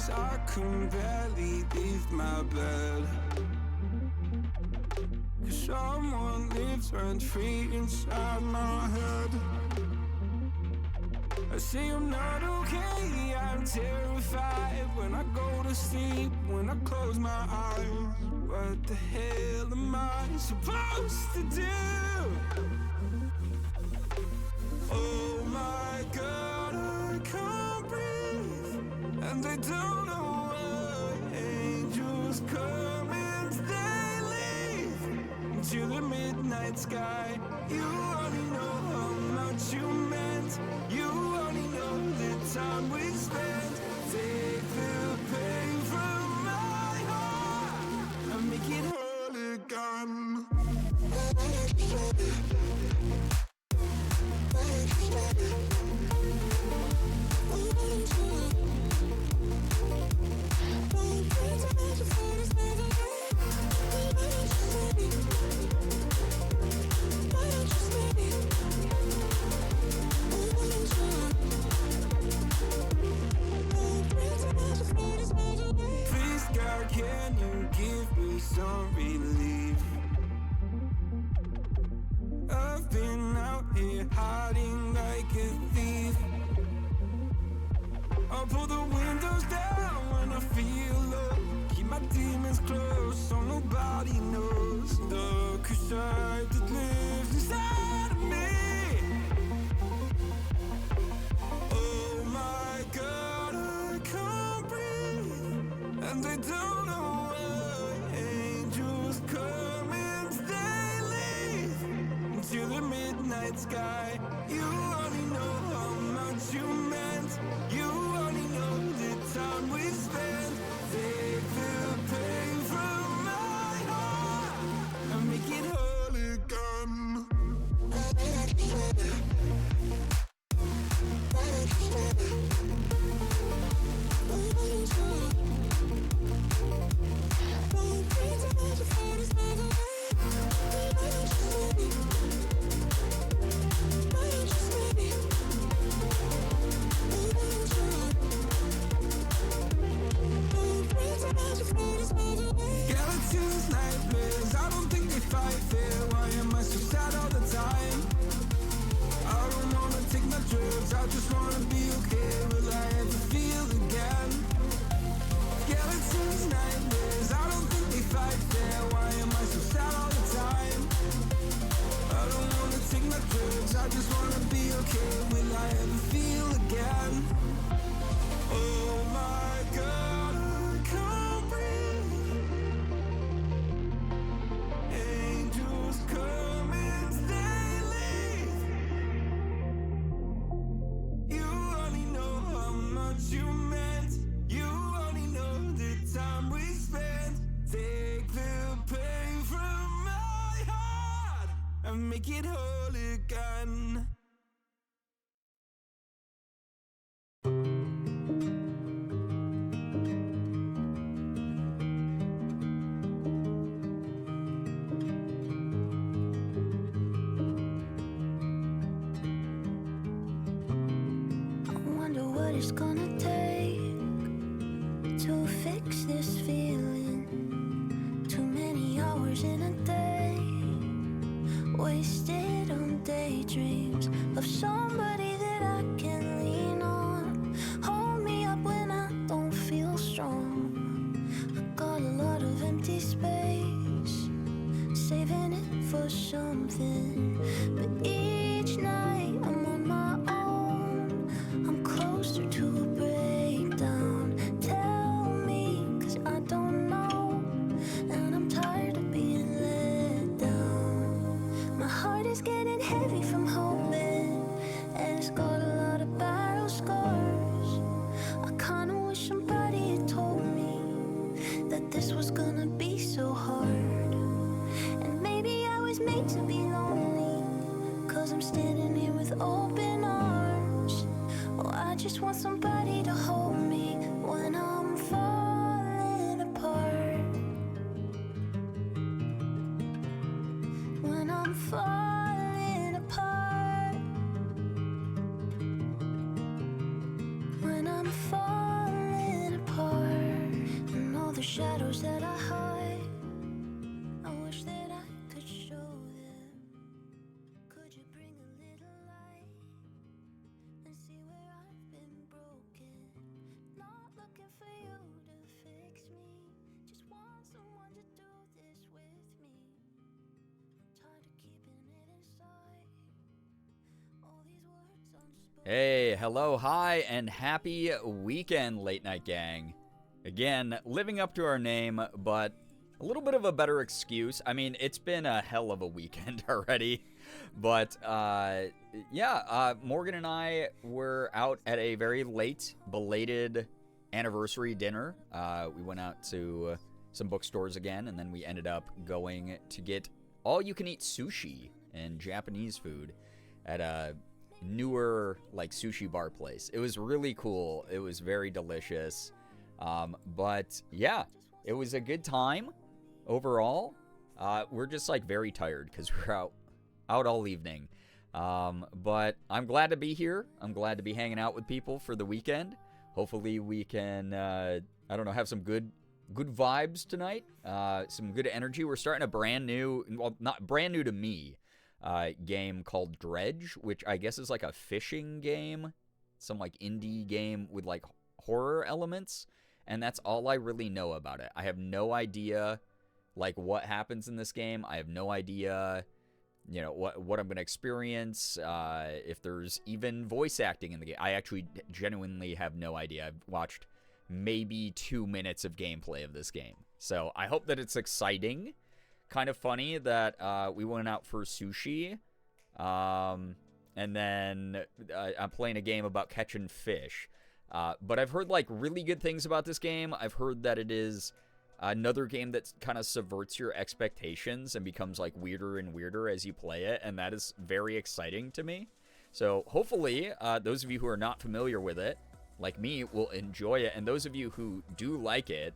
nights I can barely leave my bed, 'cause someone lives rent-free inside my head. I say I'm not okay, I'm terrified when I go to sleep, when I close my eyes. What the hell am I supposed to do? Oh my God, I can't breathe, and I don't know why. Angels come and they leave into the midnight sky. You only know how much you meant. You only know the time we spent. Take the pain from my heart and make it whole again. Please, God, can you give me some relief? I've been out here hiding like a thief. I'll pull the windows down when I feel low. Keep my demons close so nobody knows the side that lives inside of me. Oh my God, I can't breathe, and I don't know why. Angels come and they leave into the midnight sky. You only know how much you meant. You only know the time we spent. Take the pain from my heart and make it whole again. Skeletons, nightmares, I don't think they fight fair. Why am I so sad all the time? I don't wanna take my drugs, I just wanna be okay. Will I ever feel again? Skeletons, nightmares, I don't think they fight fair. Why am I so sad all the time? I don't wanna take my drugs, I just wanna be okay. Will I ever feel again? Oh my God, I can't breathe. Angels come and they leave. You only know how much you meant. You only know the time we spent. Take the pain from my heart and make it whole again. What it's gonna take to fix this feeling. Too many hours in a day wasted on daydreams of somebody that I can lean on. Hold me up when I don't feel strong. I got a lot of empty space, saving it for something. But each night I'm on my own, I'm closer to a breakdown. Tell me, 'cause I don't know, and I'm tired of being let down. My heart is getting heavy from hoping, and it's got a lot of battle scars. I kinda wish somebody had told me that this was gonna be so hard. And maybe I was made to be lonely, 'cause I'm standing here with open arms. Oh, I just want somebody to hold me when I'm falling apart. When I'm falling apart. When I'm falling apart. shadows that I hide, I wish that I could show them. Could you bring a little light and see where I've been broken? Not looking for you to fix me, just want someone to do this with me. Tired of keeping it inside, all these words unspoken. Hey, hello, hi, and happy weekend, Late Night Gang. Again, living up to our name, but a little bit of a better excuse. I mean, it's been a hell of a weekend already. But, Morgan and I were out at a very late, belated anniversary dinner. We went out to some bookstores again, and then we ended up going to get all-you-can-eat sushi and Japanese food at a newer, like, sushi bar place. It was really cool. It was very delicious. But yeah, it was a good time overall. We're just like very tired because we're out all evening. But I'm glad to be here. I'm glad to be hanging out with people for the weekend. Hopefully we can, have some good vibes tonight. Some good energy. We're starting a brand new, well, not brand new to me, game called Dredge, which I guess is like a fishing game. Some like indie game with like horror elements. And that's all I really know about it. I have no idea, like, what happens in this game. I have no idea, what I'm going to experience, if there's even voice acting in the game. I actually genuinely have no idea. I've watched maybe 2 minutes of gameplay of this game. So I hope that it's exciting. Kind of funny that we went out for sushi, and then I'm playing a game about catching fish. But I've heard, like, really good things about this game. I've heard that it is another game that kind of subverts your expectations and becomes, like, weirder and weirder as you play it, and that is very exciting to me. So hopefully, those of you who are not familiar with it, like me, will enjoy it, and those of you who do like it,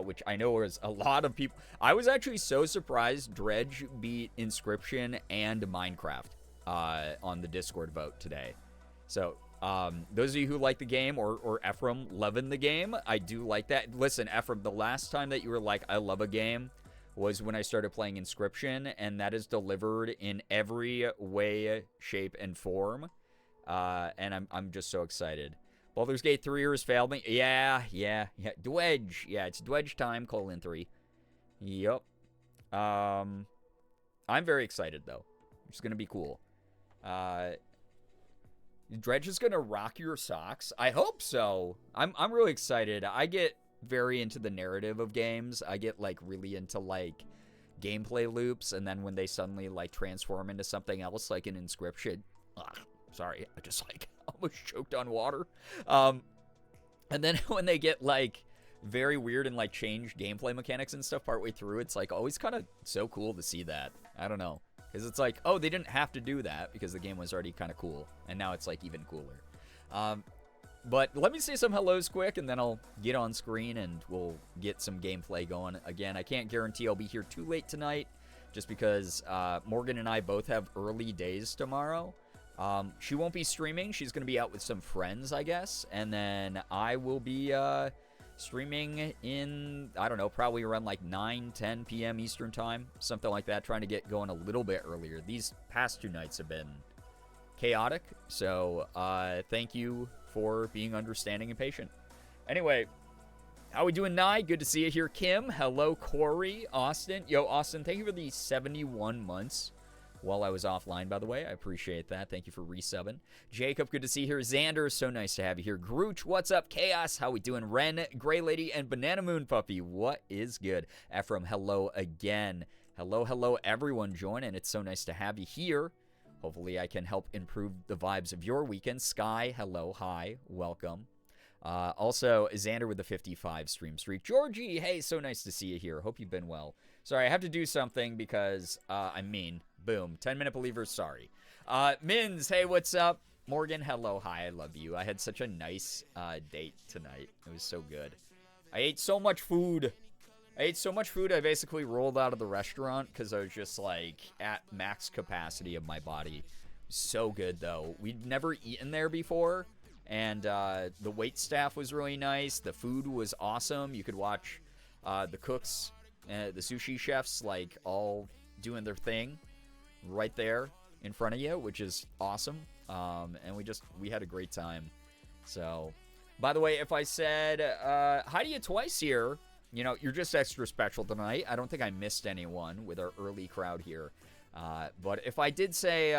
which I know is a lot of people. I was actually so surprised Dredge beat Inscription and Minecraft on the Discord vote today. So those of you who like the game, or Ephraim loving the game, I do like that. Listen, Ephraim, the last time that you were like, I love a game, was when I started playing Inscription, and that is delivered in every way, shape, and form. And I'm just so excited. Baldur's Gate 3 has failed me. Yeah. Dredge. Yeah, it's Dredge time, :3. Yup. I'm very excited, though. It's going to be cool. Dredge is going to rock your socks. I hope so. I'm really excited. I get very into the narrative of games. I get, like, really into, like, gameplay loops, and then when they suddenly, like, transform into something else, like an Inscription. Sorry, I just, like, almost choked on water. And then when they get, like, very weird and, like, change gameplay mechanics and stuff partway through, it's, like, always kind of so cool to see that. I don't know. Because it's like, oh, they didn't have to do that because the game was already kind of cool. And now it's, like, even cooler. But let me say some hellos quick, and then I'll get on screen and we'll get some gameplay going. Again, I can't guarantee I'll be here too late tonight, just because Morgan and I both have early days tomorrow. She won't be streaming. She's going to be out with some friends, I guess. And then I will be streaming in, I don't know, probably around like 9-10 p.m. Eastern time, something like that, trying to get going a little bit earlier. These past 2 nights have been chaotic, so thank you for being understanding and patient. Anyway, how we doing, Nye? Good to see you here. Kim, hello. Corey, Austin. Yo, Austin, thank you for the 71 months while I was offline, by the way. I appreciate that. Thank you for resubbing. Jacob, good to see you here. Xander, so nice to have you here. Grooch, what's up? Chaos, how we doing? Ren, Gray Lady, and Banana Moon Puppy, what is good? Ephraim, hello again. Hello, everyone joining. It's so nice to have you here. Hopefully I can help improve the vibes of your weekend. Sky, hello, hi, welcome. Also, Xander with the 55 stream streak. Georgie, hey, so nice to see you here. Hope you've been well. Sorry, I have to do something because I'm mean. Boom. 10-minute believers, sorry. Mins, hey, what's up? Morgan, hello, hi, I love you. I had such a nice date tonight. It was so good. I ate so much food. I basically rolled out of the restaurant because I was just, like, at max capacity of my body. So good, though. We'd never eaten there before, and the wait staff was really nice. The food was awesome. You could watch The cooks, the sushi chefs, like, all doing their thing right there in front of you, which is awesome. And we had a great time. So, by the way, if I said hi to you twice here, you're just extra special tonight. I don't think I missed anyone with our early crowd here. But if I did say,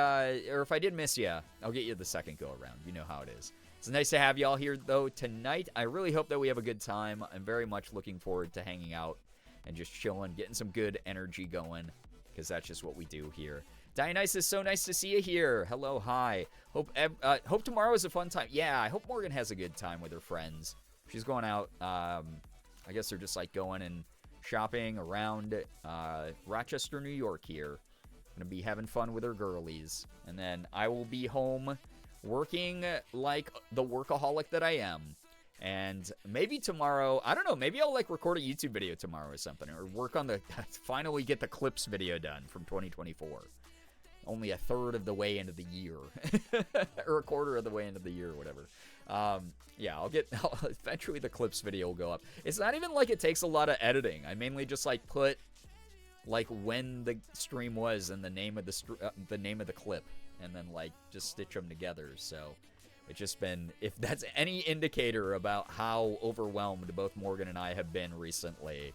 or if I did miss you, I'll get you the second go around. You know how it is. It's nice to have y'all here, though, tonight. I really hope that we have a good time. I'm very much looking forward to hanging out and just chilling, getting some good energy going, because that's just what we do here. Dionysus, so nice to see you here. Hello, hi. Hope tomorrow is a fun time. Yeah, I hope Morgan has a good time with her friends. She's going out. I guess they're just like going and shopping around Rochester, New York here. Gonna be having fun with her girlies. And then I will be home working like the workaholic that I am. And maybe tomorrow, I don't know, maybe I'll like record a YouTube video tomorrow or something. Or work on finally get the clips video done from 2024. Only a third of the way into the year. Or a quarter of the way into the year or whatever. Yeah, eventually the clips video will go up. It's not even like it takes a lot of editing. I mainly just like put like when the stream was and the name of the clip, and then like just stitch them together. So it's just been, if that's any indicator about how overwhelmed both Morgan and I have been recently,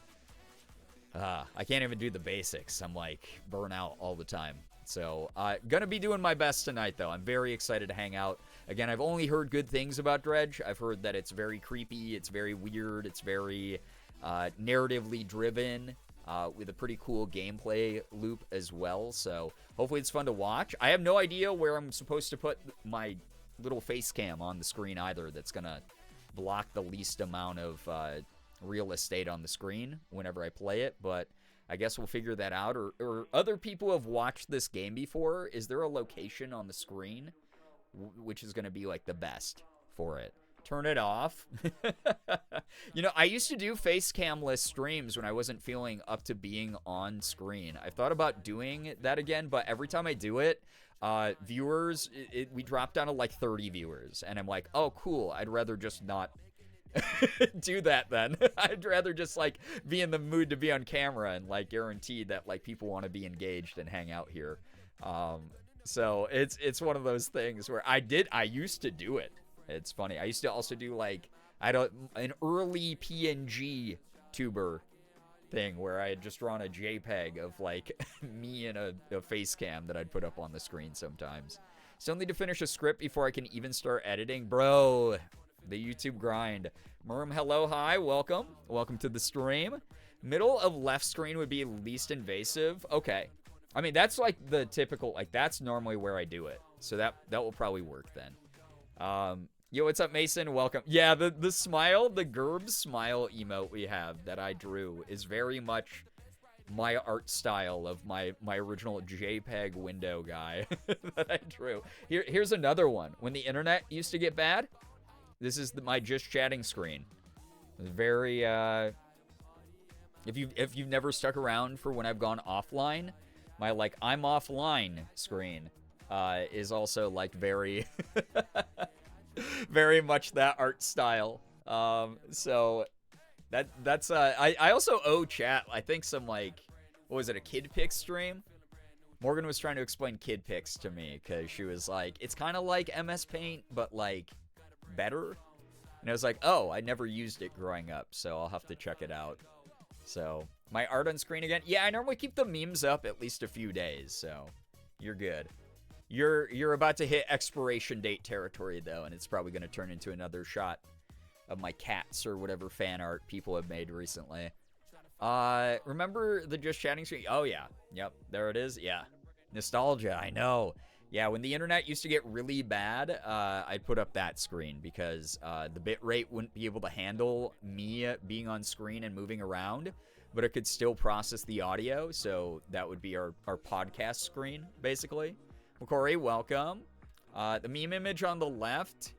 I can't even do the basics. I'm like burnout all the time. So gonna be doing my best tonight, though. I'm very excited to hang out. Again, I've only heard good things about Dredge. I've heard that it's very creepy, it's very weird, it's very narratively driven, with a pretty cool gameplay loop as well. So hopefully it's fun to watch. I have no idea where I'm supposed to put my little face cam on the screen either. That's gonna block the least amount of real estate on the screen whenever I play it, but I guess we'll figure that out. Or other people have watched this game before. Is there a location on the screen which is going to be like the best for it? Turn it off. I used to do face camless streams when I wasn't feeling up to being on screen. I thought about doing that again, but every time I do it, viewers, we drop down to like 30 viewers, and I'm like, oh, cool. I'd rather just not do that then. I'd rather just like be in the mood to be on camera and like guarantee that like people want to be engaged and hang out here. So it's one of those things where I used to do it. It's funny. I used to also do like an early PNG tuber thing where I had just drawn a JPEG of like me in a face cam that I'd put up on the screen sometimes. Still need to finish a script before I can even start editing. Bro, the YouTube grind. Murm, hello, hi, welcome. Welcome to the stream. Middle of left screen would be least invasive. Okay. I mean, that's like the typical, like that's normally where I do it. So that will probably work then. Yo, what's up, Mason? Welcome. Yeah, the smile, the Gerb smile emote we have that I drew is very much my art style of my original JPEG window guy that I drew. Here's another one. When the internet used to get bad, this is my just chatting screen. Very if you've never stuck around for when I've gone offline, my like I'm offline screen is also like very very much that art style. So that's I also owe chat, I think, some like, what was it, a Kid Pix stream? Morgan was trying to explain Kid Pix to me because she was like, it's kind of like MS Paint but like better. And I was like, oh, I never used it growing up, so I'll have to check it out. So my art on screen again. Yeah, I normally keep the memes up at least a few days, so you're good. You're about to hit expiration date territory, though, and it's probably going to turn into another shot of my cats or whatever fan art people have made recently. Remember the just chatting screen? Oh, yeah. Yep, there it is. Yeah. Nostalgia, I know. Yeah, when the internet used to get really bad, I'd put up that screen because the bitrate wouldn't be able to handle me being on screen and moving around, but it could still process the audio, so that would be our podcast screen, basically. Corey, welcome. The meme image on the left,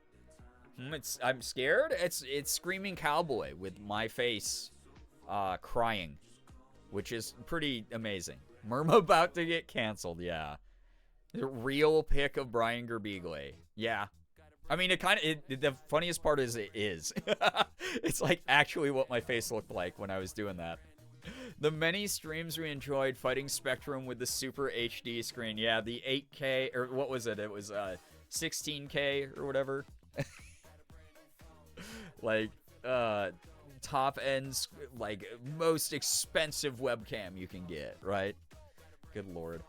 I'm scared. It's Screaming Cowboy with my face crying, which is pretty amazing. Murma about to get canceled, yeah. The real pic of Brian Girbeagly. Yeah. I mean, the funniest part is it is. It's like actually what my face looked like when I was doing that. The many streams we enjoyed fighting Spectrum with the Super HD screen. Yeah, the 8K, or what was it? It was 16K or whatever. Like, top ends, like, most expensive webcam you can get, right? Good lord.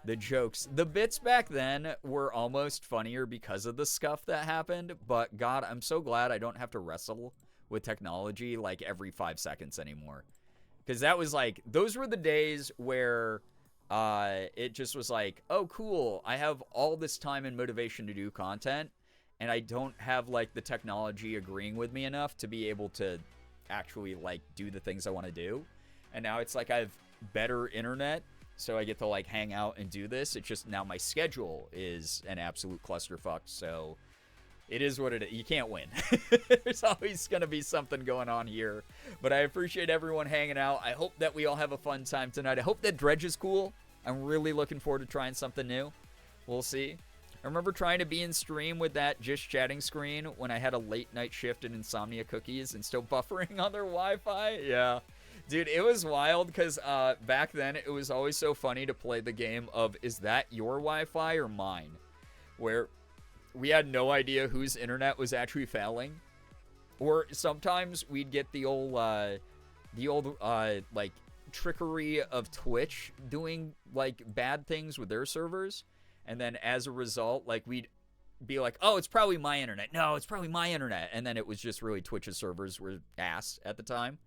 The jokes. The bits back then were almost funnier because of the scuff that happened, but God, I'm so glad I don't have to wrestle with technology like every 5 seconds anymore. Because that was like, those were the days where it just was like, oh, cool, I have all this time and motivation to do content, and I don't have like the technology agreeing with me enough to be able to actually like do the things I want to do. And now it's like I have better internet, so I get to like hang out and do this. It's just now my schedule is an absolute clusterfuck, so it is what it is. You can't win. There's always going to be something going on here. But I appreciate everyone hanging out. I hope that we all have a fun time tonight. I hope that Dredge is cool. I'm really looking forward to trying something new. We'll see. I remember trying to be in stream with that just chatting screen when I had a late night shift in Insomnia Cookies and still buffering on their Wi-Fi. Yeah. Dude, it was wild because back then it was always so funny to play the game of, is that your Wi-Fi or mine? Where we had no idea whose internet was actually failing. Or sometimes we'd get the old like trickery of Twitch doing like bad things with their servers. And then as a result, like we'd be like, oh, it's probably my internet. No, it's probably my internet. And then it was just really Twitch's servers were ass at the time.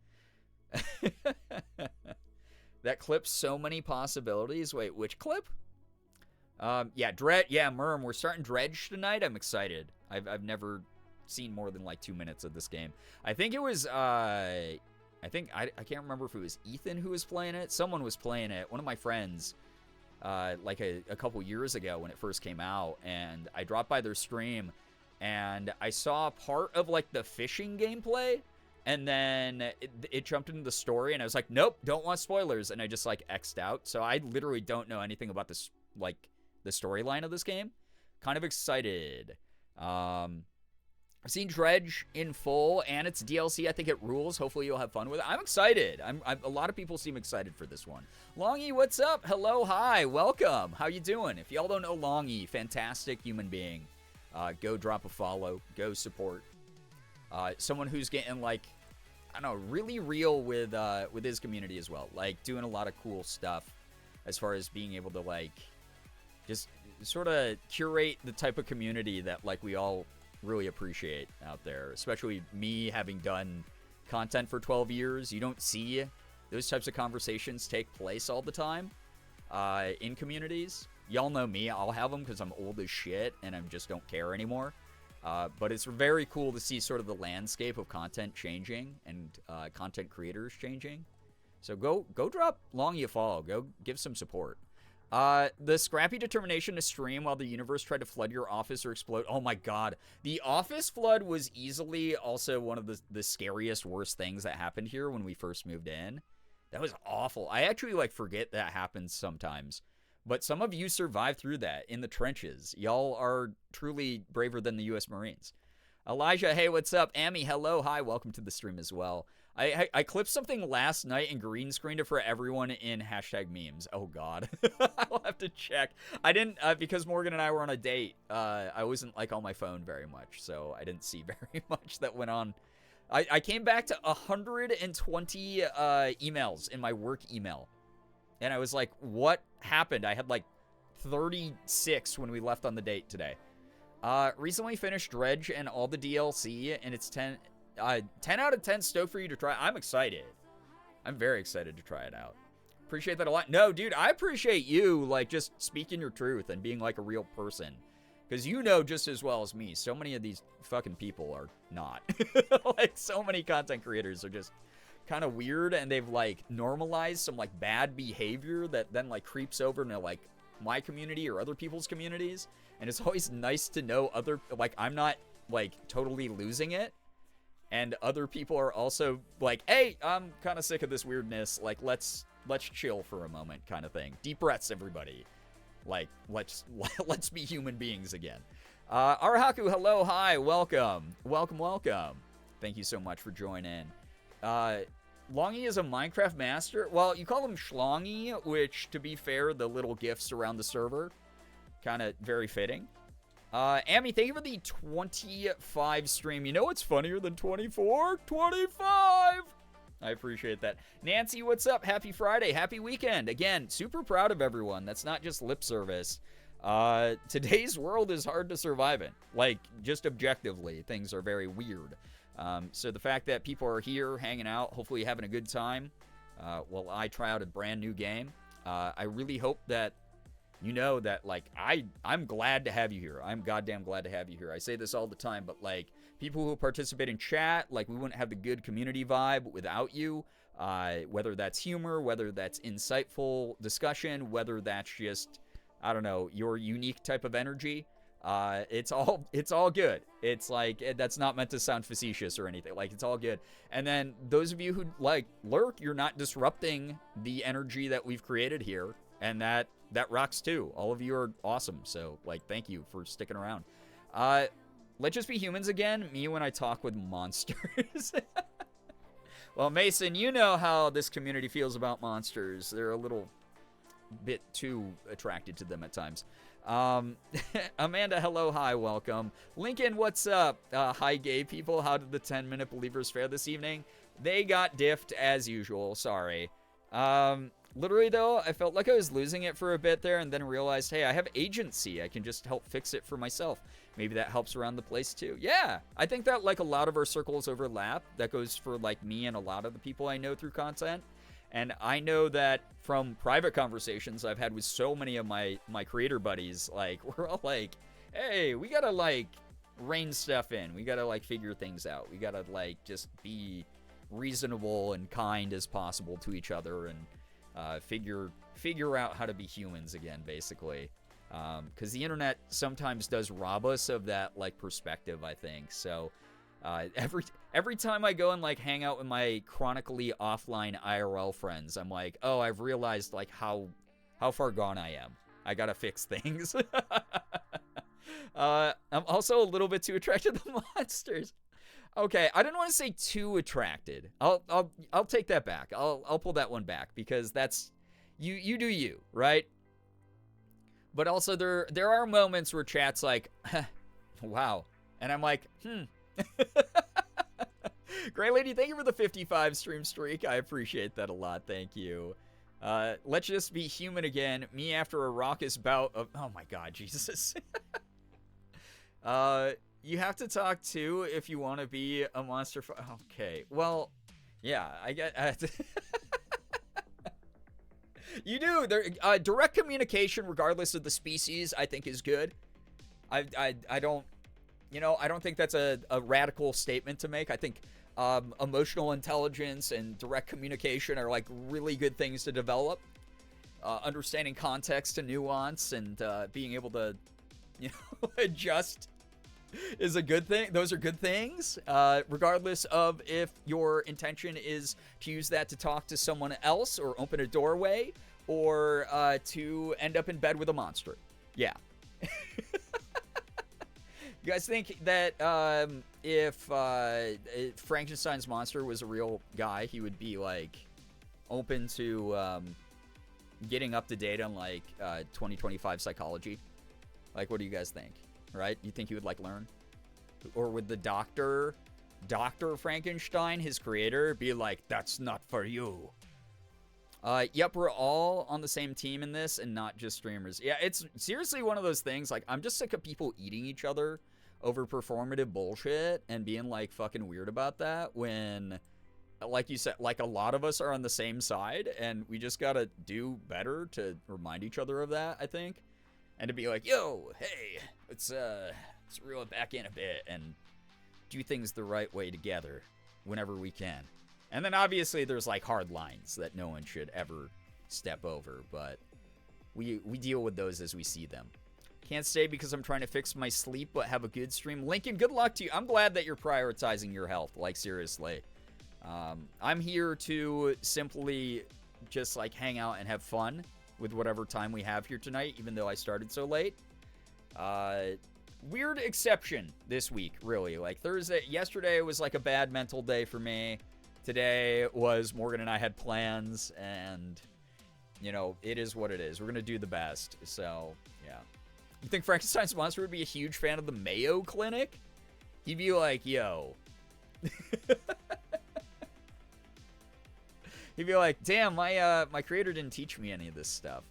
That clip's so many possibilities. Wait, which clip? Yeah, Dredge. Yeah, Merm, we're starting Dredge tonight. I'm excited. I've never seen more than like 2 minutes of this game. I think it was, I can't remember if it was Ethan who was playing it. Someone was playing it. One of my friends, like a couple years ago when it first came out, and I dropped by their stream, and I saw part of like the fishing gameplay, and then it jumped into the story, and I was like, nope, don't want spoilers, and I just like X'd out. So I literally don't know anything about this, like the storyline of this game. Kind of excited. I've seen Dredge in full and its DLC. I think it rules. Hopefully you'll have fun with it. I'm excited. A lot of people seem excited for this one. Longy, what's up? Hello, hi, welcome. How you doing? If y'all don't know Longy, fantastic human being. Go drop a follow. Go support. Someone who's getting like, I don't know, really real with his community as well. Like doing a lot of cool stuff as far as being able to like just sort of curate the type of community that like we all really appreciate out there, especially me having done content for 12 years. You don't see those types of conversations take place all the time in communities. Y'all know me. I'll have them because I'm old as shit and I just don't care anymore. But it's very cool to see sort of the landscape of content changing and content creators changing. So go drop Long You Fall. Go give some support. The scrappy determination to stream while the universe tried to flood your office or explode. Oh my god. The office flood was easily also one of the scariest, worst things that happened here when we first moved in. That was awful. I actually like forget that happens sometimes. But some of you survived through that in the trenches. Y'all are truly braver than the U.S. Marines. Elijah, hey, what's up? Amy, hello, hi, welcome to the stream as well. I clipped something last night and green screened it for everyone in hashtag memes. Oh, God. I'll have to check. I didn't, because Morgan and I were on a date, I wasn't, like, on my phone very much, so I didn't see very much that went on. I came back to 120 emails in my work email. And I was like, what happened? I had, like, 36 when we left on the date today. Recently finished Dredge and all the DLC, and it's 10 out of 10 stoked for you to try. I'm excited. I'm very excited to try it out. Appreciate that a lot. No, dude, I appreciate you, like, just speaking your truth and being, like, a real person. Because you know just as well as me, so many of these fucking people are not. Like, so many content creators are just kind of weird, and they've, like, normalized some, like, bad behavior that then, like, creeps over into, like, my community or other people's communities. And it's always nice to know other, like, I'm not, like, totally losing it. And other people are also like, hey, I'm kind of sick of this weirdness. Like, let's chill for a moment kind of thing. Deep breaths, everybody. Like, let's be human beings again. Arahaku, hello, hi, welcome. Welcome. Thank you so much for joining. Longy is a Minecraft master. Well, you call him Schlongy, which, to be fair, the little gifts around the server, kind of very fitting. Amy, thank you for the 25 stream. You know what's funnier than 24? 25! I appreciate that. Nancy, what's up? Happy Friday. Happy weekend. Again, super proud of everyone. That's not just lip service. Today's world is hard to survive in. Like, just objectively, things are very weird. So the fact that people are here hanging out, hopefully having a good time, while I try out a brand new game, I really hope that you know that, like, I'm glad to have you here. I'm goddamn glad to have you here. I say this all the time, but, like, people who participate in chat, like, we wouldn't have the good community vibe without you. Whether that's humor, whether that's insightful discussion, whether that's just, I don't know, your unique type of energy. It's all good. It's like, that's not meant to sound facetious or anything. Like, it's all good. And then those of you who, like, lurk, you're not disrupting the energy that we've created here. And that rocks too. All of you are awesome. So, like, thank you for sticking around. Let's just be humans again. Me when I talk with monsters. Well, Mason, you know how this community feels about monsters. They're a little bit too attracted to them at times. Amanda, hello, hi, welcome. Lincoln, what's up? Hi, gay people. How did the 10-minute believers fare this evening? They got diffed as usual. Sorry. Literally, though, I felt like I was losing it for a bit there and then realized, hey, I have agency. I can just help fix it for myself. Maybe that helps around the place, too. Yeah, I think that, like, a lot of our circles overlap. That goes for, like, me and a lot of the people I know through content. And I know that from private conversations I've had with so many of my creator buddies, like, we're all like, hey, we gotta, like, rein stuff in. We gotta, like, figure things out. We gotta, like, just be reasonable and kind as possible to each other and figure out how to be humans again, basically. Because the internet sometimes does rob us of that, like, perspective, I think. So every time I go and, like, hang out with my chronically offline IRL friends, I'm like, oh, I've realized, like, how far gone I am. I gotta fix things. I'm also a little bit too attracted to monsters. Okay, I didn't want to say too attracted. I'll take that back. I'll pull that one back because that's you do you, right? But also there are moments where chat's like, wow, and I'm like, Gray Lady, thank you for the 55 stream streak. I appreciate that a lot. Thank you. Let's just be human again. Me after a raucous bout of, oh my God, Jesus. You have to talk too if you want to be a monster. Okay, well, yeah, I get. You do. Direct communication, regardless of the species, I think is good. I don't, I don't think that's a radical statement to make. I think emotional intelligence and direct communication are, like, really good things to develop. Understanding context and nuance and being able to, adjust is a good thing. Those are good things, regardless of if your intention is to use that to talk to someone else or open a doorway or to end up in bed with a monster. Yeah. You guys think that if Frankenstein's monster was a real guy, he would be, like, open to getting up to date on, like, 2025 psychology? Like, what do you guys think? Right? You think he would, like, learn? Or would the Dr. Frankenstein, his creator, be like, that's not for you? Yep, we're all on the same team in this and not just streamers. Yeah, it's seriously one of those things, like, I'm just sick of people eating each other over performative bullshit and being, like, fucking weird about that when, like you said, like, a lot of us are on the same side and we just gotta do better to remind each other of that, I think. And to be like, yo, hey, let's reel it back in a bit and do things the right way together whenever we can. And then obviously there's, like, hard lines that no one should ever step over, but we deal with those as we see them. Can't stay because I'm trying to fix my sleep, but have a good stream. Lincoln, good luck to you. I'm glad that you're prioritizing your health, like, seriously. I'm here to simply just, like, hang out and have fun with whatever time we have here tonight, even though I started so late. weird exception this week, really. Like, yesterday was like a bad mental day for me. Today was Morgan and I had plans, and, you know, it is what it is. We're going to do the best. So, yeah. You think Frankenstein's Monster would be a huge fan of the Mayo Clinic? He'd be like, yo. He'd be like, damn, my creator didn't teach me any of this stuff.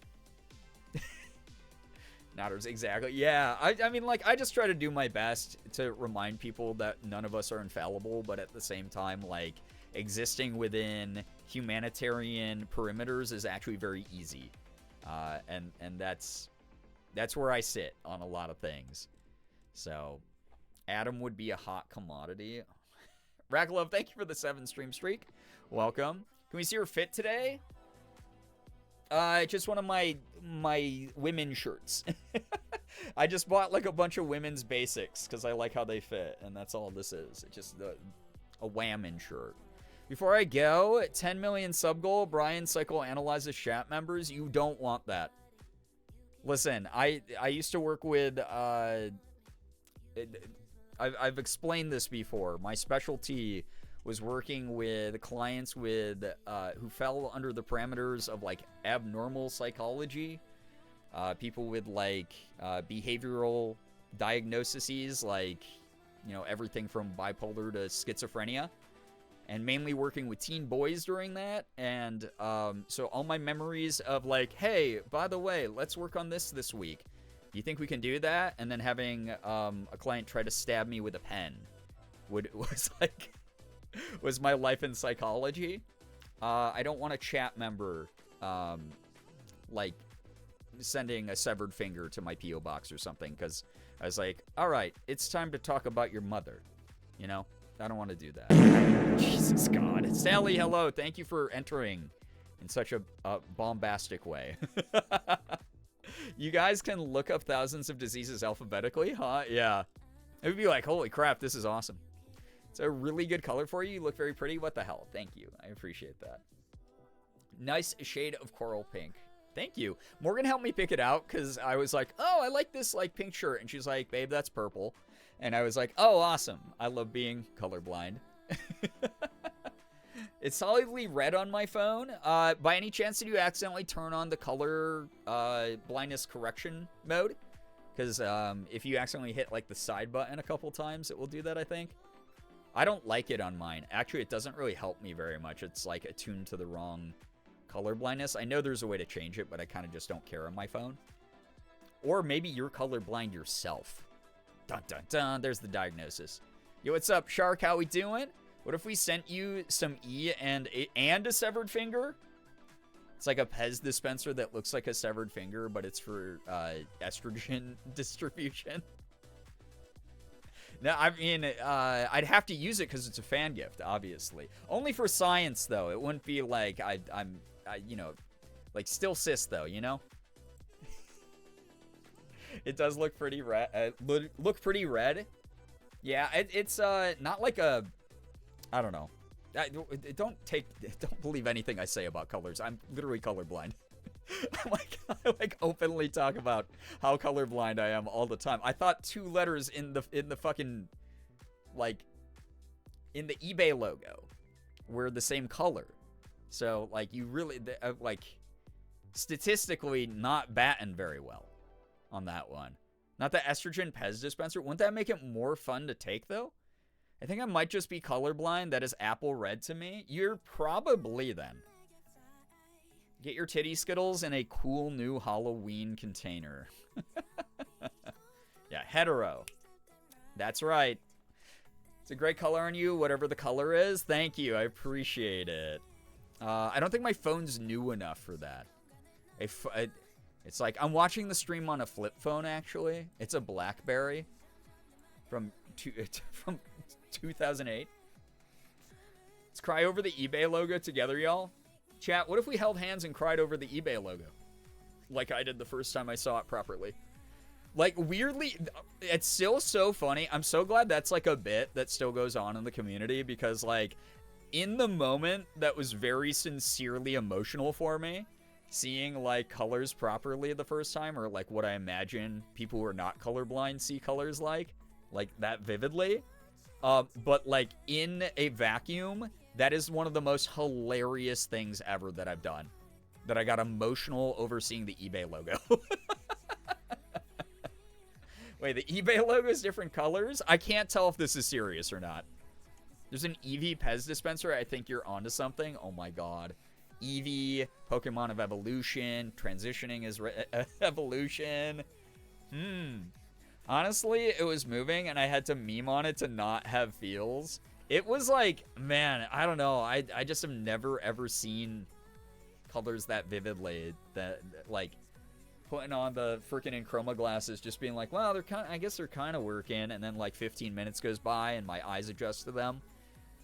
Not exactly. Yeah, I mean, like, I just try to do my best to remind people that none of us are infallible, but at the same time, like, existing within humanitarian perimeters is actually very easy. And that's where I sit on a lot of things. So, Adam would be a hot commodity. Racklove, thank you for the 7 stream streak. Welcome. Can we see her fit today? Just one of my women shirts. I just bought like a bunch of women's basics because I like how they fit, and that's all this is. It's just a whammon shirt. Before I go, 10 million sub goal. Brian psychoanalyzes chat members. You don't want that. Listen, I used to work with I've explained this before. My specialty was working with clients with who fell under the parameters of like abnormal psychology, people with like behavioral diagnoses, like, you know, everything from bipolar to schizophrenia, and mainly working with teen boys during that. And so all my memories of like, hey, by the way, let's work on this week. Do you think we can do that? And then having a client try to stab me with a pen was my life in psychology. I don't want a chat member like sending a severed finger to my P.O. box or something, because I was like, all right, it's time to talk about your mother. You know, I don't want to do that. Jesus God. Sally, hello. Thank you for entering in such a bombastic way. You guys can look up thousands of diseases alphabetically, huh? Yeah. It would be like, holy crap, this is awesome. It's a really good color for you. You look very pretty. What the hell? Thank you. I appreciate that. Nice shade of coral pink. Thank you. Morgan helped me pick it out because I was like, oh, I like this like pink shirt. And she's like, babe, that's purple. And I was like, oh, awesome. I love being colorblind. It's solidly red on my phone. By any chance, did you accidentally turn on the color blindness correction mode? Because if you accidentally hit like the side button a couple times, it will do that, I think. I don't like it on mine. Actually, it doesn't really help me very much. It's like attuned to the wrong color blindness. I know there's a way to change it, but I kind of just don't care on my phone. Or maybe you're colorblind yourself. Dun dun dun, there's the diagnosis. Yo, what's up, Shark? How we doing? What if we sent you some E and a severed finger? It's like a Pez dispenser that looks like a severed finger, but it's for estrogen distribution. No, I mean, I'd have to use it because it's a fan gift, obviously. Only for science, though. It wouldn't be like I'm you know, like still cis, though, you know? It does look pretty red. Look pretty red. Yeah, it's not like a, I don't know. Don't believe anything I say about colors. I'm literally colorblind. I like openly talk about how colorblind I am all the time. I thought 2 letters in the fucking, like, in the eBay logo were the same color. So, like, you really, like, statistically not batting very well on that one. Not the estrogen Pez dispenser. Wouldn't that make it more fun to take, though? I think I might just be colorblind. That is apple red to me. You're probably then. Get your titty Skittles in a cool new Halloween container. Yeah, hetero. That's right. It's a great color on you, whatever the color is. Thank you. I appreciate it. I don't think my phone's new enough for that. It's like, I'm watching the stream on a flip phone, actually. It's a BlackBerry from 2008. Let's cry over the eBay logo together, y'all. Chat, what if we held hands and cried over the eBay logo? Like I did the first time I saw it properly. Like, weirdly, it's still so funny. I'm so glad that's like a bit that still goes on in the community, because like, in the moment, that was very sincerely emotional for me. seeing like colors properly the first time, or like what I imagine people who are not colorblind see colors like that vividly. But like in a vacuum, that is one of the most hilarious things ever that I've done. That I got emotional over seeing the eBay logo. Wait, the eBay logo is different colors? I can't tell if this is serious or not. There's an Eevee Pez dispenser. I think you're onto something. Oh my god. Eevee, Pokemon of Evolution, transitioning is evolution. Honestly, it was moving and I had to meme on it to not have feels. It was like, man, I don't know. I just have never ever seen colors that vividly. That like putting on the freaking Enchroma glasses, just being like, well, I guess they're kind of working. And then like 15 minutes goes by and my eyes adjust to them.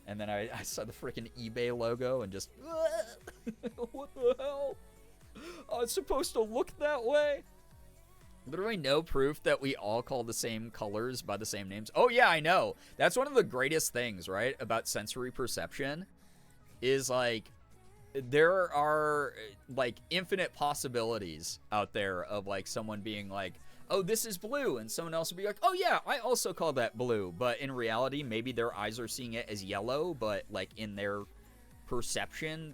And then I saw the freaking eBay logo and just, what the hell? Oh, it's supposed to look that way? Literally no proof that we all call the same colors by the same names. Oh, yeah, I know. That's one of the greatest things, right, about sensory perception is, like, there are, like, infinite possibilities out there of, like, someone being like, oh, this is blue, and someone else will be like, oh, yeah, I also call that blue. But in reality, maybe their eyes are seeing it as yellow, but, like, in their perception,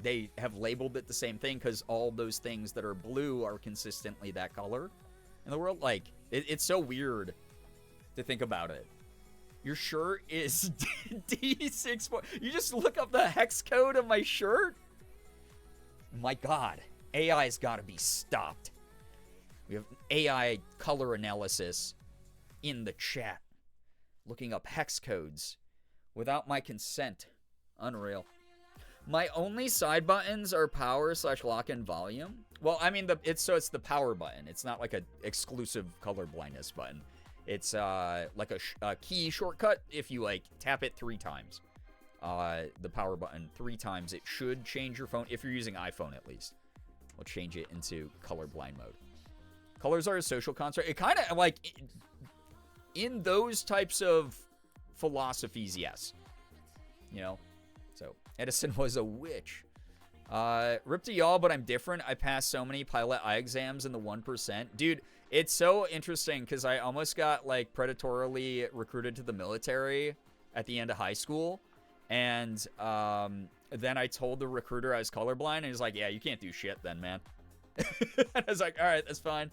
they have labeled it the same thing because all those things that are blue are consistently that color in the world. Like, it's so weird to think about it. Your shirt is D64. You just look up the hex code of my shirt? My god. AI's gotta be stopped. We have AI color analysis in the chat. Looking up hex codes without my consent. Unreal. My only side buttons are power / lock and volume. Well, I mean, it's the power button. It's not like a exclusive color blindness button. It's like a key shortcut. If you like tap it 3 times, the power button 3 times, it should change your phone. If you're using iPhone, at least, we'll change it into colorblind mode. Colors are a social construct. It kind of like in those types of philosophies, yes. You know, so Edison was a witch. Rip to y'all, but I'm different. I passed so many pilot eye exams in the 1%. Dude, it's so interesting because I almost got like predatorily recruited to the military at the end of high school. And then I told the recruiter I was colorblind, and he's like, yeah, you can't do shit then, man. And I was like, all right, that's fine.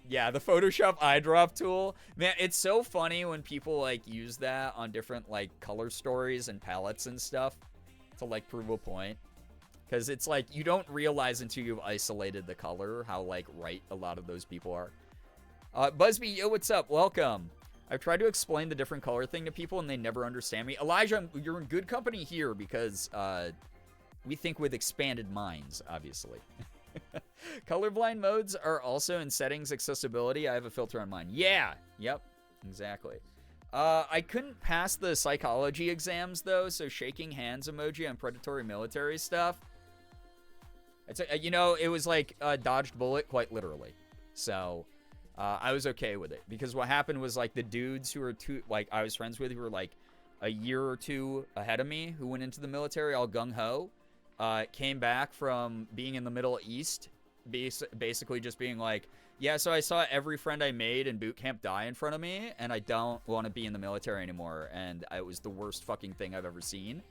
Yeah, the Photoshop eye drop tool. Man, it's so funny when people like use that on different like color stories and palettes and stuff to like prove a point. Because it's like you don't realize until you've isolated the color how like right a lot of those people are. Busby, yo, what's up? Welcome. I've tried to explain the different color thing to people and they never understand me. Elijah, you're in good company here because we think with expanded minds, obviously. Colorblind modes are also in settings accessibility. I have a filter on mine. Yeah. Yep. Exactly. I couldn't pass the psychology exams, though, so shaking hands emoji on predatory military stuff. It's you know, it was like a dodged bullet, quite literally. So I was okay with it. Because what happened was, like, the dudes who were I was friends with who were, like, a year or 2 ahead of me who went into the military all gung-ho. Came back from being in the Middle East, basically just being like, yeah, so I saw every friend I made in boot camp die in front of me, and I don't want to be in the military anymore, and it was the worst fucking thing I've ever seen.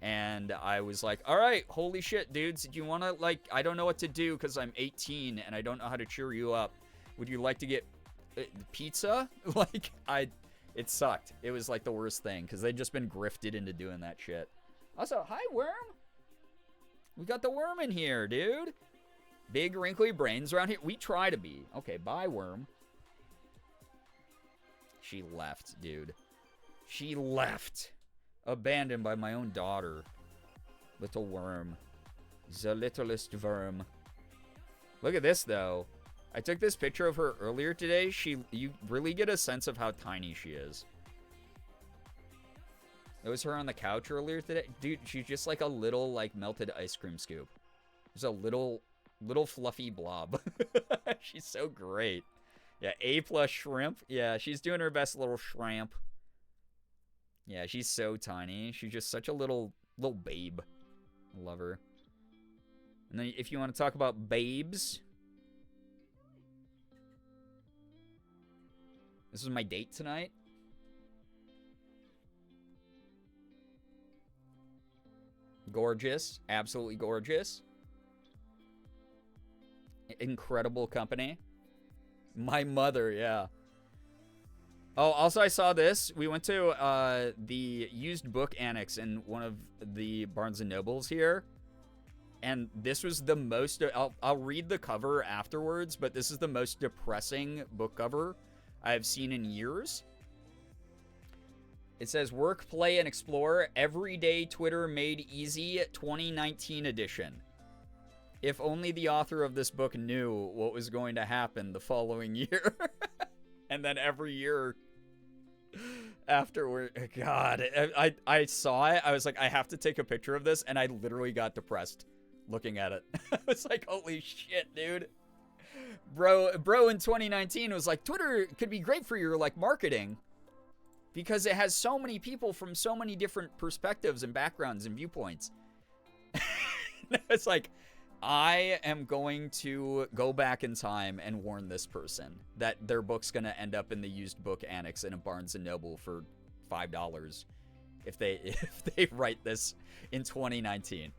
And I was like, all right, holy shit, dudes, do you want to, like, I don't know what to do because I'm 18, and I don't know how to cheer you up. Would you like to get pizza? Like, it sucked. It was, like, the worst thing, because they'd just been grifted into doing that shit. Also, hi, Worm. We got the worm in here, dude. Big wrinkly brains around here. We try to be. Okay, bye, worm. She left, dude. She left. Abandoned by my own daughter. Little worm. The littlest worm. Look at this, though. I took this picture of her earlier today. You really get a sense of how tiny she is. It was her on the couch earlier today. Dude, she's just like a little, like, melted ice cream scoop. Just a little fluffy blob. She's so great. Yeah, A+ shrimp. Yeah, she's doing her best, little shrimp. Yeah, she's so tiny. She's just such a little babe. Love her. And then if you want to talk about babes, this is my date tonight. Gorgeous. Absolutely gorgeous. Incredible company. My mother, yeah. Oh, also I saw this. We went to the used book annex in one of the Barnes & Nobles here. And this was the most... I'll read the cover afterwards, but this is the most depressing book cover I've seen in years. It says, Work, Play, and Explore, Everyday Twitter Made Easy 2019 edition. If only the author of this book knew what was going to happen the following year. And then every year afterward, God, I saw it. I was like, I have to take a picture of this. And I literally got depressed looking at it. I was like, holy shit, dude. Bro in 2019 was like, Twitter could be great for your like marketing because it has so many people from so many different perspectives and backgrounds and viewpoints. It's like, I am going to go back in time and warn this person that their book's going to end up in the used book annex in a Barnes & Noble for $5 if they write this in 2019.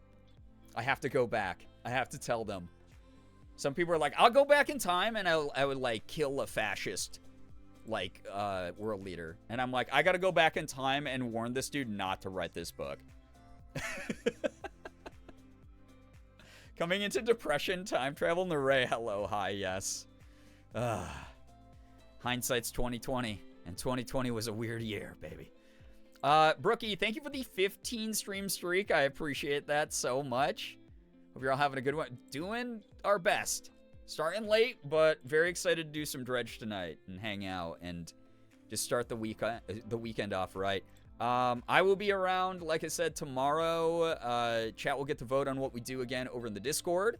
I have to go back. I have to tell them. Some people are like, I'll go back in time and I would like kill a fascist like world leader. And I'm like, I got to go back in time and warn this dude not to write this book. Coming into depression, time travel, Naray, hello, hi, yes. Hindsight's 2020, and 2020 was a weird year, baby. Brookie, thank you for the 15 stream streak. I appreciate that so much. Hope you're all having a good one. Doing our best. Starting late, but very excited to do some dredge tonight and hang out and just start the weekend off right. I will be around, like I said, tomorrow. Chat will get to vote on what we do again over in the Discord.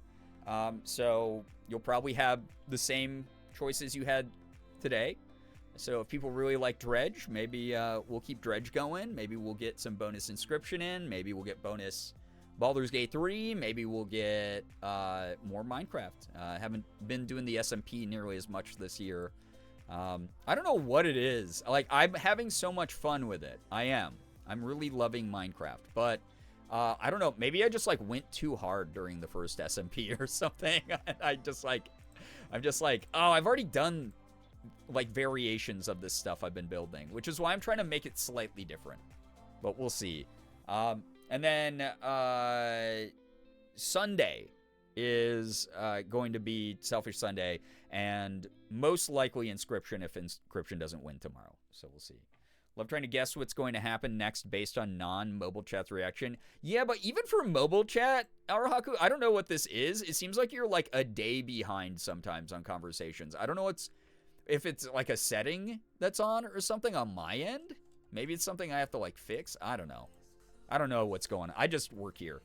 So you'll probably have the same choices you had today. So if people really like dredge, maybe we'll keep dredge going. Maybe we'll get some bonus inscription in. Maybe we'll get bonus Baldur's Gate 3. Maybe we'll get more Minecraft. I haven't been doing the SMP nearly as much this year. I don't know what it is. Like, I'm having so much fun with it. I am. I'm really loving Minecraft. But, I don't know. Maybe I just, like, went too hard during the first SMP or something. I'm just like, oh, I've already done, like, variations of this stuff I've been building. Which is why I'm trying to make it slightly different. But we'll see. And then, Sunday is going to be Selfish Sunday, and most likely Inscription if Inscription doesn't win tomorrow. So we'll see. Love trying to guess what's going to happen next based on non-mobile chat's reaction. Yeah, but even for mobile chat, Arahaku, I don't know what this is. It seems like you're like a day behind sometimes on conversations. I don't know if it's like a setting that's on or something on my end. Maybe it's something I have to like fix. I don't know. I don't know what's going on. I just work here.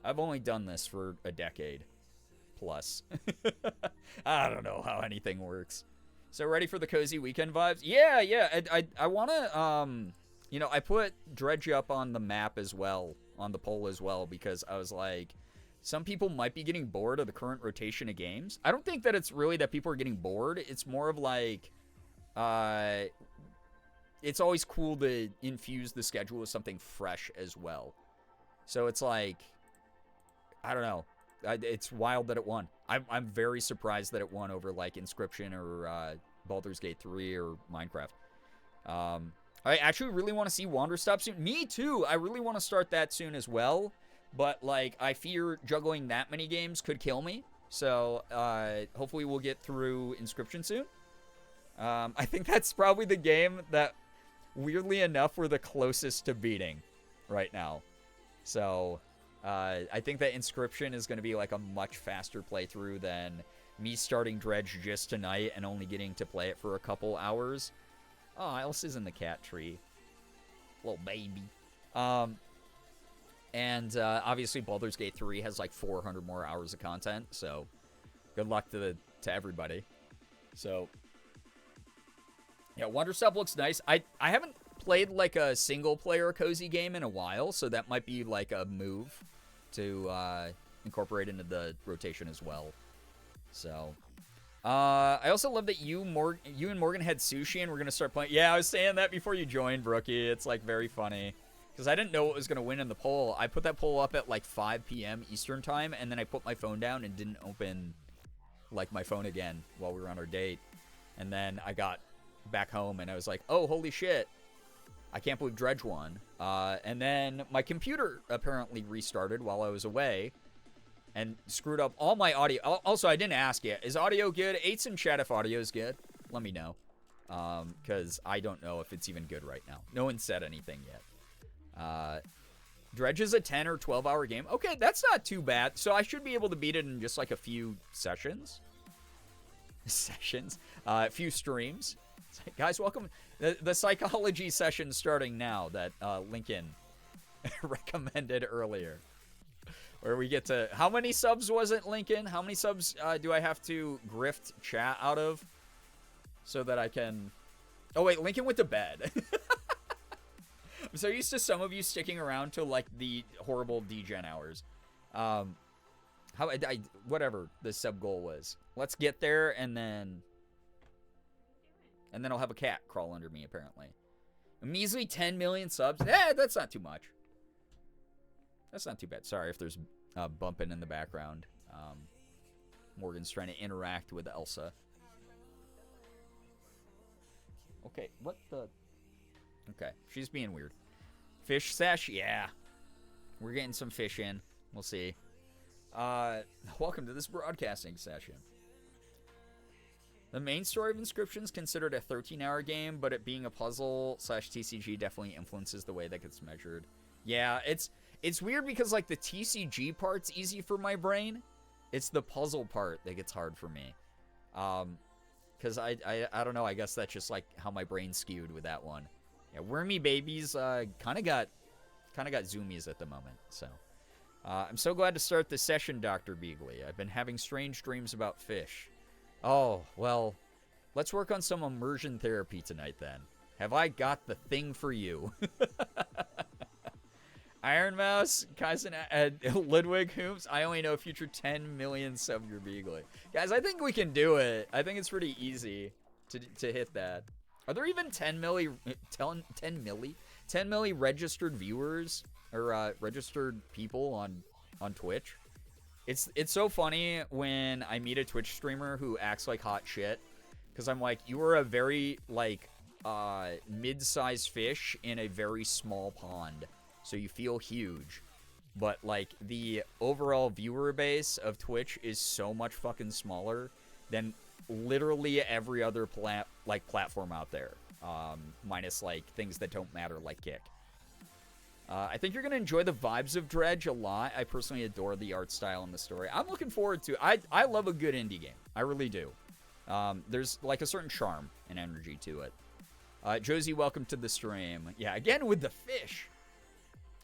I've only done this for a decade plus. I don't know how anything works. So ready for the cozy weekend vibes? Yeah. I want to, you know, I put Dredge up on the map as well, on the poll as well, because I was like, some people might be getting bored of the current rotation of games. I don't think that it's really that people are getting bored. It's more of like, it's always cool to infuse the schedule with something fresh as well. So it's like, I don't know. It's wild that it won. I'm very surprised that it won over like Inscription or Baldur's Gate 3 or Minecraft. I actually really want to see Wander stop soon. Me too. I really want to start that soon as well. But like, I fear juggling that many games could kill me. So hopefully we'll get through Inscription soon. I think that's probably the game that, weirdly enough, we're the closest to beating right now. So I think that Inscription is going to be like a much faster playthrough than me starting Dredge just tonight and only getting to play it for a couple hours. Oh, Alice is in the cat tree. Little baby. And obviously Baldur's Gate 3 has like 400 more hours of content, so good luck to everybody. So yeah, Wonderstop looks nice. I haven't played like a single player cozy game in a while, so that might be like a move to incorporate into the rotation as well. So, I also love that you and Morgan had sushi and we're gonna start playing. Yeah, I was saying that before you joined, Brookie. It's like very funny because I didn't know what was gonna win in the poll. I put that poll up at like 5 p.m. Eastern time, and then I put my phone down and didn't open like my phone again while we were on our date. And then I got back home and I was like, oh, holy shit, I can't believe Dredge won. And then my computer apparently restarted while I was away and screwed up all my audio. Also, I didn't ask yet. Is audio good? 8's in chat if audio is good. Let me know. Because I don't know if it's even good right now. No one said anything yet. Dredge is a 10 or 12-hour game. Okay, that's not too bad. So I should be able to beat it in just like a few sessions. A few streams. Guys, welcome. The psychology session starting now that Lincoln recommended earlier. Where we get to... How many subs was it, Lincoln? How many subs do I have to grift chat out of? So that I can... Oh, wait, Lincoln went to bed. I'm so used to some of you sticking around till, like, the horrible degen hours. Whatever the sub goal was. Let's get there, and then I'll have a cat crawl under me, apparently. A measly 10 million subs? That's not too much. That's not too bad. Sorry if there's bumping in the background. Morgan's trying to interact with Elsa. Okay, what the... Okay, she's being weird. Fish sesh? Yeah. We're getting some fish in. We'll see. Welcome to this broadcasting session. The main story of Inscription's considered a 13-hour game, but it being a puzzle / TCG definitely influences the way that gets measured. Yeah, it's weird because like the TCG part's easy for my brain. It's the puzzle part that gets hard for me. Because I don't know, I guess that's just like how my brain's skewed with that one. Yeah, Wormy Babies kind of got zoomies at the moment, so... I'm so glad to start the session, Dr. Beagley. I've been having strange dreams about fish. Oh, well, let's work on some immersion therapy tonight, then. Have I got the thing for you? Iron Mouse, Kaizen, Ludwig Hoops. I only know future 10 million sub Girbeagly. Guys, I think we can do it. I think it's pretty easy to hit that. Are there even 10 milli registered viewers or registered people on Twitch? It's so funny when I meet a Twitch streamer who acts like hot shit, because I'm like, you are a very like mid-sized fish in a very small pond, so you feel huge, but like the overall viewer base of Twitch is so much fucking smaller than literally every other platform out there, minus like things that don't matter like Kick. I think you're going to enjoy the vibes of Dredge a lot. I personally adore the art style and the story. I'm looking forward to it. I love a good indie game. I really do. There's like a certain charm and energy to it. Josie, welcome to the stream. Yeah, again with the fish.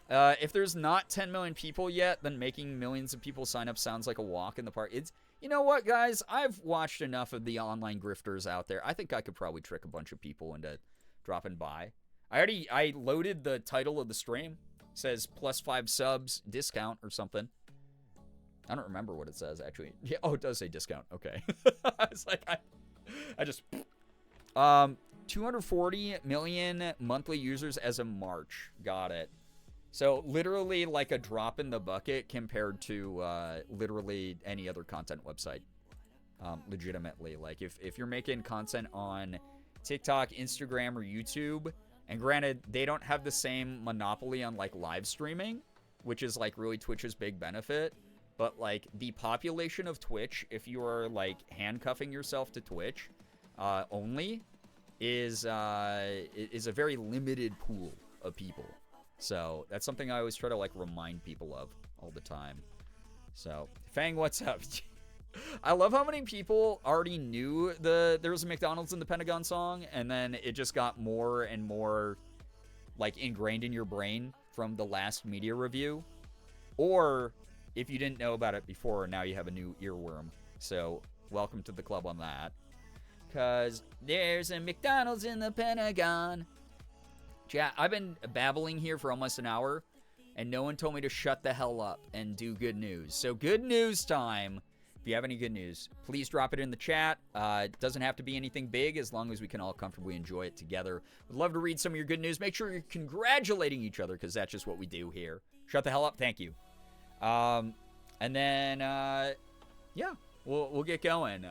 If there's not 10 million people yet, then making millions of people sign up sounds like a walk in the park. You know what, guys? I've watched enough of the online grifters out there. I think I could probably trick a bunch of people into dropping by. I loaded the title of the stream. It says +5 subs discount or something. I don't remember what it says, actually. Yeah, oh, it does say discount. Okay. I was like, I just... 240 million monthly users as of March. Got it. So, literally like a drop in the bucket compared to literally any other content website. Legitimately. Like, if you're making content on TikTok, Instagram, or YouTube... And granted, they don't have the same monopoly on, like, live streaming, which is, like, really Twitch's big benefit. But, like, the population of Twitch, if you are, like, handcuffing yourself to Twitch only, is a very limited pool of people. So, that's something I always try to, like, remind people of all the time. So, Fang, what's up? I love how many people already knew there was a McDonald's in the Pentagon song, and then it just got more and more, like, ingrained in your brain from the last media review. Or, if you didn't know about it before, now you have a new earworm. So, welcome to the club on that. Because there's a McDonald's in the Pentagon. Chat, I've been babbling here for almost an hour. and no one told me to shut the hell up and do good news. So good news time. If you have any good news, please drop it in the chat. It doesn't have to be anything big as long as we can all comfortably enjoy it together. Would love to read some of your good news. Make sure you're congratulating each other because that's just what we do here. Shut the hell up. Thank you. And then, yeah, we'll get going.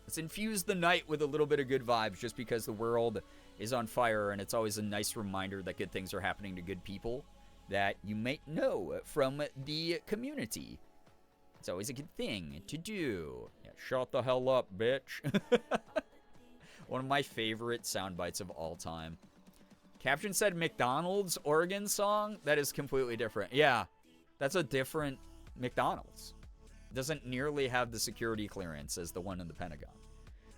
Let's infuse the night with a little bit of good vibes just because the world is on fire, and it's always a nice reminder that good things are happening to good people that you might know from the community. It's always a good thing to do. Yeah, shut the hell up, bitch. One of my favorite sound bites of all time. Caption said McDonald's Oregon song. That is completely different. Yeah, that's a different McDonald's. It doesn't nearly have the security clearance as the one in the Pentagon.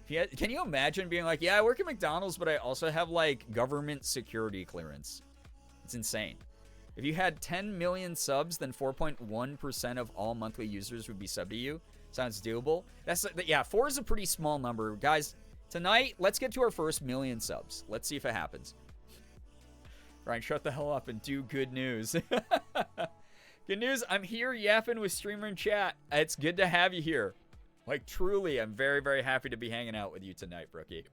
Can you imagine being like, yeah, I work at McDonald's, but I also have, like, government security clearance? It's insane. If you had 10 million subs, then 4.1% of all monthly users would be subbed to you. Sounds doable. Yeah, 4 is a pretty small number. Guys, tonight, let's get to our first million subs. Let's see if it happens. Ryan, shut the hell up and do good news. Good news, I'm here yapping with streamer in chat. It's good to have you here. Like, truly, I'm very, very happy to be hanging out with you tonight, Brookie.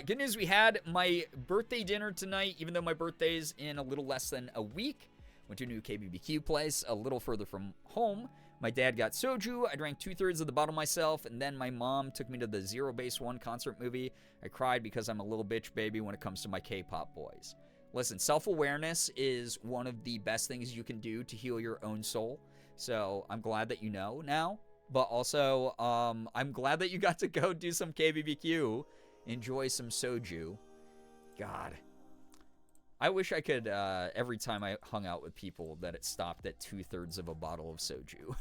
Good news, we had my birthday dinner tonight, even though my birthday's in a little less than a week. Went to a new KBBQ place a little further from home. My dad got soju. I drank 2/3 of the bottle myself, and then my mom took me to the Zero Base One concert movie. I cried because I'm a little bitch baby when it comes to my K-pop boys. Listen, self-awareness is one of the best things you can do to heal your own soul. So I'm glad that you know now. But also, I'm glad that you got to go do some KBBQ. Enjoy some soju. God. I wish I could, every time I hung out with people, that it stopped at 2/3 of a bottle of soju.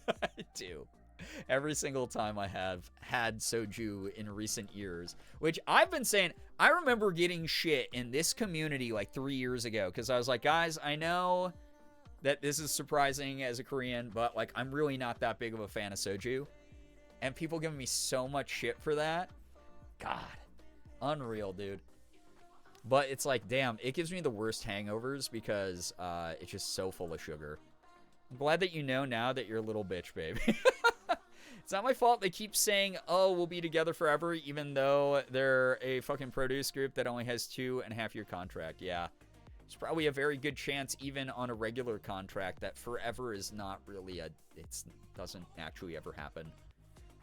I do. Every single time I have had soju in recent years, which I've been saying, I remember getting shit in this community like 3 years ago, because I was like, guys, I know that this is surprising as a Korean, but like, I'm really not that big of a fan of soju. And people giving me so much shit for that. God, unreal, dude. But it's like, damn, it gives me the worst hangovers because it's just so full of sugar. I'm glad that you know now that you're a little bitch, baby. It's not my fault they keep saying, oh, we'll be together forever, even though they're a fucking produce group that only has 2.5-year contract. Yeah. It's probably a very good chance, even on a regular contract, that forever is not really it doesn't actually ever happen.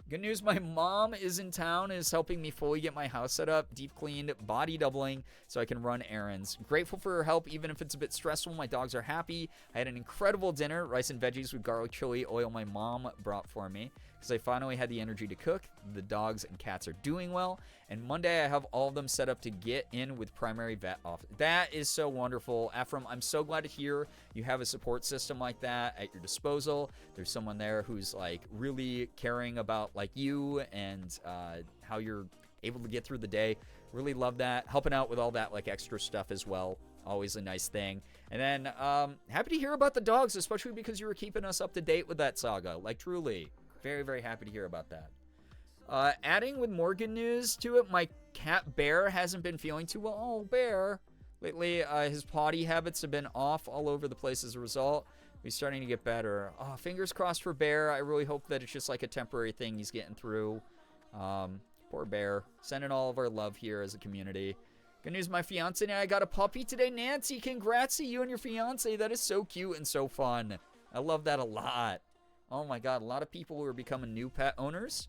Good news, my mom is in town and is helping me fully get my house set up, deep cleaned, body doubling, so I can run errands. Grateful for her help, even if it's a bit stressful. My dogs are happy. I had an incredible dinner, rice and veggies with garlic chili oil my mom brought for me, because I finally had the energy to cook. The dogs and cats are doing well, and Monday I have all of them set up to get in with primary vet office. That is so wonderful. Ephraim, I'm so glad to hear you have a support system like that at your disposal. There's someone there who's like really caring about like you and how you're able to get through the day. Really love that. Helping out with all that like extra stuff as well. Always a nice thing. And then happy to hear about the dogs, especially because you were keeping us up to date with that saga. Like truly, very, very happy to hear about that. Adding with more good news to it, my cat Bear hasn't been feeling too well. Oh, Bear. Lately, his potty habits have been off all over the place as a result. He's starting to get better. Oh, fingers crossed for Bear. I really hope that it's just like a temporary thing he's getting through. Poor Bear. Sending all of our love here as a community. Good news, my fiance and I got a puppy today. Nancy, congrats to you and your fiance. That is so cute and so fun. I love that a lot. Oh my god, a lot of people who are becoming new pet owners.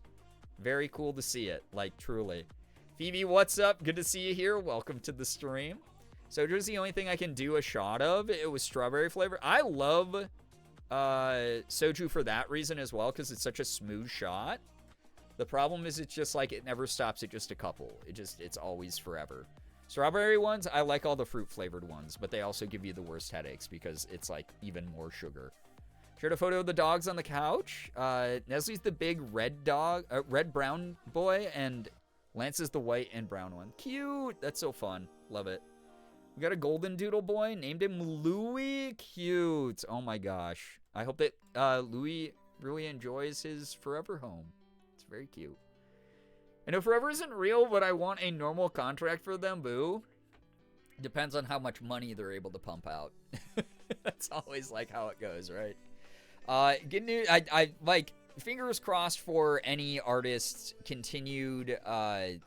Very cool to see it, like truly. Phoebe, what's up? Good to see you here. Welcome to the stream. Soju's the only thing I can do a shot of. It was strawberry flavor. I love soju for that reason as well, because it's such a smooth shot. The problem is it's just like it never stops at just a couple. It's always forever. Strawberry ones, I like all the fruit flavored ones, but they also give you the worst headaches because it's like even more sugar. Shared a photo of the dogs on the couch. Neslie's the big red dog, red-brown boy, and Lance is the white and brown one. Cute. That's so fun. Love it. We got a golden doodle boy. Named him Louie. Cute. Oh my gosh. I hope that Louie really enjoys his forever home. It's very cute. I know forever isn't real, but I want a normal contract for them, boo. Depends on how much money they're able to pump out. That's always like how it goes, right? Good news. I like, fingers crossed for any artists' continued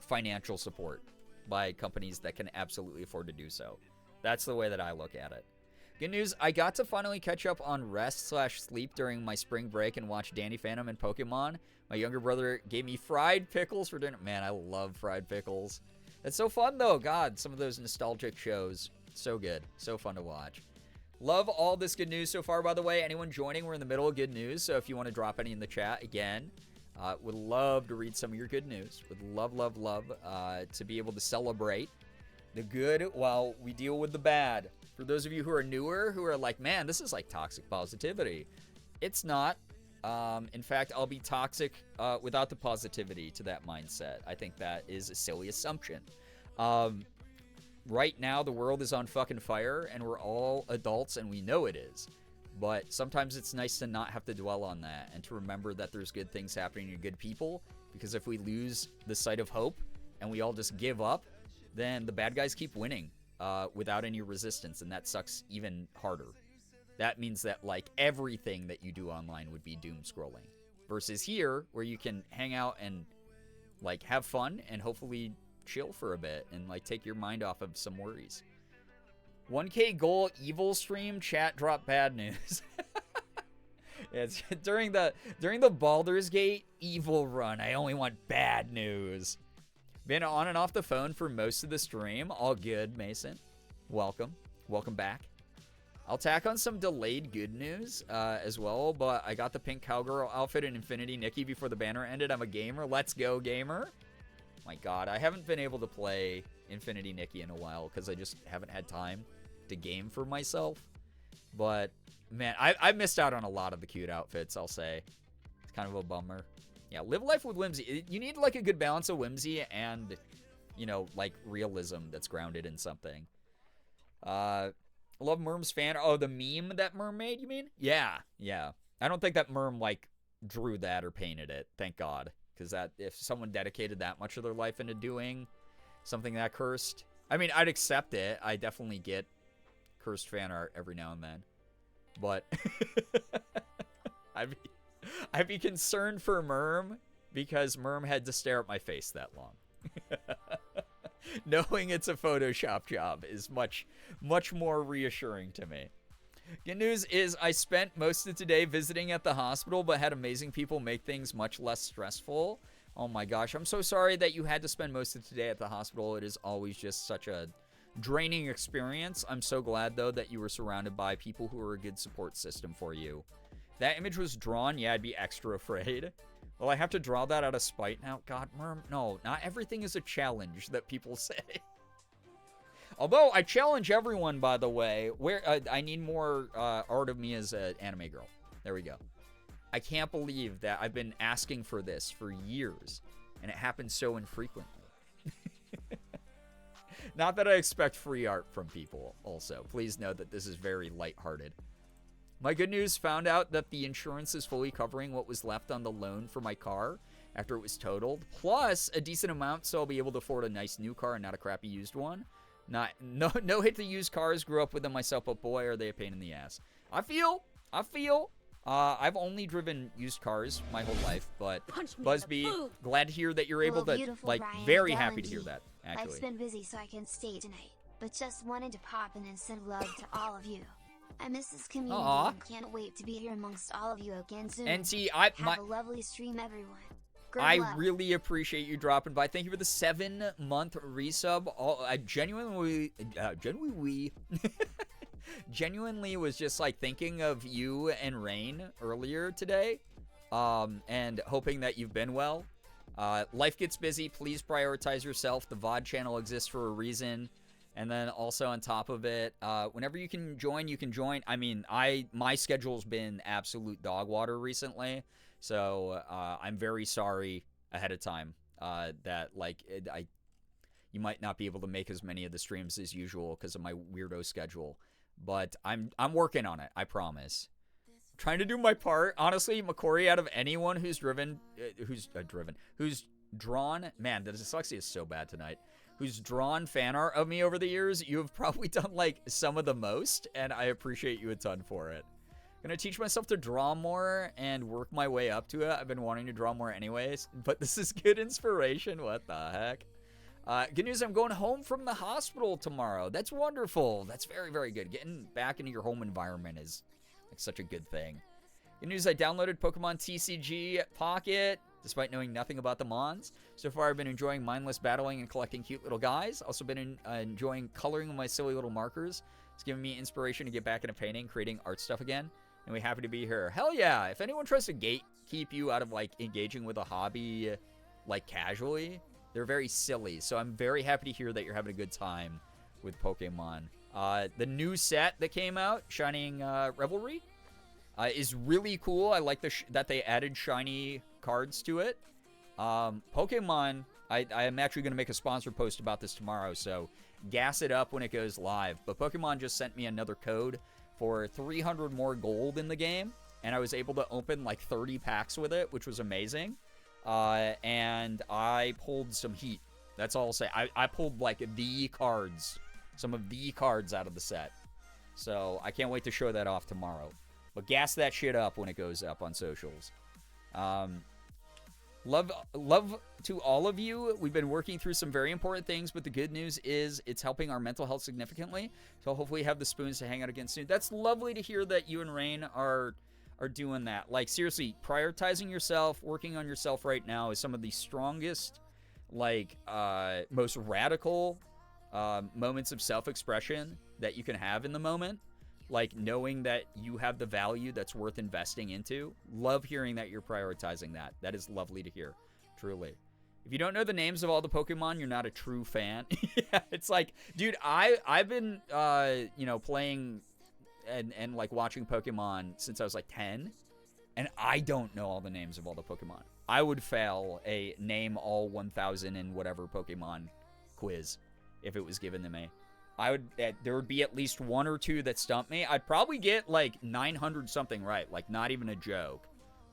financial support by companies that can absolutely afford to do so. That's the way that I look at it. Good news, I got to finally catch up on rest/sleep during my spring break and watch Danny Phantom and Pokemon. My younger brother gave me fried pickles for dinner. Man, I love fried pickles. It's so fun, though. God, some of those nostalgic shows. So good. So fun to watch. Love all this good news so far, by the way. Anyone joining, we're in the middle of good news, so if you want to drop any in the chat, again, would love to read some of your good news. Would love, love, love to be able to celebrate the good while we deal with the bad. For those of you who are newer, who are like, man, this is like toxic positivity. It's not. In fact, I'll be toxic without the positivity to that mindset. I think that is a silly assumption. Right now, the world is on fucking fire, and we're all adults, and we know it is. But sometimes it's nice to not have to dwell on that, and to remember that there's good things happening to good people, because if we lose the sight of hope, and we all just give up, then the bad guys keep winning without any resistance, and that sucks even harder. That means that, like, everything that you do online would be doom scrolling. Versus here, where you can hang out and, like, have fun and hopefully chill for a bit and, like, take your mind off of some worries. 1K goal evil stream, chat drop bad news. It's during the Baldur's Gate evil run, I only want bad news. Been on and off the phone for most of the stream. All good, Mason. Welcome. Welcome back. I'll tack on some delayed good news as well, but I got the pink cowgirl outfit in Infinity Nikki before the banner ended. I'm a gamer. Let's go, gamer. My God, I haven't been able to play Infinity Nikki in a while because I just haven't had time to game for myself. But, man, I missed out on a lot of the cute outfits, I'll say. It's kind of a bummer. Yeah, live life with whimsy. You need, like, a good balance of whimsy and, you know, like, realism that's grounded in something. I love Merm's fan. Oh, the meme that Merm made, you mean? Yeah. I don't think that Merm, like, drew that or painted it. Thank God. Because that, if someone dedicated that much of their life into doing something that cursed, I mean, I'd accept it. I definitely get cursed fan art every now and then. But I'd be concerned for Merm because Merm had to stare at my face that long. Knowing it's a Photoshop job is much, much more reassuring to me. Good news is I spent most of today visiting at the hospital, but had amazing people make things much less stressful. Oh my gosh, I'm so sorry that you had to spend most of today at the hospital. It is always just such a draining experience. I'm so glad, though, that you were surrounded by people who are a good support system for you. If that image was drawn, yeah, I'd be extra afraid. Well, I have to draw that out of spite now. God, Merm, no, not everything is a challenge that people say. Although, I challenge everyone, by the way, where I need more art of me as an anime girl. There we go. I can't believe that I've been asking for this for years, and it happens so infrequently. Not that I expect free art from people, also. Please note that this is very lighthearted. My good news, found out that the insurance is fully covering what was left on the loan for my car after it was totaled, plus a decent amount so I'll be able to afford a nice new car and not a crappy used one. No hate the used cars, grew up with them myself, but boy, are they a pain in the ass. I feel. I've only driven used cars my whole life, but Busby, glad to hear that you're able to, like, Ryan, very happy to hear that, I've actually. been busy so I can't stay tonight, but just wanted to pop in and send love to all of you. I miss this community and can't wait to be here amongst all of you again soon. And see, have a lovely stream, everyone. Good I luck. really appreciate you dropping by. Thank you for the 7-month resub. I genuinely genuinely was just like thinking of you and Rain earlier today, and hoping that you've been well. Life gets busy. Please prioritize yourself. The VOD channel exists for a reason. And then also on top of it, whenever you can join, you can join. I mean, my schedule's been absolute dog water recently. So I'm very sorry ahead of time that you might not be able to make as many of the streams as usual because of my weirdo schedule. But I'm working on it, I promise. Trying to do my part. Honestly, Makori, out of anyone who's drawn, man, the dyslexia is so bad tonight. who's drawn fan art of me over the years, you have probably done like some of the most, and I appreciate you a ton for it. Gonna teach myself to draw more and work my way up to it. I've been wanting to draw more anyways, but this is good inspiration. What the heck? Good news, I'm going home from the hospital tomorrow. That's wonderful. That's very, very good. Getting back into your home environment is like such a good thing. Good news, I downloaded Pokemon TCG Pocket, despite knowing nothing about the Mons. So far, I've been enjoying mindless battling and collecting cute little guys. Also been enjoying coloring with my silly little markers. It's giving me inspiration to get back into painting, creating art stuff again. And we're happy to be here. Hell yeah. If anyone tries to gatekeep you out of, like, engaging with a hobby, like, casually, they're very silly. So I'm very happy to hear that you're having a good time with Pokemon. The new set that came out, Shining Revelry, is really cool. I like that they added shiny cards to it. Pokemon, I am actually going to make a sponsored post about this tomorrow, so gas it up when it goes live. But Pokemon just sent me another code for 300 more gold in the game, and I was able to open like 30 packs with it, which was amazing. And I pulled some heat. That's all I'll say. I pulled like the cards, some of the cards out of the set. So I can't wait to show that off tomorrow. But gas that shit up when it goes up on socials. Love to all of you. We've been working through some very important things, but the good news is it's helping our mental health significantly. So hopefully have the spoons to hang out again soon. That's lovely to hear that you and Rain are doing that. Like, seriously, prioritizing yourself, working on yourself right now is some of the strongest, like, most radical moments of self-expression that you can have in the moment. Like, knowing that you have the value that's worth investing into. Love hearing that you're prioritizing that. That is lovely to hear. Truly. If you don't know the names of all the Pokemon, you're not a true fan. Yeah, it's like, dude, I've been, playing and like watching Pokemon since I was like 10. And I don't know all the names of all the Pokemon. I would fail a name all 1,000 and whatever Pokemon quiz if it was given to me. There would be at least one or two that stump me. I'd probably get like 900 something right, like not even a joke.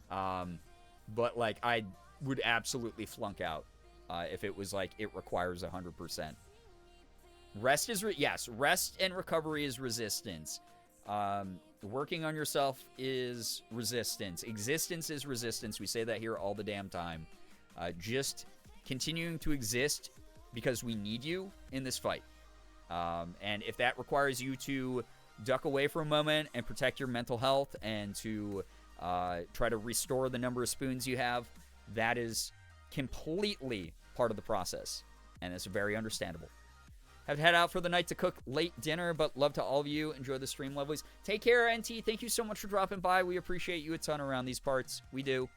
But like I would absolutely flunk out if it was like it requires 100%. Rest is rest and recovery is resistance. Working on yourself is resistance. Existence is resistance. We say that here all the damn time. Just continuing to exist because we need you in this fight. And if that requires you to duck away for a moment and protect your mental health and to try to restore the number of spoons you have, that is completely part of the process. And it's very understandable. Have to head out for the night to cook late dinner, but love to all of you. Enjoy the stream, lovelies. Take care, NT. Thank you so much for dropping by. We appreciate you a ton around these parts. We do.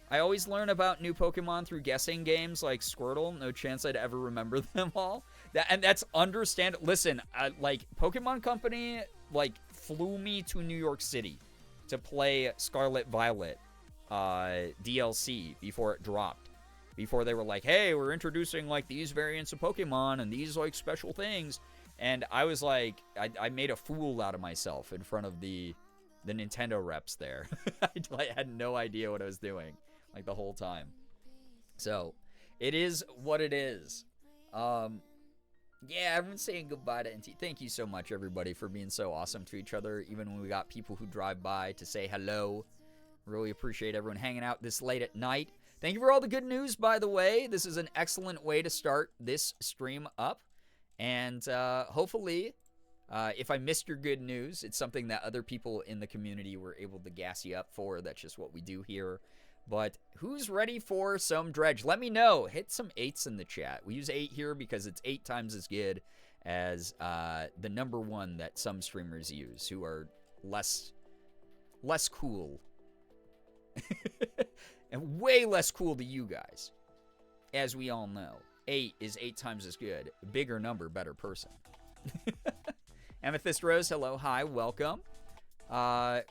I always learn about new Pokemon through guessing games like Squirtle. No chance I'd ever remember them all. That's understandable. Listen, like, Pokemon Company, like, flew me to New York City to play Scarlet Violet DLC before it dropped. Before they were like, hey, we're introducing, like, these variants of Pokemon and these, like, special things. And I was like, I made a fool out of myself in front of the Nintendo reps there. I had no idea what I was doing, like, the whole time. So, it is what it is. Yeah, everyone's saying goodbye to NT. Thank you so much, everybody, for being so awesome to each other, even when we got people who drive by to say hello. Really appreciate everyone hanging out this late at night. Thank you for all the good news, by the way. This is an excellent way to start this stream up. And hopefully, if I missed your good news, it's something that other people in the community were able to gas you up for. That's just what we do here. But who's ready for some dredge? Let me know. Hit some 8s in the chat. We use 8 here because it's 8 times as good as the number 1 that some streamers use, who are less cool. And way less cool to you guys. As we all know, 8 is 8 times as good. Bigger number, better person. Amethyst Rose, hello, hi, welcome.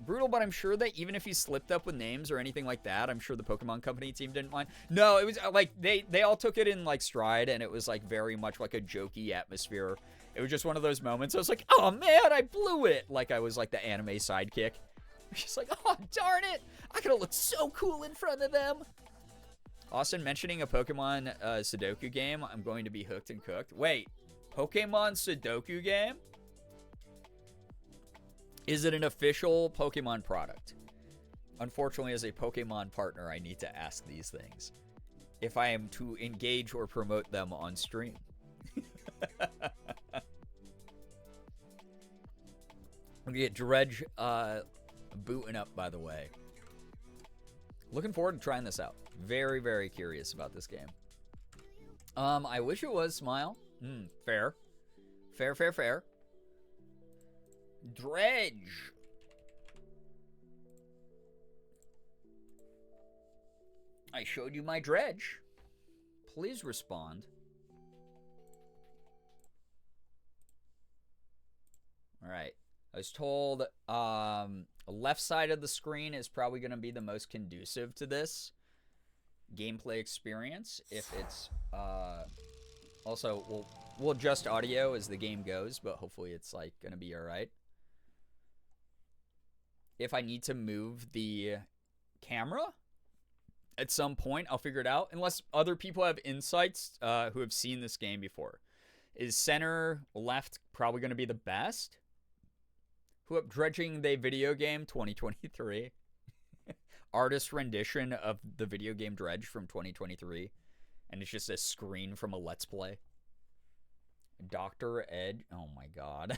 Brutal, but I'm sure that even if you slipped up with names or anything like that, I'm sure the Pokemon Company team didn't mind. No, it was like they all took it in like stride, and it was like very much like a jokey atmosphere. It was just one of those moments. I was like, oh man, I blew it. Like I was like the anime sidekick. She's like, oh darn it, I could have looked so cool in front of them. Austin, mentioning a Pokemon Sudoku game, I'm going to be hooked and cooked. Wait, Pokemon Sudoku game? Is it an official Pokemon product? Unfortunately, as a Pokemon partner, I need to ask these things if I am to engage or promote them on stream. I'm gonna get Dredge booting up, by the way. Looking forward to trying this out. Very, very curious about this game. I wish it was Smile. Fair. Fair, fair, fair. Dredge. I showed you my Dredge. Please respond. All right. I was told left side of the screen is probably going to be the most conducive to this gameplay experience. If it's also we'll adjust audio as the game goes, but hopefully it's like going to be all right. If I need to move the camera at some point, I'll figure it out. Unless other people have insights who have seen this game before. Is center left probably going to be the best? Who up dredging the video game 2023? Artist rendition of the video game Dredge from 2023. And it's just a screen from a Let's Play. Dr. Ed. Oh my god.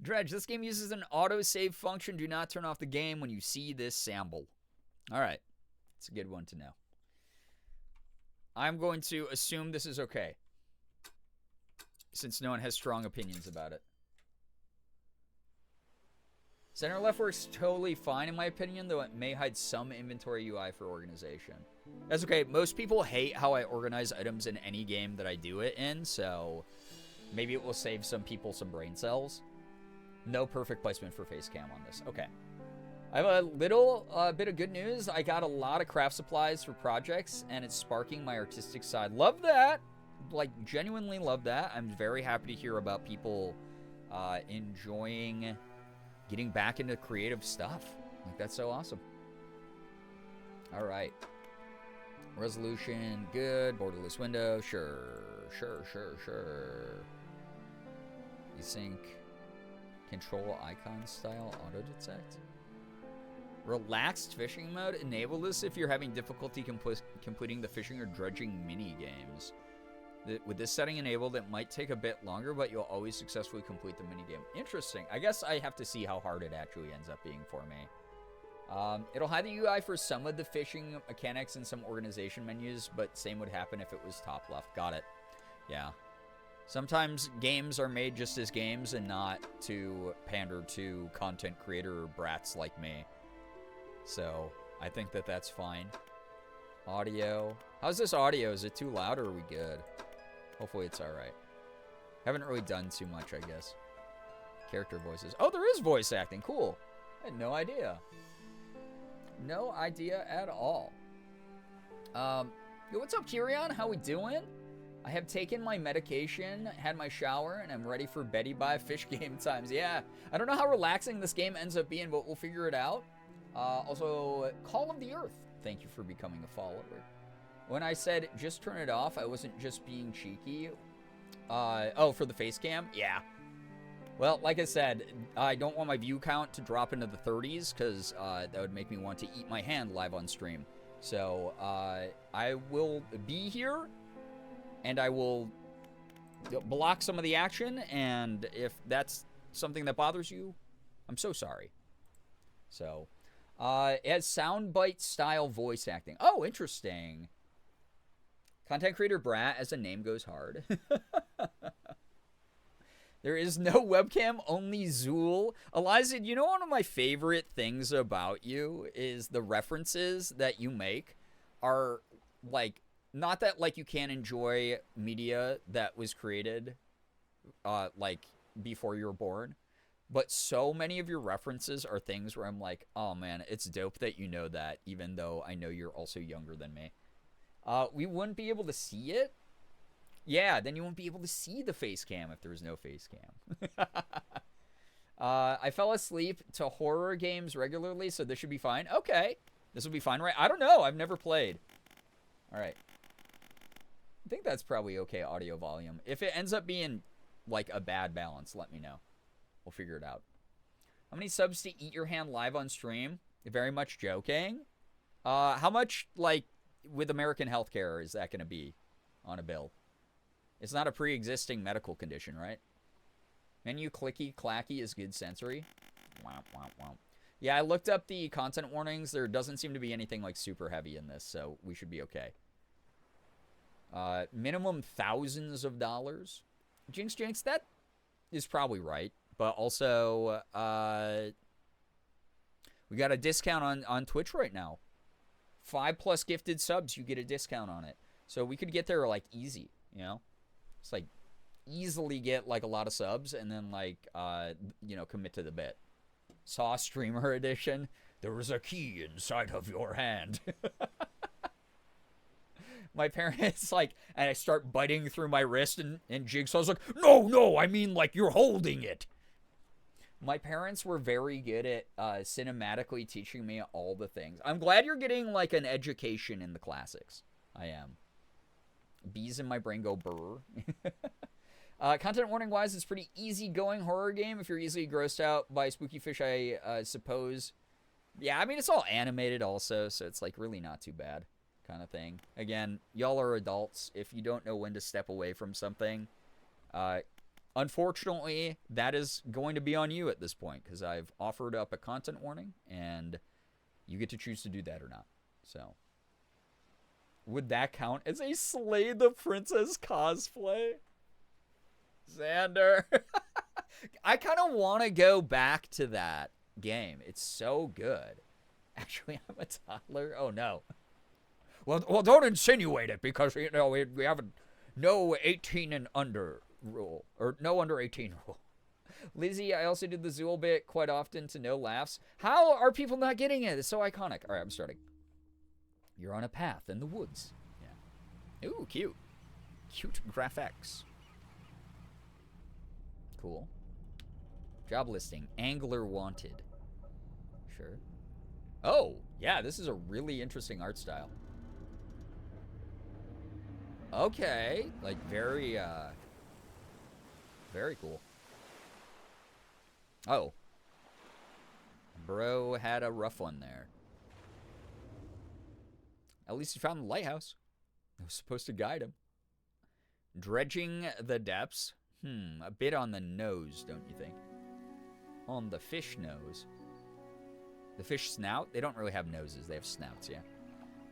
Dredge, this game uses an autosave function. Do not turn off the game when you see this sample. Alright. It's a good one to know. I'm going to assume this is okay, since no one has strong opinions about it. Center left works totally fine in my opinion, though it may hide some inventory UI for organization. That's okay. Most people hate how I organize items in any game that I do it in, so maybe it will save some people some brain cells. No perfect placement for face cam on this. Okay. I have a little bit of good news. I got a lot of craft supplies for projects, and it's sparking my artistic side. Love that. Like, genuinely love that. I'm very happy to hear about people enjoying getting back into creative stuff. Like, that's so awesome. All right. Resolution, good. Borderless window, sure. Async, control icon style, auto detect. Relaxed fishing mode. Enable this if you're having difficulty completing the fishing or dredging mini games. With this setting enabled, it might take a bit longer, but you'll always successfully complete the minigame. Interesting. I guess I have to see how hard it actually ends up being for me. It'll hide the UI for some of the fishing mechanics and some organization menus, but same would happen if it was top left. Got it. Yeah. Sometimes games are made just as games and not to pander to content creator brats like me. So I think that that's fine. Audio. How's this audio? Is it too loud or are we good? Hopefully it's alright. Haven't really done too much, I guess. Character voices. Oh, there is voice acting. Cool. I had no idea. No idea at all. Yo, what's up, Kirion? How we doing? I have taken my medication, had my shower, and I'm ready for Betty Bye fish game times. Yeah. I don't know how relaxing this game ends up being, but we'll figure it out. Also, Call of the Earth. Thank you for becoming a follower. When I said just turn it off, I wasn't just being cheeky. Oh, for the face cam? Yeah. Well, like I said, I don't want my view count to drop into the 30s because that would make me want to eat my hand live on stream. So I will be here and I will block some of the action. And if that's something that bothers you, I'm so sorry. So it has soundbite style voice acting. Oh, interesting. Content creator Brat, as the name goes hard. There is no webcam, only Zool. Eliza, you know one of my favorite things about you is the references that you make are, like, not that, like, you can't enjoy media that was created, like, before you were born, but so many of your references are things where I'm like, oh, man, it's dope that you know that, even though I know you're also younger than me. We wouldn't be able to see it. Yeah, then you won't be able to see the face cam if there's no face cam. I fell asleep to horror games regularly, so this should be fine. Okay. This will be fine, right? I don't know. I've never played. All right. I think that's probably okay audio volume. If it ends up being, like, a bad balance, let me know. We'll figure it out. How many subs to Eat Your Hand live on stream? Very much joking. How much, like, with American healthcare is that going to be on a bill? It's not a pre-existing medical condition, right? Menu clicky clacky is good sensory. Womp, womp, womp. Yeah, I looked up the content warnings. There doesn't seem to be anything, like, super heavy in this, so we should be okay. Minimum thousands of dollars. Jinx, that is probably right. But also, we got a discount on Twitch right now. 5+ gifted subs, you get a discount on it. So we could get there, like, easy, you know? It's like, easily get, like, a lot of subs and then, like, you know, commit to the bit. Saw Streamer Edition. There was a key inside of your hand. My parents, like, and I start biting through my wrist, and Jigsaw's like, no, I mean, like, you're holding it. My parents were very good at cinematically teaching me all the things. I'm glad you're getting, like, an education in the classics. I am. Bees in my brain go burr. Content warning-wise, it's pretty easy-going horror game. If you're easily grossed out by spooky fish, I suppose. Yeah, I mean, it's all animated also, so it's, like, really not too bad kind of thing. Again, y'all are adults. If you don't know when to step away from something, unfortunately, that is going to be on you at this point, because I've offered up a content warning, and you get to choose to do that or not. So, would that count as a Slay the Princess cosplay? Xander. I kind of want to go back to that game. It's so good. Actually, I'm a toddler. Oh, no. Well, don't insinuate it, because, you know, we have no 18 and under rule. Or no under 18 rule. Lizzie, I also did the Zool bit quite often to no laughs. How are people not getting it? It's so iconic. All right, I'm starting. You're on a path in the woods. Yeah. Ooh, cute. Cute graphics. Cool. Job listing. Angler wanted. Sure. Oh, yeah, this is a really interesting art style. Okay. Like, very cool. Oh. Bro had a rough one there. At least he found the lighthouse. It was supposed to guide him. Dredging the depths. A bit on the nose, don't you think? On the fish nose. The fish snout? They don't really have noses. They have snouts, yeah.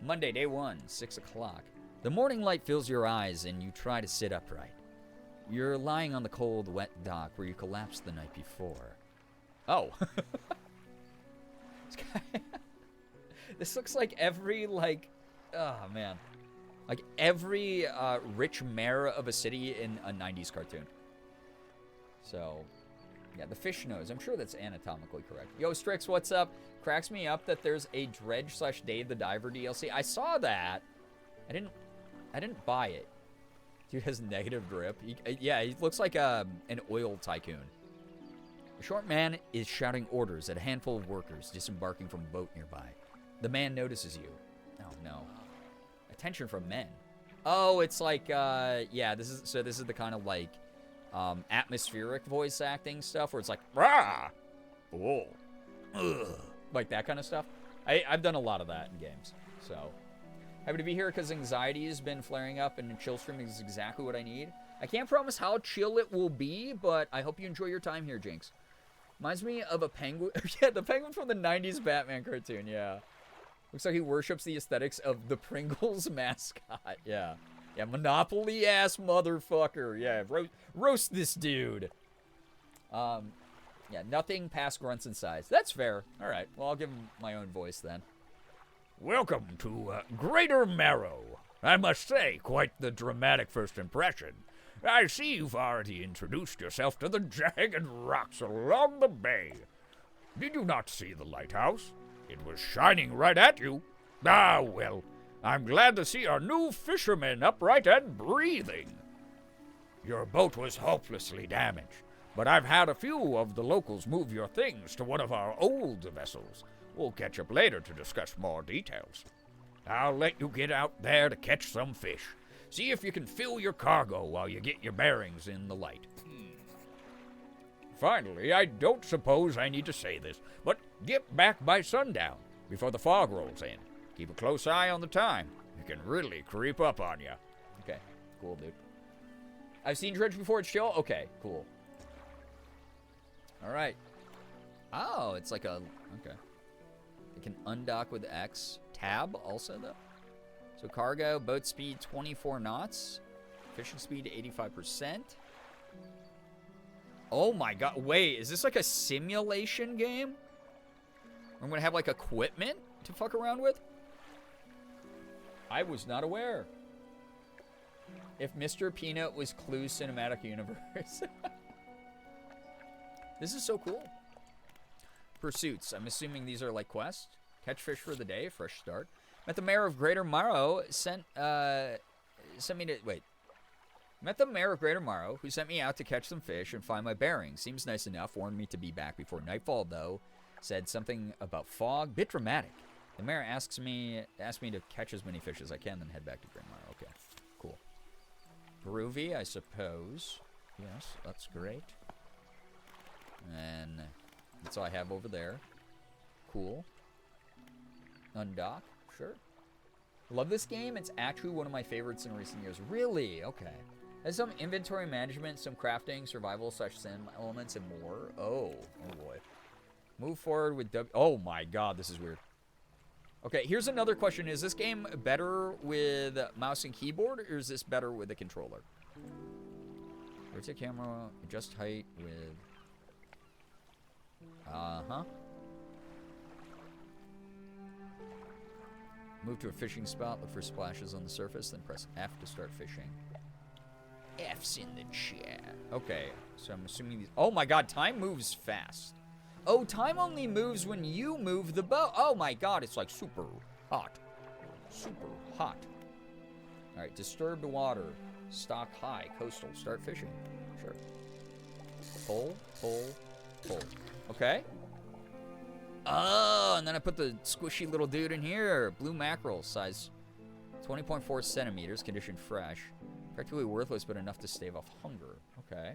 Monday, day 1, 6 o'clock. The morning light fills your eyes and you try to sit upright. You're lying on the cold, wet dock where you collapsed the night before. Oh. This looks like every, like... Oh, man. Like every rich mayor of a city in a 90s cartoon. So, yeah, the fish nose. I'm sure that's anatomically correct. Yo, Strix, what's up? Cracks me up that there's a Dredge / Dave the Diver DLC. I saw that. I didn't buy it. Dude has negative drip. Yeah, he looks like an oil tycoon. The short man is shouting orders at a handful of workers disembarking from a boat nearby. The man notices you. Oh, no. Attention from men. Oh, it's like, yeah, this is the kind of, like, atmospheric voice acting stuff where it's like, rah! Whoa. Ugh. Like that kind of stuff. I've done a lot of that in games, so. Happy to be here because anxiety has been flaring up and chill streaming is exactly what I need. I can't promise how chill it will be, but I hope you enjoy your time here, Jinx. Reminds me of a penguin. Yeah, the penguin from the 90s Batman cartoon, yeah. Looks like he worships the aesthetics of the Pringles mascot, yeah. Yeah, Monopoly-ass motherfucker. Yeah, roast this dude. Yeah, nothing past grunts and sighs. That's fair. All right, well, I'll give him my own voice then. Welcome to Greater Marrow. I must say, quite the dramatic first impression. I see you've already introduced yourself to the jagged rocks along the bay. Did you not see the lighthouse? It was shining right at you. Ah, well, I'm glad to see our new fisherman upright and breathing. Your boat was hopelessly damaged, but I've had a few of the locals move your things to one of our old vessels. We'll catch up later to discuss more details. I'll let you get out there to catch some fish. See if you can fill your cargo while you get your bearings in the light. Finally, I don't suppose I need to say this, but get back by sundown before the fog rolls in. Keep a close eye on the time. It can really creep up on you. Okay, cool, dude. I've seen dredge before. It's chill. Okay, cool. All right. Oh, it's like a... Okay. It can undock with X. Tab also, though. So cargo, boat speed 24 knots. Fishing speed 85%. Oh my god. Wait, is this like a simulation game? I'm going to have like equipment to fuck around with? I was not aware. If Mr. Peanut was Clue's cinematic universe. This is so cool. Pursuits. I'm assuming these are like quests. Catch fish for the day. Fresh start. Met the mayor of Greater Morrow. Sent me to... Wait. Met the mayor of Greater Morrow, who sent me out to catch some fish and find my bearings. Seems nice enough. Warned me to be back before nightfall, though. Said something about fog. Bit dramatic. The mayor asked me to catch as many fish as I can, then head back to Greater Morrow. Okay. Cool. Groovy, I suppose. Yes, that's great. And that's all I have over there. Cool. Undock. Sure. Love this game. It's actually one of my favorites in recent years. Really? Okay. Has some inventory management, some crafting, survival/sim elements, and more. Oh boy. Move forward with W. Oh my god, this is weird. Okay, here's another question. Is this game better with mouse and keyboard, or is this better with a controller? Rotate camera, adjust height with... Move to a fishing spot, look for splashes on the surface, then press F to start fishing. F's in the chat. Okay, so I'm assuming these... Oh my god, time moves fast. Oh, time only moves when you move the boat. Oh my god, it's like super hot. Super hot. Alright, disturbed water. Stock high. Coastal. Start fishing. Sure. Pull, pull, pull. Okay. Oh, and then I put the squishy little dude in here. Blue mackerel, size 20.4 centimeters, condition fresh. Practically worthless, but enough to stave off hunger. Okay.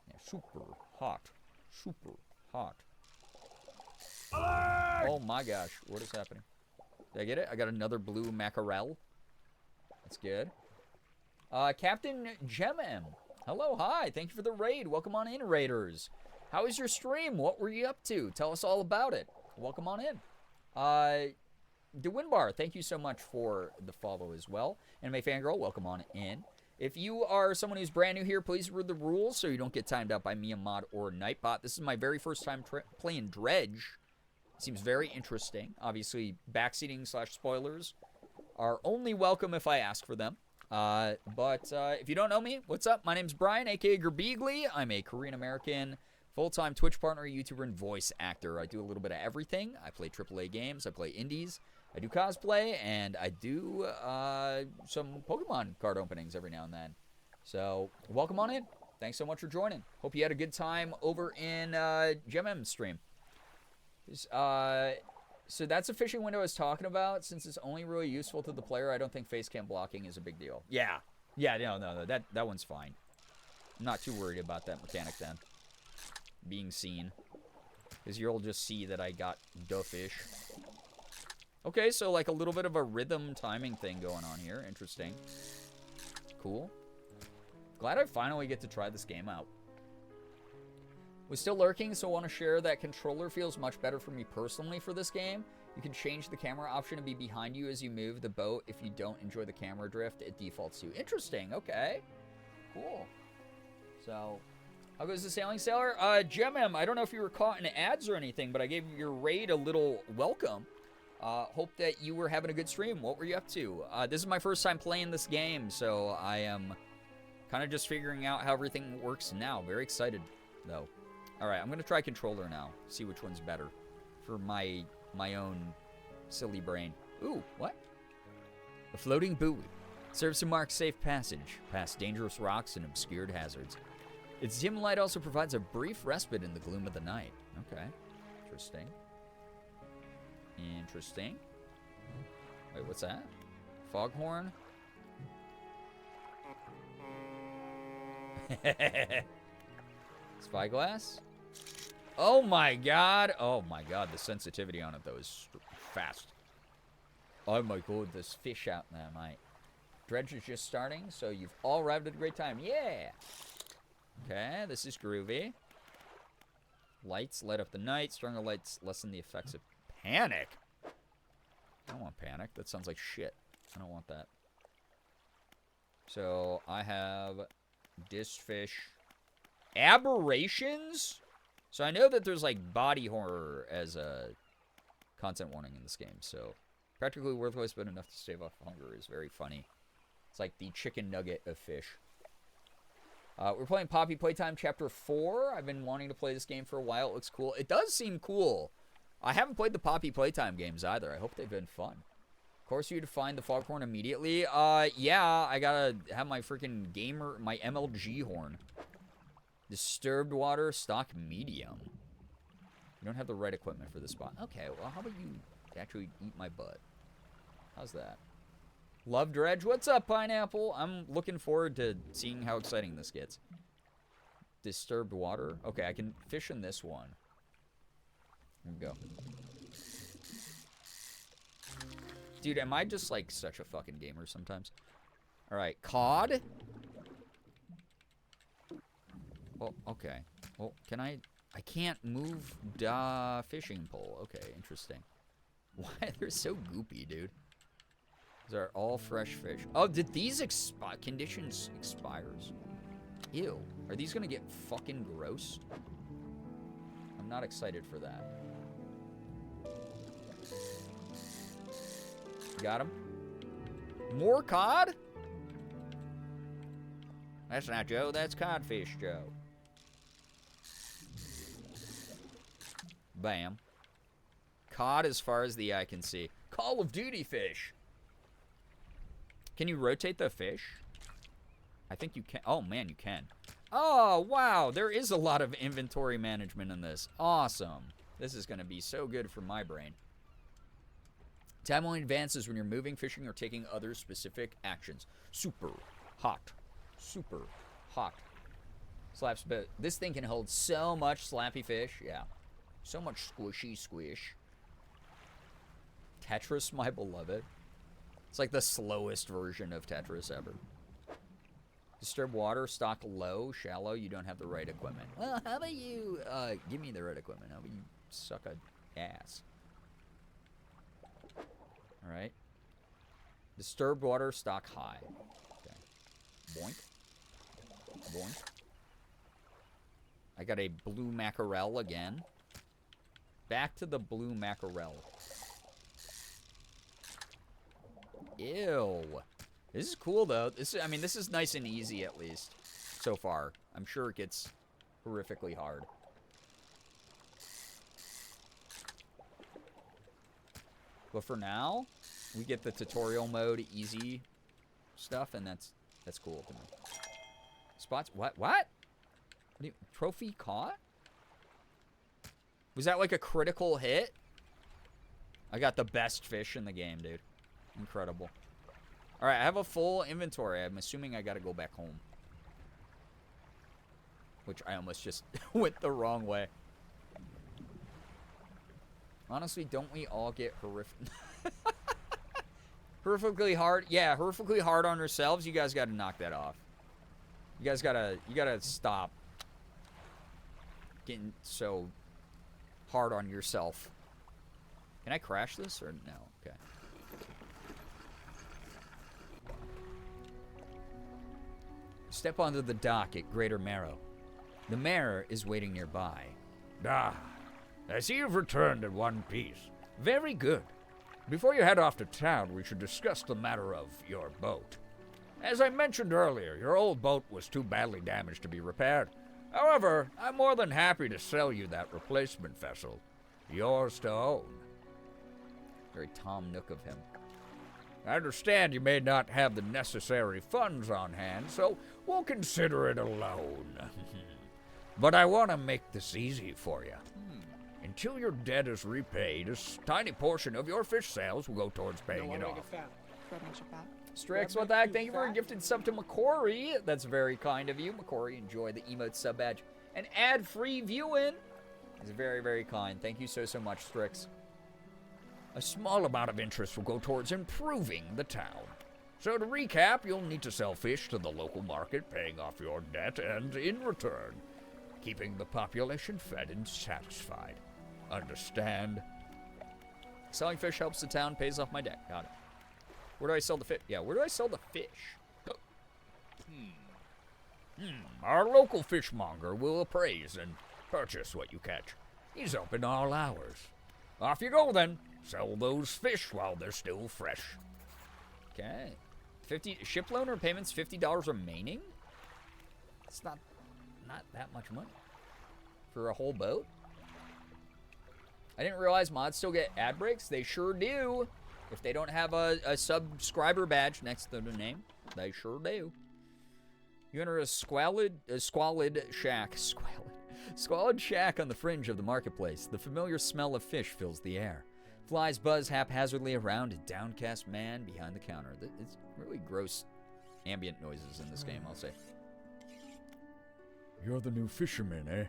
Yeah, super hot. Super hot. Oh my gosh, what is happening? Did I get it? I got another blue mackerel. That's good. Captain Gemem. Hello, hi. Thank you for the raid. Welcome on in, raiders. How was your stream? What were you up to? Tell us all about it. Welcome on in. DeWinbar, thank you so much for the follow as well. Anime Fangirl, welcome on in. If you are someone who's brand new here, please read the rules so you don't get timed out by me, a mod, or Nightbot. This is my very first time playing Dredge. Seems very interesting. Obviously, backseating/spoilers are only welcome if I ask for them. But if you don't know me, what's up? My name's Brian, aka Girbeagly. I'm a Korean-American full-time Twitch partner, YouTuber, and voice actor. I do a little bit of everything. I play AAA games. I play indies. I do cosplay, and I do some Pokemon card openings every now and then. So, welcome on in. Thanks so much for joining. Hope you had a good time over in GemM's stream. So that's a fishing window I was talking about. Since it's only really useful to the player, I don't think face cam blocking is a big deal. Yeah, no, that one's fine. I'm not too worried about that mechanic then. Being seen. Because you'll just see that I got the fish. Okay, so like a little bit of a rhythm timing thing going on here. Interesting. Cool. Glad I finally get to try this game out. Was still lurking, so want to share that controller feels much better for me personally for this game. You can change the camera option to be behind you as you move the boat. If you don't enjoy the camera drift, it defaults to. Interesting, okay. Cool. So, how goes the Sailing Sailor? GemM, I don't know if you were caught in ads or anything, but I gave your raid a little welcome. Hope that you were having a good stream. What were you up to? This is my first time playing this game, so I am kind of just figuring out how everything works now. Very excited, though. Alright, I'm going to try controller now. See which one's better. For my own silly brain. Ooh, what? A floating buoy. Serves to mark safe passage past dangerous rocks and obscured hazards. Its dim light also provides a brief respite in the gloom of the night. Okay. Interesting. Interesting. Wait, what's that? Foghorn? Spyglass? Oh my god! Oh my god, the sensitivity on it though is fast. Oh my god, there's fish out there, mate. Dredge is just starting, so you've all arrived at a great time. Yeah! Okay, this is groovy. Lights light up the night. Stronger lights lessen the effects of panic. I don't want panic. That sounds like shit. I don't want that. So, I have disc fish. Aberrations? So, I know that there's, like, body horror as a content warning in this game. So, practically worthless, but enough to stave off hunger is very funny. It's like the chicken nugget of fish. We're playing Poppy Playtime Chapter 4. I've been wanting to play this game for a while. It looks cool. It does seem cool. I haven't played the Poppy Playtime games either. I hope they've been fun. Of course, you to find the foghorn immediately. Yeah, I gotta have my freaking gamer, my MLG horn. Disturbed water, stock medium. You don't have the right equipment for this spot. Okay, well, how about you actually eat my butt? How's that? Love Dredge. What's up, Pineapple? I'm looking forward to seeing how exciting this gets. Disturbed water. Okay, I can fish in this one. Here we go. Dude, am I just, like, such a fucking gamer sometimes? Alright, cod. Oh, okay. Well, can I can't move the fishing pole. Okay, interesting. Why? They're so goopy, dude. These are all fresh fish. Oh, did these conditions expires? Ew. Are these gonna get fucking gross? I'm not excited for that. Got him. More cod? That's not Joe, that's codfish Joe. Bam. Cod as far as the eye can see. Call of Duty fish. Can you rotate the fish? I think you can. Oh, man, you can. Oh, wow. There is a lot of inventory management in this. Awesome. This is going to be so good for my brain. Time only advances when you're moving, fishing, or taking other specific actions. Super hot. Super hot. Slaps, but this thing can hold so much slappy fish. Yeah. So much squishy squish. Tetris, my beloved. It's like the slowest version of Tetris ever. Disturbed water, stock low, shallow, you don't have the right equipment. Well, how about you, give me the right equipment. How about you suck a ass? Alright. Disturbed water, stock high. Okay. Boink. Boink. I got a blue mackerel again. Back to the blue mackerel. Ew. This is cool, though. This is nice and easy, at least. So far. I'm sure it gets horrifically hard. But for now, we get the tutorial mode easy stuff, and that's cool to me. Spots? What? Trophy caught? Was that like a critical hit? I got the best fish in the game, dude. Incredible. Alright, I have a full inventory. I'm assuming I gotta go back home. Which I almost just went the wrong way. Honestly, don't we all get horrifically hard? Yeah, horrifically hard on ourselves. You guys gotta knock that off. You guys gotta stop getting so hard on yourself. Can I crash this or no? Okay. Step onto the dock at Greater Marrow. The mayor is waiting nearby. Ah, I see you've returned in one piece. Very good. Before you head off to town, we should discuss the matter of your boat. As I mentioned earlier, your old boat was too badly damaged to be repaired. However, I'm more than happy to sell you that replacement vessel. Yours to own. Very Tom Nook of him. I understand you may not have the necessary funds on hand, so we'll consider it a loan. But I want to make this easy for you. Until your debt is repaid, a tiny portion of your fish sales will go towards paying it off. Strix, what the heck? Thank you for a gifted sub to McCory. That's very kind of you. McCory, enjoy the emote sub badge. And ad-free viewing. It's very, very kind. Thank you so much, Strix. A small amount of interest will go towards improving the town. So to recap, you'll need to sell fish to the local market, paying off your debt, and in return, keeping the population fed and satisfied. Understand? Selling fish helps the town, pays off my debt. Got it. Where do I sell the fish? Yeah, where do I sell the fish? Our local fishmonger will appraise and purchase what you catch. He's open all hours. Off you go then. Sell those fish while they're still fresh. Okay. 50 ship loan or payments, $50 remaining? It's not that much money for a whole boat. I didn't realize mods still get ad breaks. They sure do. If they don't have a subscriber badge next to their name, they sure do. You enter a squalid shack on the fringe of the marketplace. The familiar smell of fish fills the air. Flies buzz haphazardly around a downcast man behind the counter. It's really gross ambient noises in this game, I'll say. You're the new fisherman, eh?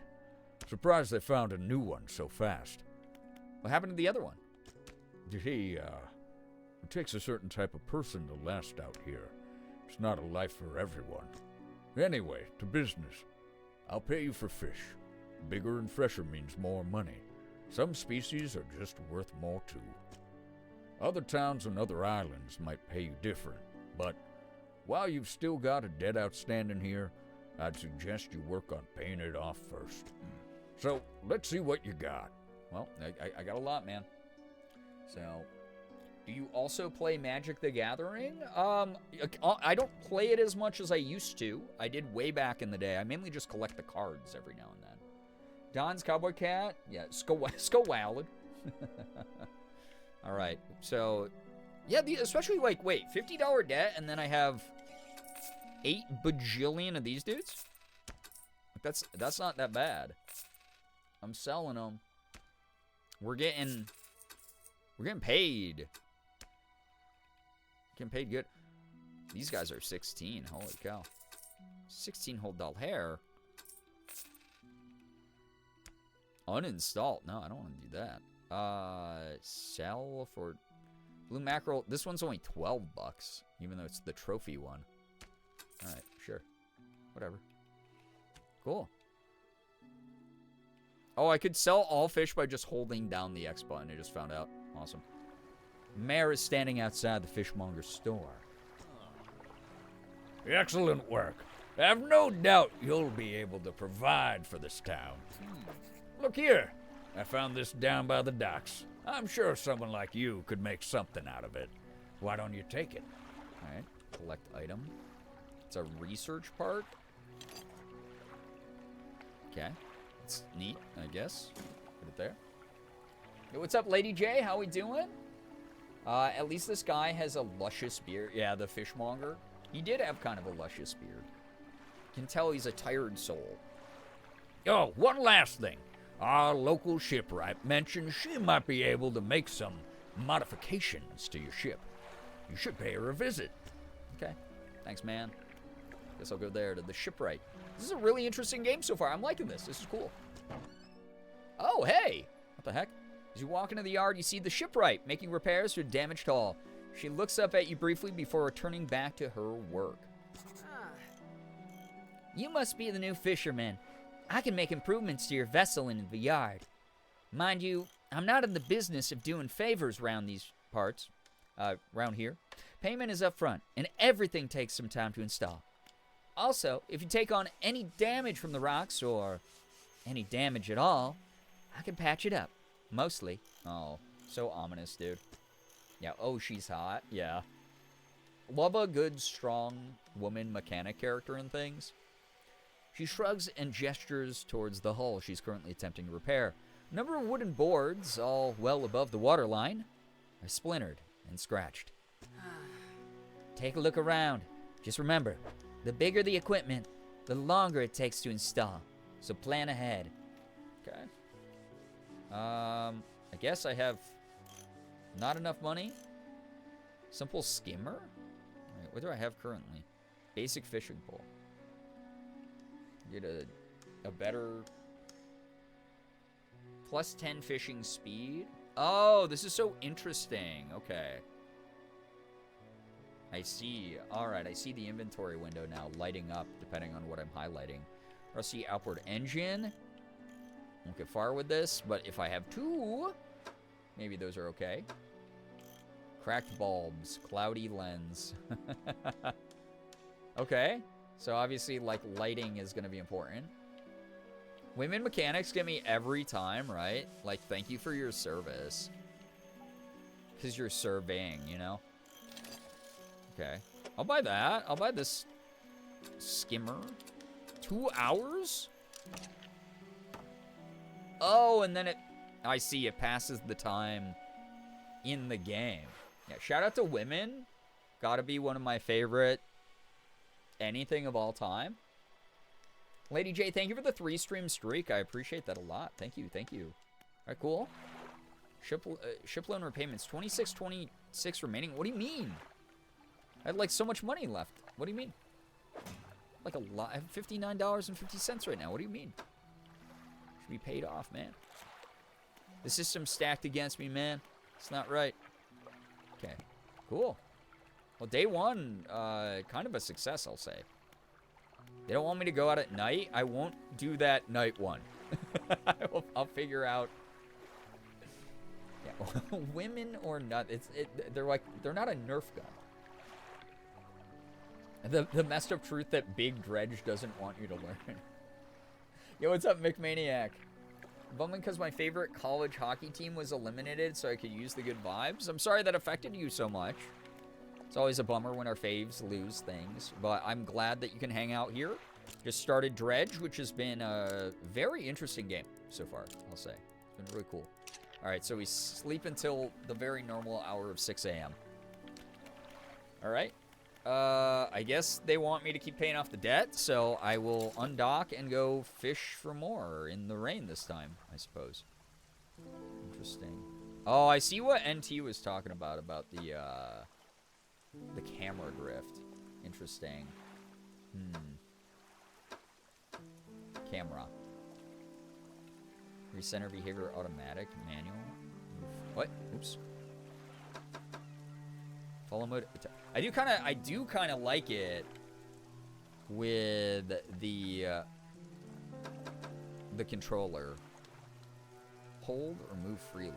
Surprised they found a new one so fast. What happened to the other one? It takes a certain type of person to last out here. It's not a life for everyone. Anyway, to business. I'll pay you for fish. Bigger and fresher means more money. Some species are just worth more too. Other towns and other islands might pay you different, but while you've still got a debt outstanding here, I'd suggest you work on paying it off first. So, let's see what you got. Well, I got a lot, man. So, do you also play Magic the Gathering? I don't play it as much as I used to. I did way back in the day. I mainly just collect the cards every now and then. Don's Cowboy Cat? Yeah, Skowalad. All right, so, yeah, especially, like, wait, $50 debt, and then I have 8 bajillion of these dudes? That's not that bad. I'm selling them. We're getting paid. Getting paid good. These guys are 16. Holy cow. 16 hold dull hair. Uninstalled. No, I don't want to do that. Sell for blue mackerel. This one's only $12, even though it's the trophy one. All right, sure. Whatever. Cool. Oh, I could sell all fish by just holding down the X button. I just found out. Awesome. Mayor is standing outside the fishmonger's store. Excellent work. I have no doubt you'll be able to provide for this town. Look here. I found this down by the docks. I'm sure someone like you could make something out of it. Why don't you take it? All right. Collect item. It's a research part. Okay. It's neat, I guess. Put it there. Hey, what's up, Lady J? How we doing? At least this guy has a luscious beard. Yeah, the fishmonger. He did have kind of a luscious beard. You can tell he's a tired soul. Oh, one last thing. Our local shipwright mentioned she might be able to make some modifications to your ship. You should pay her a visit. Okay. Thanks, man. Guess I'll go there to the shipwright. This is a really interesting game so far. I'm liking this. This is cool. Oh, hey! What the heck? As you walk into the yard, you see the shipwright making repairs to a damaged hull. She looks up at you briefly before returning back to her work. You must be the new fisherman. I can make improvements to your vessel in the yard. Mind you, I'm not in the business of doing favors round these parts. Round here. Payment is up front, and everything takes some time to install. Also, if you take on any damage from the rocks, or any damage at all, I can patch it up. Mostly. Oh, so ominous, dude. Yeah, oh, she's hot. Yeah. Love a good, strong woman mechanic character in things. She shrugs and gestures towards the hull she's currently attempting to repair. A number of wooden boards, all well above the waterline, are splintered and scratched. Take a look around. Just remember, the bigger the equipment, the longer it takes to install. So plan ahead. Okay. I guess I have not enough money. Simple skimmer? Right, what do I have currently? Basic fishing pole. Get a better plus 10 fishing speed. Oh, this is so interesting. Okay. I see. All right, I see the inventory window now lighting up depending on what I'm highlighting. Or I see outboard engine. Won't get far with this, but if I have 2, maybe those are okay. Cracked bulbs, cloudy lens. Okay, so obviously, like, lighting is going to be important. Women mechanics get me every time, right? Like, thank you for your service. Because you're surveying, you know? Okay. I'll buy that. I'll buy this skimmer. 2 hours? Oh, and then I see it passes the time in the game. Yeah, shout out to women. Gotta be one of my favorite anything of all time. Lady J, thank you for the 3-stream streak. I appreciate that a lot. Thank you, thank you. All right, cool. Ship loan repayments, 26 remaining. What do you mean? I had like so much money left. What do you mean? Like a lot. I have $59.50 right now. What do you mean? Should be paid off, man. The system's stacked against me, man. It's not right. Okay, cool. Well, day 1, kind of a success, I'll say. They don't want me to go out at night. I won't do that night 1. I'll figure out. Yeah, women or not, they're not a Nerf gun. The messed up truth that Big Dredge doesn't want you to learn. Yo, what's up, McManiac? Bumming because my favorite college hockey team was eliminated so I could use the good vibes. I'm sorry that affected you so much. It's always a bummer when our faves lose things, but I'm glad that you can hang out here. Just started Dredge, which has been a very interesting game so far, I'll say. It's been really cool. All right, so we sleep until the very normal hour of 6 a.m. All right. I guess they want me to keep paying off the debt, so I will undock and go fish for more in the rain this time, I suppose. Interesting. Oh, I see what NT was talking about the camera drift. Interesting. Camera. Recenter behavior automatic, manual. What? Oops. Follow mode. I do kind of like it with the controller. Hold or move freely.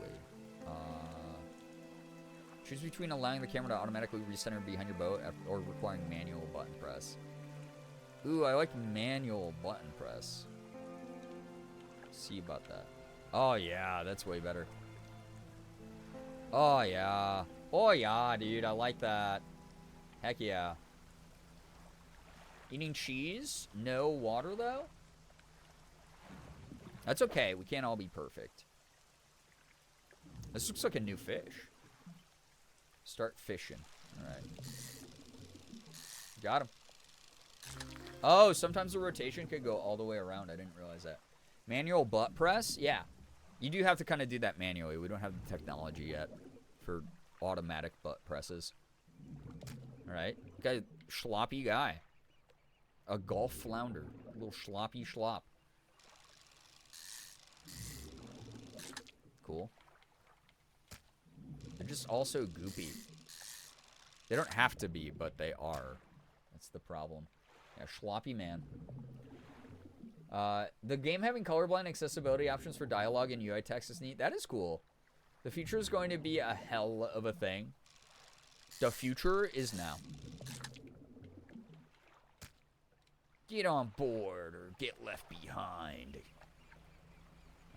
Choose between allowing the camera to automatically recenter behind your boat or requiring manual button press. Ooh, I like manual button press. See about that. Oh yeah, that's way better. Oh yeah. Oh yeah, dude, I like that. Heck yeah. Eating cheese? No water, though? That's okay. We can't all be perfect. This looks like a new fish. Start fishing. Alright. Got him. Oh, sometimes the rotation could go all the way around. I didn't realize that. Manual butt press? Yeah. You do have to kind of do that manually. We don't have the technology yet for automatic butt presses. Alright. Guy, sloppy guy. A Gulf flounder. A little sloppy schlop. Cool. They're just also goopy. They don't have to be, but they are. That's the problem. Yeah, sloppy man. The game having colorblind accessibility options for dialogue and UI text is neat. That is cool. The future is going to be a hell of a thing. The future is now. Get on board or get left behind.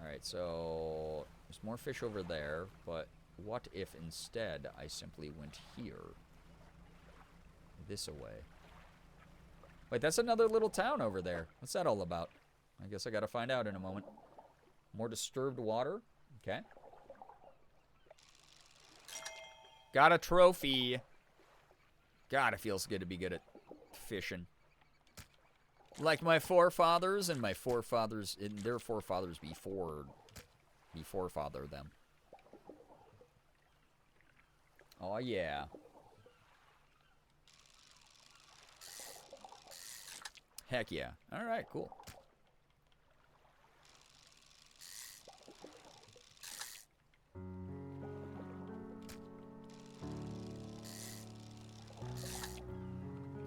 Alright, so there's more fish over there, but what if instead I simply went here? This away. Wait, that's another little town over there. What's that all about? I guess I gotta find out in a moment. More disturbed water. Okay. Got a trophy. God, it feels good to be good at fishing. Like my forefathers and my forefathers and their forefathers before father them. Oh, yeah. Heck yeah. All right, cool.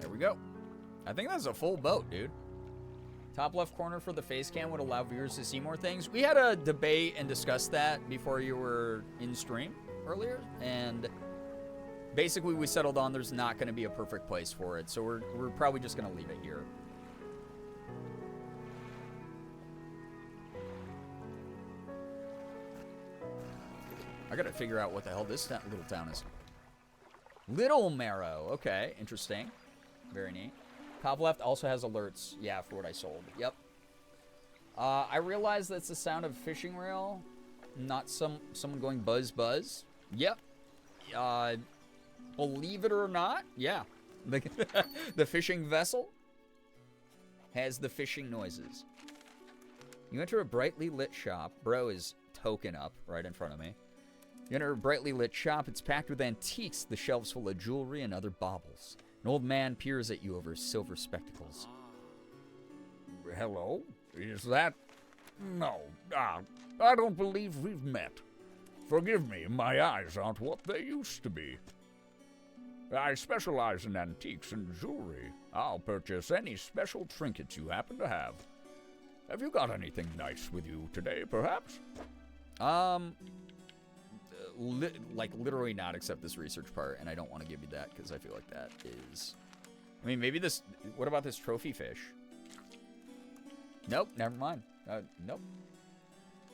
There we go. I think that's a full boat, dude. Top left corner for the face cam would allow viewers to see more things. We had a debate and discussed that before you were in stream earlier, and basically we settled on there's not going to be a perfect place for it, so we're probably just going to leave it here. I got to figure out what the hell this little town is. Little Marrow. Okay, interesting. Very neat. Top left also has alerts. Yeah, for what I sold. Yep. I realize that's the sound of fishing reel, not someone going buzz buzz. Yep. Believe it or not, yeah. The fishing vessel has the fishing noises. You enter a brightly lit shop. Bro is token up right in front of me. You enter a brightly lit shop. It's packed with antiques, the shelves full of jewelry and other baubles. An old man peers at you over his silver spectacles. Hello? Is that... No. I don't believe we've met. Forgive me, my eyes aren't what they used to be. I specialize in antiques and jewelry. I'll purchase any special trinkets you happen to have. Have you got anything nice with you today, perhaps? Like literally not, except this research part, and I don't want to give you that because I feel like that is... I mean, maybe this... What about this trophy fish? Nope, never mind. Nope.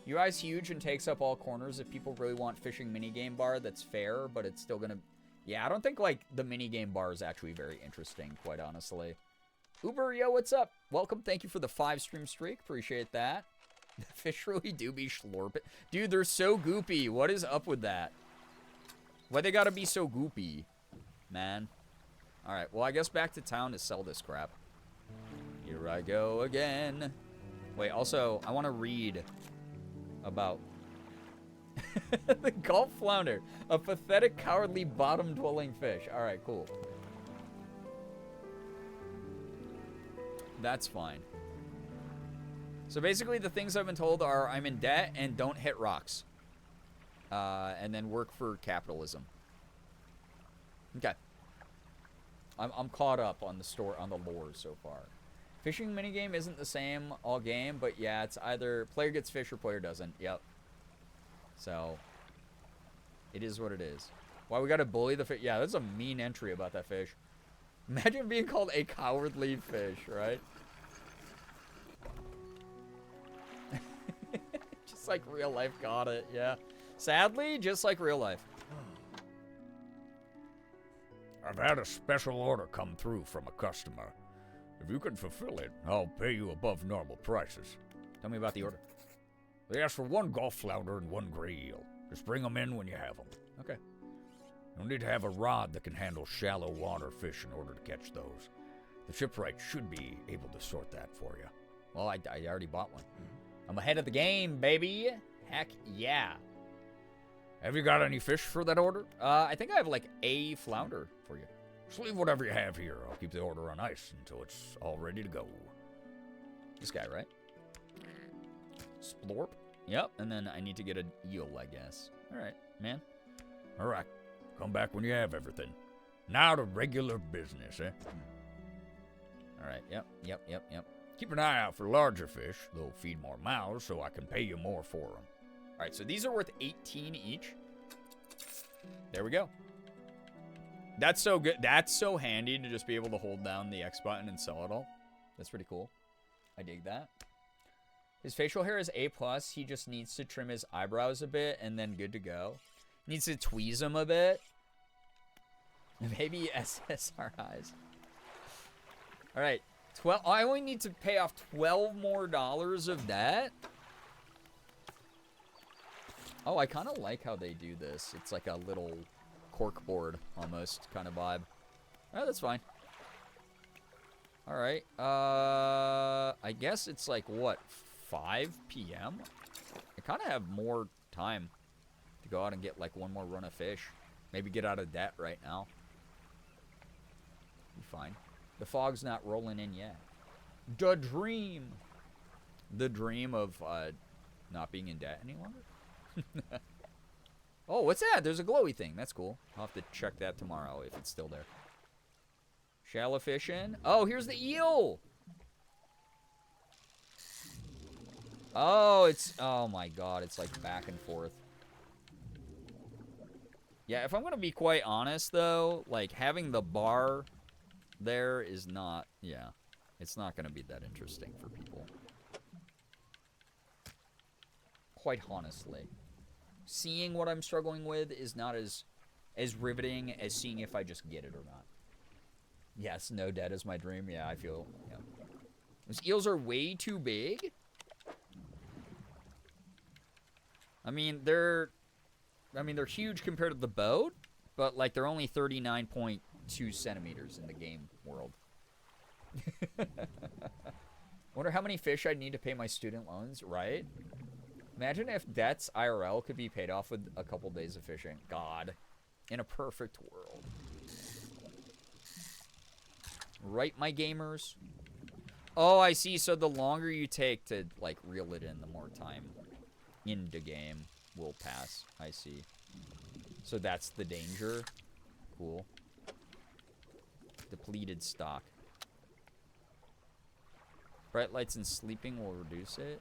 UI's huge and takes up all corners. If people really want fishing minigame bar, that's fair, but it's still gonna... Yeah, I don't think, like, the minigame bar is actually very interesting, quite honestly. Uber, yo, what's up? Welcome, thank you for the 5-stream streak. Appreciate that. The fish really do be slurping. Dude, they're so goopy. What is up with that? Why they gotta be so goopy? Man. Alright, well, I guess back to town to sell this crap. Here I go again. Wait, also, I want to read about the Gulf Flounder. A pathetic, cowardly, bottom-dwelling fish. Alright, cool. That's fine. So basically the things I've been told are I'm in debt and don't hit rocks. And then work for capitalism. Okay. I'm caught up on the lore so far. Fishing minigame isn't the same all game, but yeah, it's either player gets fish or player doesn't. Yep. So it is what it is. Why we gotta bully the fish? Yeah, that's a mean entry about that fish. Imagine being called a cowardly fish, right? Just like real life, got it, yeah. Sadly, just like real life. I've had a special order come through from a customer. If you can fulfill it, I'll pay you above normal prices. Tell me about the order. They ask for 1 Gulf Flounder and 1 gray eel. Just bring them in when you have them. Okay. You'll need to have a rod that can handle shallow water fish in order to catch those. The shipwright should be able to sort that for you. Well, I already bought one. I'm ahead of the game, baby. Heck yeah. Have you got any fish for that order? I think I have like a flounder for you. Just leave whatever you have here. I'll keep the order on ice until it's all ready to go. This guy, right? Splorp. Yep, and then I need to get an eel, I guess. All right, man. All right. Come back when you have everything. Now to regular business, eh? All right, yep. Keep an eye out for larger fish. They'll feed more mouths, so I can pay you more for them. All right, so these are worth 18 each. There we go. That's so good. That's so handy to just be able to hold down the X button and sell it all. That's pretty cool. I dig that. His facial hair is A+. He just needs to trim his eyebrows a bit and then good to go. Needs to tweeze them a bit. Maybe SSR eyes. All right. I only need to pay off $12 more of debt. Oh, I kind of like how they do this. It's like a little corkboard almost kind of vibe. Oh, that's fine. Alright. I guess it's like, what, 5 p.m.? I kind of have more time to go out and get, like, one more run of fish. Maybe get out of debt right now. Be fine. The fog's not rolling in yet. The dream. The dream of, not being in debt any longer. Oh, what's that? There's a glowy thing. That's cool. I'll have to check that tomorrow if it's still there. Shallow fishing. Oh, here's the eel. Oh, it's... Oh, my God. It's, like, back and forth. Yeah, if I'm going to be quite honest, though, like, having the bar there is not... Yeah. It's not going to be that interesting for people. Quite honestly. Seeing what I'm struggling with is not as riveting as seeing if I just get it or not. Yes, no debt is my dream. Yeah, I feel... Yeah. Those eels are way too big. I mean, they're huge compared to the boat, but, like, they're only 39.2 centimeters in the game world. Wonder how many fish I'd need to pay my student loans, right? Imagine if debts IRL could be paid off with a couple days of fishing. God. In a perfect world. Right, my gamers? Oh, I see. So the longer you take to, like, reel it in, the more time into game will pass. I see. So that's the danger. Cool. Depleted stock. Bright lights and sleeping will reduce it.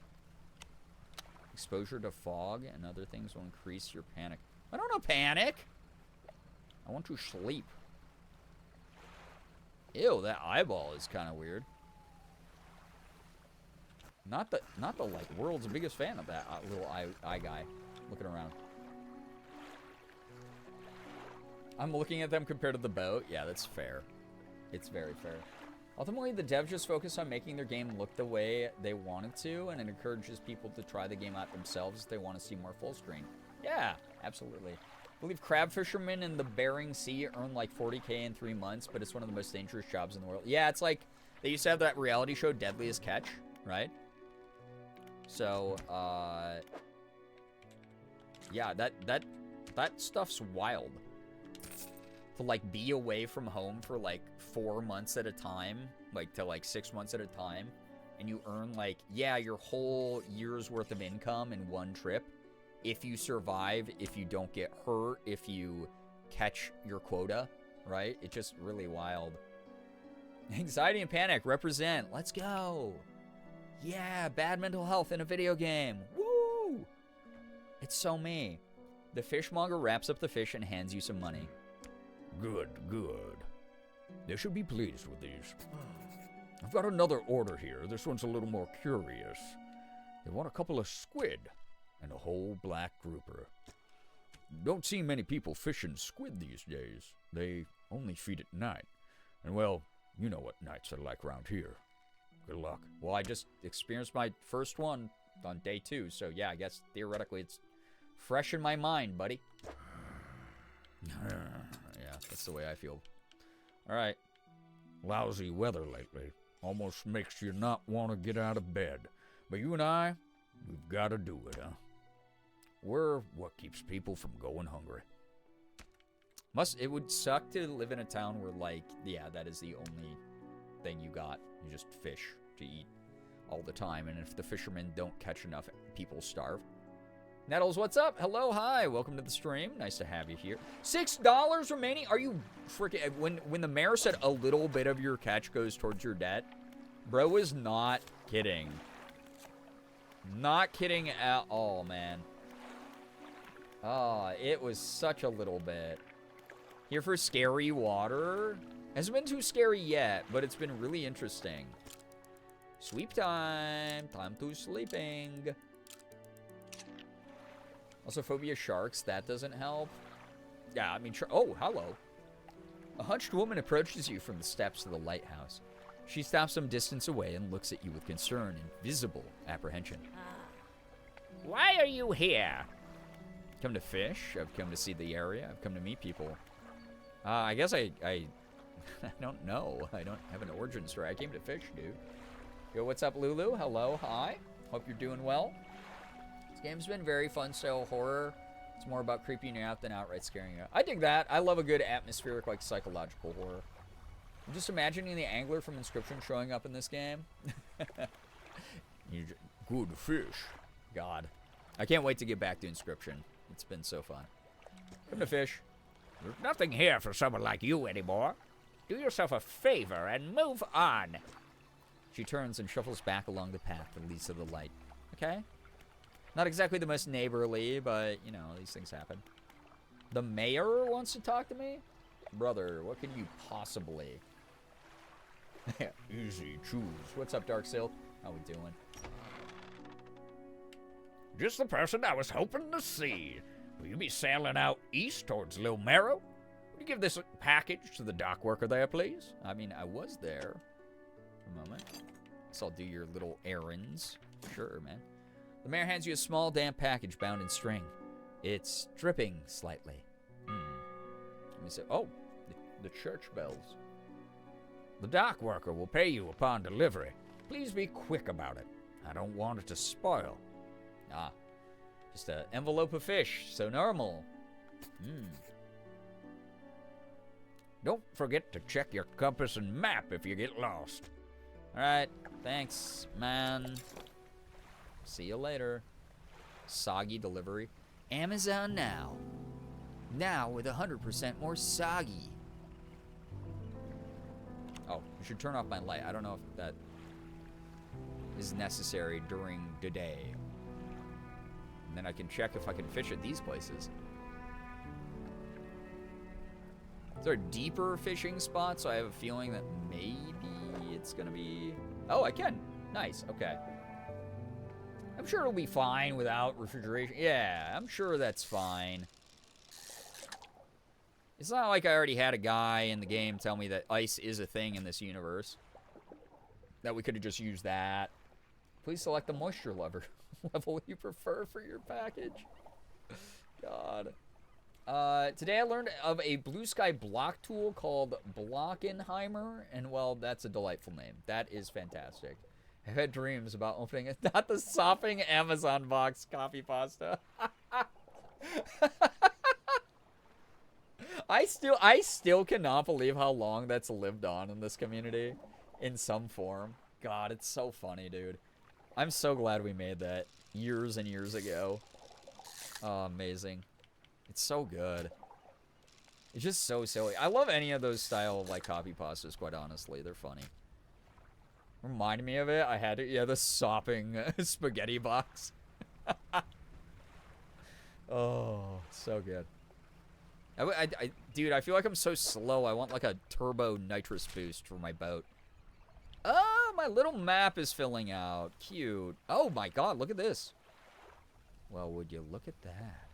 Exposure to fog and other things will increase your panic. I don't know panic. I want to sleep. Ew, that eyeball is kind of weird. Not the like world's biggest fan of that little eye guy looking around. I'm looking at them compared to the boat. Yeah, that's fair. It's very fair. Ultimately, the devs just focus on making their game look the way they want it to, and it encourages people to try the game out themselves if they want to see more full screen. Yeah, absolutely. I believe crab fishermen in the Bering Sea earn like 40K in 3 months, but it's one of the most dangerous jobs in the world. Yeah, it's like, they used to have that reality show, Deadliest Catch, right? So, yeah, that stuff's wild. To, like, be away from home for, like, 4 months at a time, like, to, like, 6 months at a time, and you earn, like, yeah, your whole year's worth of income in one trip. If you survive, if you don't get hurt, if you catch your quota, right? It's just really wild. Anxiety and panic, represent. Let's go. Yeah, bad mental health in a video game. Woo! It's so me. The fishmonger wraps up the fish and hands you some money. Good, good. They should be pleased with these. I've got another order here. This one's a little more curious. They want a couple of squid and a whole black grouper. Don't see many people fishing squid these days. They only feed at night. And, well, you know what nights are like around here. Good luck. Well, I just experienced my first one on day 2, so yeah, I guess theoretically it's fresh in my mind, buddy. Yeah, that's the way I feel. All right. Lousy weather lately. Almost makes you not want to get out of bed. But you and I, we've got to do it, huh? We're what keeps people from going hungry. It would suck to live in a town where, like, yeah, that is the only thing you got. You just fish to eat all the time. And if the fishermen don't catch enough, people starve. Nettles, what's up? Hello, hi. Welcome to the stream. Nice to have you here. $6 remaining? Are you freaking... When the mayor said a little bit of your catch goes towards your debt, bro was not kidding. Not kidding at all, man. Oh, it was such a little bit. Here for scary water. Hasn't been too scary yet, but it's been really interesting. Sleep time. Time to sleeping. Also, phobia sharks. That doesn't help. Yeah, I mean, oh, hello. A hunched woman approaches you from the steps of the lighthouse. She stops some distance away and looks at you with concern and visible apprehension. Why are you here? Come to fish. I've come to see the area. I've come to meet people. I guess I I don't know. I don't have an origin story. I came to fish, dude. Yo, what's up, Lulu? Hello, hi. Hope you're doing well. This game's been very fun style horror. It's more about creeping you out than outright scaring you. I dig that. I love a good atmospheric, like, psychological horror. I'm just imagining the angler from Inscription showing up in this game. Good fish. God. I can't wait to get back to Inscription. It's been so fun. Come to fish. There's nothing here for someone like you anymore. Do yourself a favor and move on. She turns and shuffles back along the path that leads to the light. Okay. Not exactly the most neighborly, but, you know, these things happen. The mayor wants to talk to me? Brother, what can you possibly... Easy choose. What's up, Darksail? How we doing? Just the person I was hoping to see. Will you be sailing out east towards Lil Marrow? Will you give this package to the dock worker there, please? I mean, I was there. A moment. So I'll do your little errands. Sure, man. The mayor hands you a small, damp package bound in string. It's dripping slightly. Let me say, oh, the church bells. The dock worker will pay you upon delivery. Please be quick about it. I don't want it to spoil. Ah, just an envelope of fish, so normal. Don't forget to check your compass and map if you get lost. All right, thanks, man. See you later. Soggy delivery. Amazon now. Now with 100% more soggy. Oh, I should turn off my light. I don't know if that is necessary during the day. And then I can check if I can fish at these places. Is there a deeper fishing spot? So I have a feeling that maybe it's going to be... Oh, I can. Nice. Okay. I'm sure it'll be fine without refrigeration. Yeah, I'm sure that's fine. It's not like I already had a guy in the game tell me that ice is a thing in this universe. That we could have just used that. Please select the moisture level you prefer for your package. God. Today I learned of a blue sky block tool called Blockenheimer, and well, that's a delightful name. That is fantastic. I've had dreams about opening it. Not the sopping Amazon box coffee pasta. I still cannot believe how long that's lived on in this community in some form. God, it's so funny, dude. I'm so glad we made that years and years ago. Oh, amazing. It's so good. It's just so silly. I love any of those style of, like, copy pastas, quite honestly. They're funny. Reminded me of it. I had it. Yeah, the sopping spaghetti box. Oh, so good. Dude, I feel like I'm so slow. I want, like, a turbo nitrous boost for my boat. Oh, my little map is filling out. Cute. Oh, my God. Look at this. Well, would you look at that?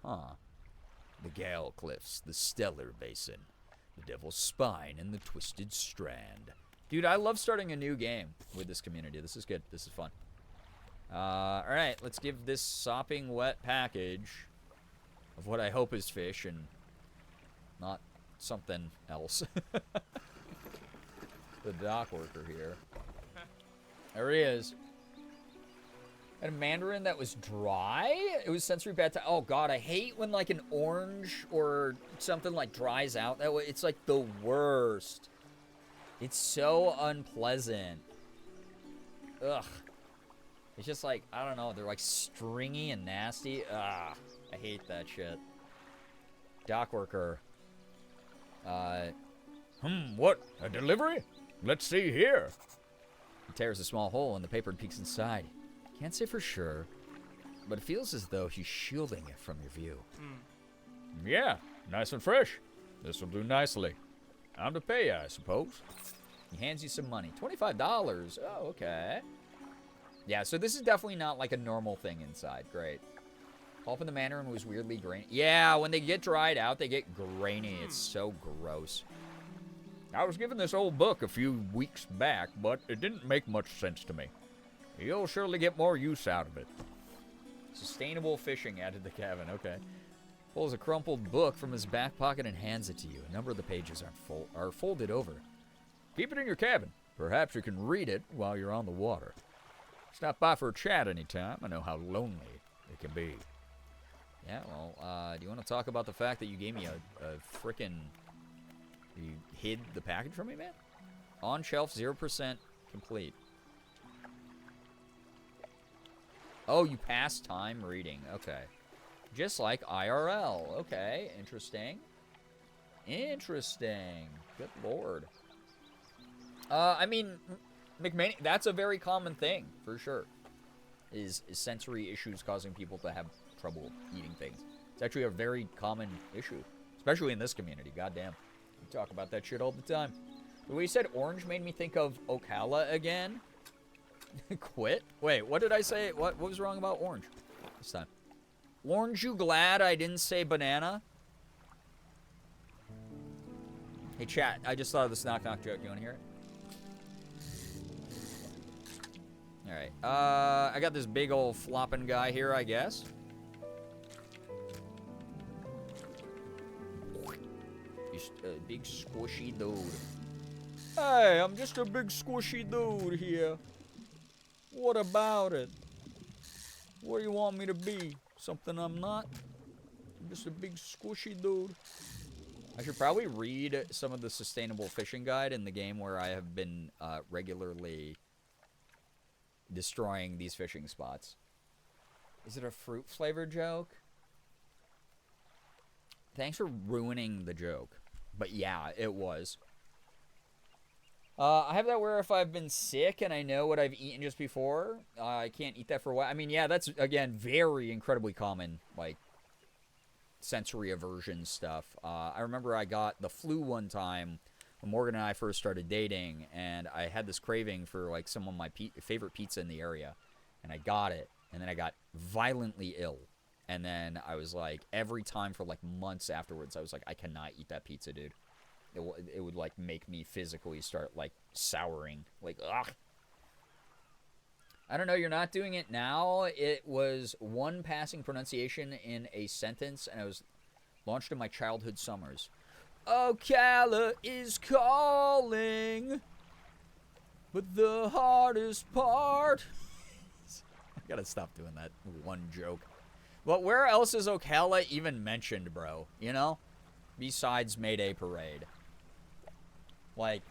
Huh. The Gale Cliffs, the Stellar Basin, the Devil's Spine, and the Twisted Strand. Dude, I love starting a new game with this community. This is good. This is fun. Alright, let's give this sopping wet package of what I hope is fish and not something else. The dock worker here. There he is. And a mandarin that was dry? It was sensory bad time. Oh, God, I hate when, like, an orange or something, like, dries out that way. It's, like, the worst. It's so unpleasant. Ugh. It's just, like, I don't know. They're, like, stringy and nasty. Ugh. I hate that shit. Dock worker. What? A delivery? Let's see here. He tears a small hole in the paper and peeks inside. Can't say for sure, but it feels as though he's shielding it from your view. Yeah, nice and fresh. This will do nicely. I'm to pay you, I suppose. He hands you some money. $25. Oh, okay. Yeah, so this is definitely not like a normal thing inside. Great. Pulp in the mandarin was weirdly grainy. Yeah, when they get dried out, they get grainy. It's so gross. I was given this old book a few weeks back, but it didn't make much sense to me. You'll surely get more use out of it. Sustainable fishing added to the cabin. Okay. Pulls a crumpled book from his back pocket and hands it to you. A number of the pages are folded over. Keep it in your cabin. Perhaps you can read it while you're on the water. Stop by for a chat anytime. I know how lonely it can be. Yeah, well, do you want to talk about the fact that you gave me a frickin'... You hid the package from me, man? On shelf, 0% complete. Oh, you passed time reading. Okay. Just like IRL. Okay, interesting. Interesting. Good lord. I mean, McMahon, that's a very common thing, for sure. Is sensory issues causing people to have trouble eating things. It's actually a very common issue. Especially in this community, goddamn. We talk about that shit all the time. The way you said orange made me think of Ocala again. Quit? Wait, what did I say? What was wrong about orange this time? Orange, you glad I didn't say banana? Hey, chat, I just thought of this knock-knock joke. You want to hear it? Alright, I got this big old flopping guy here, I guess. Just a big squishy dude. Hey, I'm just a big squishy dude here. What about it? What do you want me to be? Something I'm not? I'm just a big squishy dude. I should probably read some of the sustainable fishing guide in the game where I have been regularly destroying these fishing spots. Is it a fruit flavor joke? Thanks for ruining the joke. But yeah, it was. I have that where if I've been sick and I know what I've eaten just before, I can't eat that for a while. I mean, yeah, that's, again, very incredibly common, like, sensory aversion stuff. I remember I got the flu one time when Morgan and I first started dating, and I had this craving for, like, some of my favorite pizza in the area, and I got it, and then I got violently ill. And then I was like, every time for, like, months afterwards, I was like, I cannot eat that pizza, dude. It would, like, make me physically start, like, souring. Like, ugh. I don't know, you're not doing it now. It was one passing pronunciation in a sentence, and it was launched in my childhood summers. Ocala is calling, but the hardest part... I gotta stop doing that one joke. But where else is Ocala even mentioned, bro? You know? Besides Mayday Parade. Like...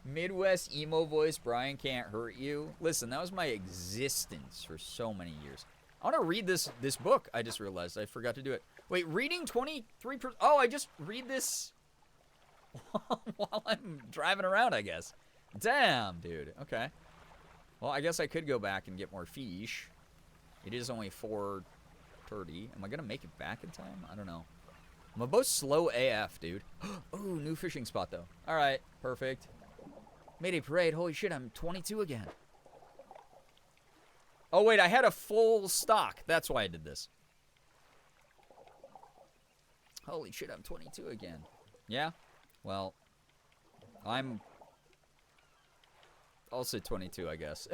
Midwest emo voice, Brian Can't Hurt You. Listen, that was my existence for so many years. I want to read this book. I just realized I forgot to do it. Wait, reading 23%? Oh, I just read this while I'm driving around, I guess. Damn, dude. Okay. Well, I guess I could go back and get more fish. It is only 4:30. Am I going to make it back in time? I don't know. I'm about slow AF, dude. Oh, new fishing spot, though. All right, perfect. Mayday Parade. Holy shit, I'm 22 again. Oh, wait, I had a full stock. That's why I did this. Holy shit, I'm 22 again. Yeah? Well, I'm also 22, I guess.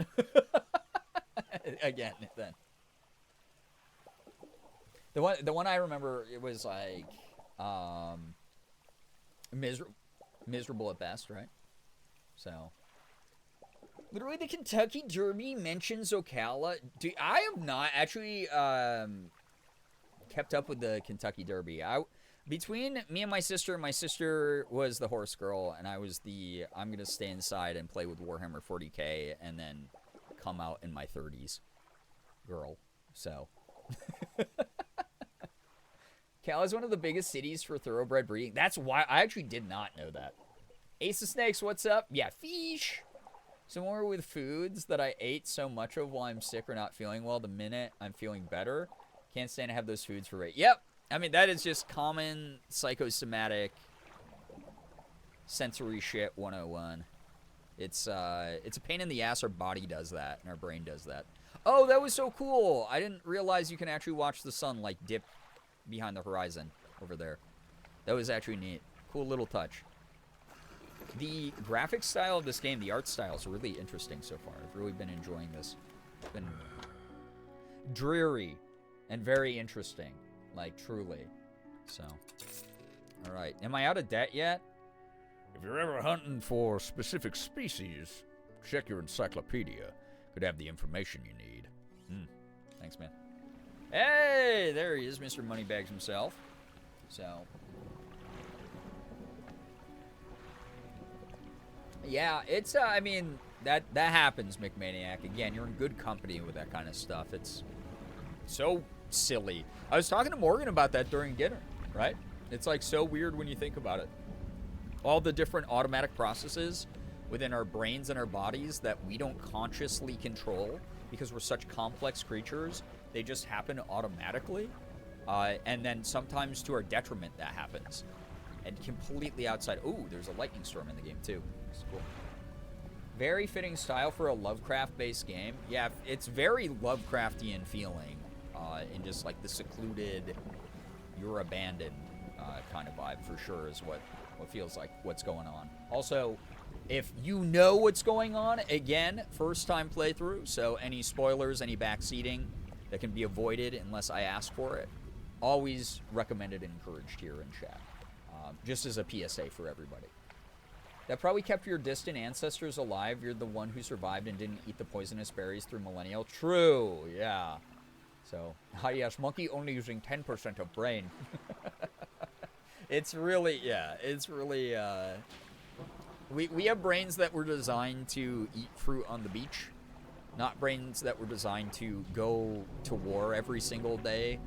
Again, then. The one I remember, it was like, miserable at best, right? So, literally, the Kentucky Derby mentions Ocala. I have not actually kept up with the Kentucky Derby. Between me and my sister was the horse girl, and I was the I'm gonna stay inside and play with Warhammer 40k, and then come out in my 30s girl. So, Ocala is one of the biggest cities for thoroughbred breeding. That's why I actually did not know that. Ace of Snakes, what's up? Yeah, fish. Similar with foods that I ate so much of while I'm sick or not feeling well, the minute I'm feeling better, can't stand to have those foods for weight. Yep. I mean, that is just common psychosomatic sensory shit 101. It's a pain in the ass. Our body does that, and our brain does that. Oh, that was so cool. I didn't realize you can actually watch the sun, like, dip behind the horizon over there. That was actually neat. Cool little touch. The graphic style of this game, the art style, is really interesting so far. I've really been enjoying this. It's been dreary and very interesting, like truly. So, all right. Am I out of debt yet? If you're ever hunting for specific species, check your encyclopedia. Could have the information you need. Thanks, man. Hey, there he is, Mr. Moneybags himself. So, yeah, it's, I mean, that happens, McManiac. Again, you're in good company with that kind of stuff. It's so silly. I was talking to Morgan about that during dinner, right? It's, like, so weird when you think about it. All the different automatic processes within our brains and our bodies that we don't consciously control because we're such complex creatures, they just happen automatically. And then sometimes to our detriment that happens. And completely outside. Ooh, there's a lightning storm in the game too. It's cool. Very fitting style for a Lovecraft-based game. Yeah, it's very Lovecraftian feeling. In just like the secluded, you're abandoned kind of vibe for sure is what feels like what's going on. Also, if you know what's going on, again, first time playthrough, so any spoilers, any backseating that can be avoided unless I ask for it, always recommended and encouraged here in chat. Just as a PSA for everybody. That probably kept your distant ancestors alive. You're the one who survived and didn't eat the poisonous berries through millennial. True, yeah. So, yes, monkey only using 10% of brain. It's really, yeah, it's really, we have brains that were designed to eat fruit on the beach, not brains that were designed to go to war every single day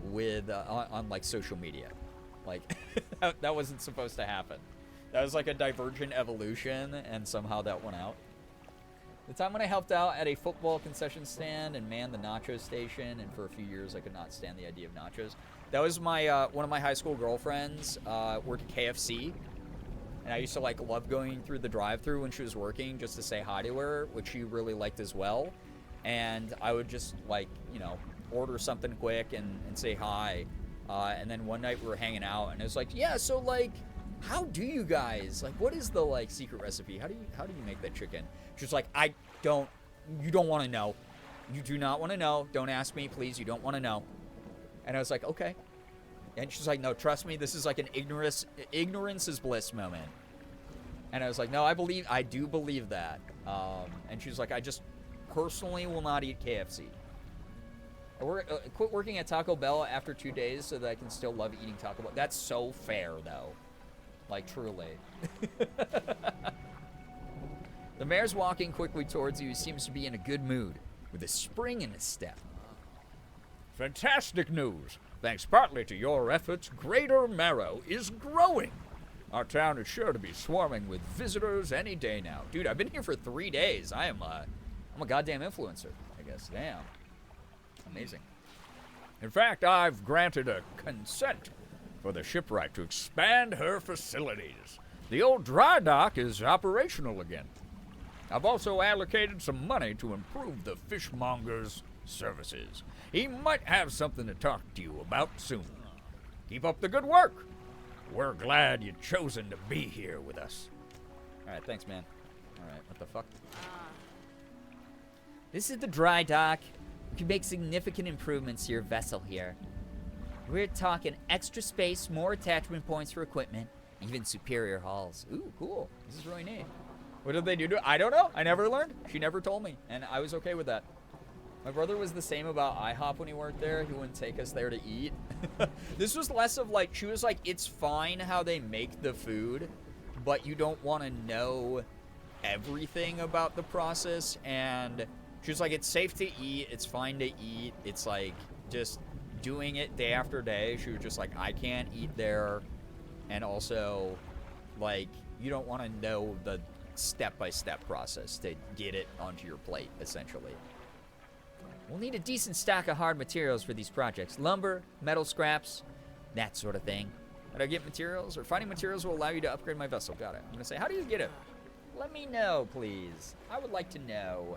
with, on like, social media. Like, that wasn't supposed to happen. That was like a divergent evolution, and somehow that went out. The time when I helped out at a football concession stand and manned the nacho station, and for a few years I could not stand the idea of nachos. That was my one of my high school girlfriends worked at KFC, and I used to like love going through the drive-thru when she was working just to say hi to her, which she really liked as well. And I would just like, you know, order something quick and say hi. And then one night we were hanging out, and it was like, yeah, so like, how do you guys, like, what is the like secret recipe? How do you make that chicken? She's like, you don't want to know. You do not want to know. Don't ask me, please. You don't want to know. And I was like, okay. And she's like, no, trust me. This is like an ignorance is bliss moment. And I was like, no, I do believe that. And she was like, I just personally will not eat KFC. I quit working at Taco Bell after 2 days so that I can still love eating Taco Bell. That's so fair, though. Like, truly. The mayor's walking quickly towards you. He seems to be in a good mood, with a spring in his step. Fantastic news. Thanks partly to your efforts, Greater Marrow is growing. Our town is sure to be swarming with visitors any day now. Dude, I've been here for 3 days. I'm a goddamn influencer, I guess. Damn. Amazing. In fact, I've granted a consent for the shipwright to expand her facilities. The old dry dock is operational again. I've also allocated some money to improve the fishmonger's services. He might have something to talk to you about soon. Keep up the good work. We're glad you've chosen to be here with us. Alright, thanks, man. Alright, what the fuck? This is the dry dock. You can make significant improvements to your vessel here. We're talking extra space, more attachment points for equipment, even superior hulls. Ooh, cool. This is really neat. What did they do to it? I don't know. I never learned. She never told me, and I was okay with that. My brother was the same about IHOP when he worked there. He wouldn't take us there to eat. This was less of like, she was like, it's fine how they make the food, but you don't want to know everything about the process. And she was like, it's safe to eat. It's fine to eat. It's like just doing it day after day. She was just like, I can't eat there. And also, like, you don't want to know the step-by-step process to get it onto your plate, essentially. We'll need a decent stock of hard materials for these projects. Lumber, metal scraps, that sort of thing. How do I get materials? Or finding materials will allow you to upgrade my vessel. Got it. I'm going to say, how do you get it? Let me know, please. I would like to know.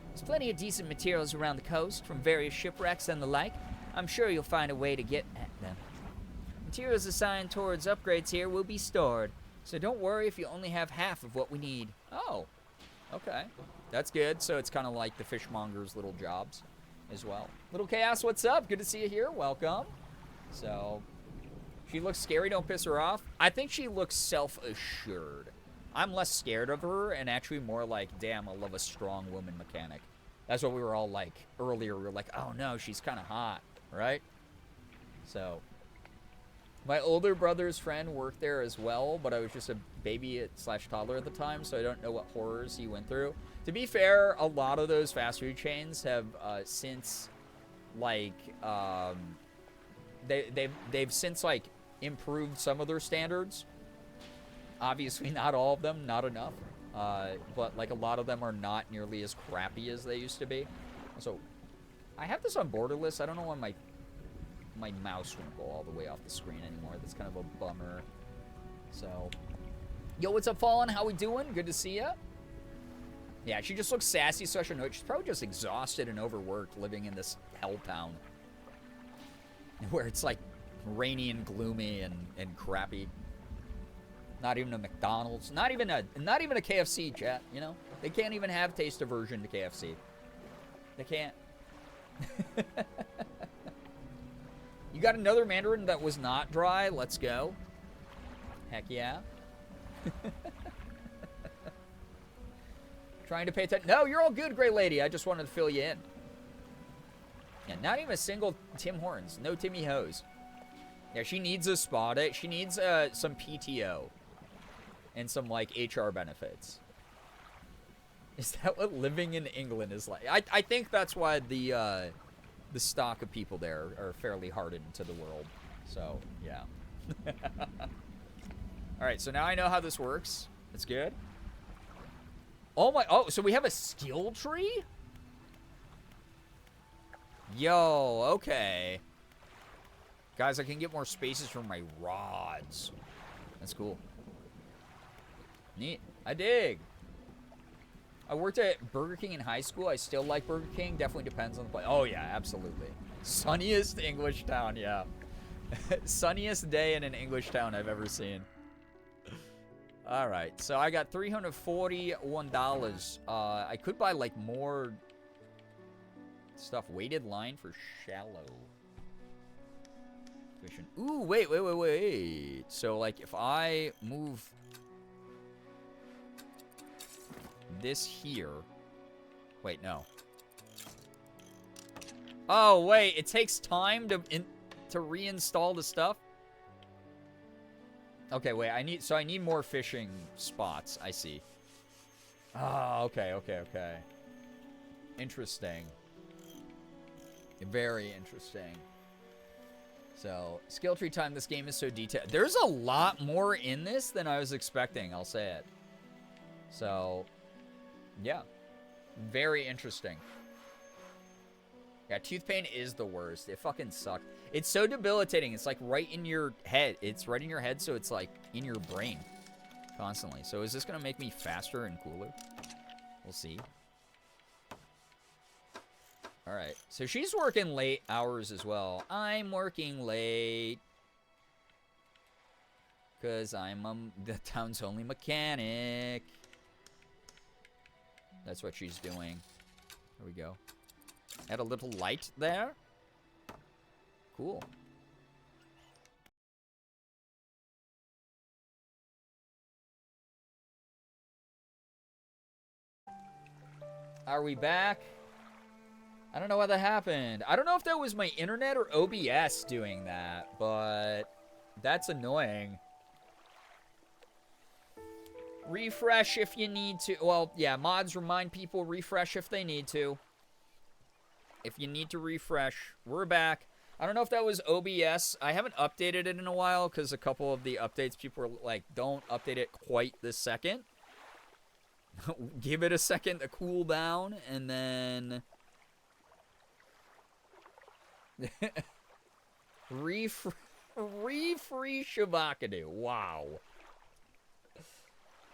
There's plenty of decent materials around the coast from various shipwrecks and the like. I'm sure you'll find a way to get at them. Materials assigned towards upgrades here will be stored. So don't worry if you only have half of what we need. Oh, okay. That's good. So it's kind of like the fishmonger's little jobs as well. Little Chaos, what's up? Good to see you here. Welcome. So, she looks scary. Don't piss her off. I think she looks self-assured. I'm less scared of her and actually more like, damn, I love a strong woman mechanic. That's what we were all like earlier. We were like, oh no, she's kind of hot, right? So, my older brother's friend worked there as well, but I was just a baby / toddler at the time, so I don't know what horrors he went through. To be fair, a lot of those fast food chains have since, like, they've since, like, improved some of their standards. Obviously, not all of them, not enough. But, like, a lot of them are not nearly as crappy as they used to be. So, I have this on borderless. I don't know why my mouse won't go all the way off the screen anymore. That's kind of a bummer. So, yo, what's up, Fallen? How we doing? Good to see ya. Yeah, she just looks sassy, so I should know it. She's probably just exhausted and overworked living in this hell town. Where it's, like, rainy and gloomy and crappy. Not even a McDonald's. Not even a KFC, chat, you know? They can't even have taste aversion to KFC. They can't. You got another Mandarin that was not dry? Let's go. Heck yeah. Trying to pay attention. No, you're all good, Gray Lady. I just wanted to fill you in. Yeah, not even a single Tim Hortons. No Timmy Hose. Yeah, she needs a spa day. She needs some PTO. And some, like, HR benefits. Is that what living in England is like? I think that's why the stock of people there are fairly hardened to the world. So, yeah. Alright, so now I know how this works. That's good. Oh, so we have a skill tree? Yo, okay. Guys, I can get more spaces for my rods. That's cool. Neat. I dig. I worked at Burger King in high school. I still like Burger King. Definitely depends on the place. Oh, yeah, absolutely. Sunniest English town, yeah. Sunniest day in an English town I've ever seen. All right, so I got $341. I could buy, like, more stuff. Weighted line for shallow. Ooh, wait. So, like, if I move this here. Wait, no. Oh, wait. It takes time to reinstall the stuff? Okay, wait. I need more fishing spots. I see. Oh, okay. Interesting. Very interesting. So, skill tree time. This game is so detailed. There's a lot more in this than I was expecting. I'll say it. So, yeah. Very interesting. Yeah, tooth pain is the worst. It fucking sucks. It's so debilitating. It's like right in your head. It's right in your head, so it's like in your brain constantly. So is this going to make me faster and cooler? We'll see. All right. So she's working late hours as well. I'm working late because I'm the town's only mechanic. That's what she's doing. There we go. Add a little light there. Cool. Are we back? I don't know what that happened. I don't know if that was my internet or OBS doing that, but that's annoying. Refresh if you need to. Well, yeah, mods remind people refresh if they need to. If you need to refresh, we're back. I don't know if that was OBS. I haven't updated it in a while because a couple of the updates, people were like, don't update it quite this second. Give it a second to cool down, and then... Refree Shabakadu. Wow.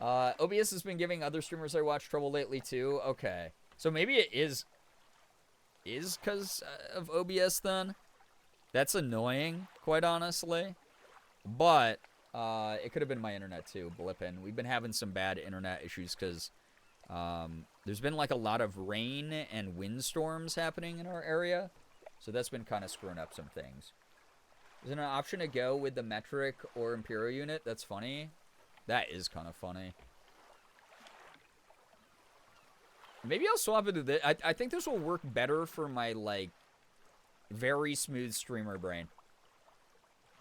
OBS has been giving other streamers I watch trouble lately, too. Okay. So maybe it is because of OBS, then? That's annoying, quite honestly. But It could have been my internet too, blipping. We've been having some bad internet issues because there's been like a lot of rain and windstorms happening in our area. So that's been kind of screwing up some things. Is there an option to go with the metric or imperial unit? That's funny. That is kind of funny. Maybe I'll swap it to this. I think this will work better for my, like, very smooth streamer brain.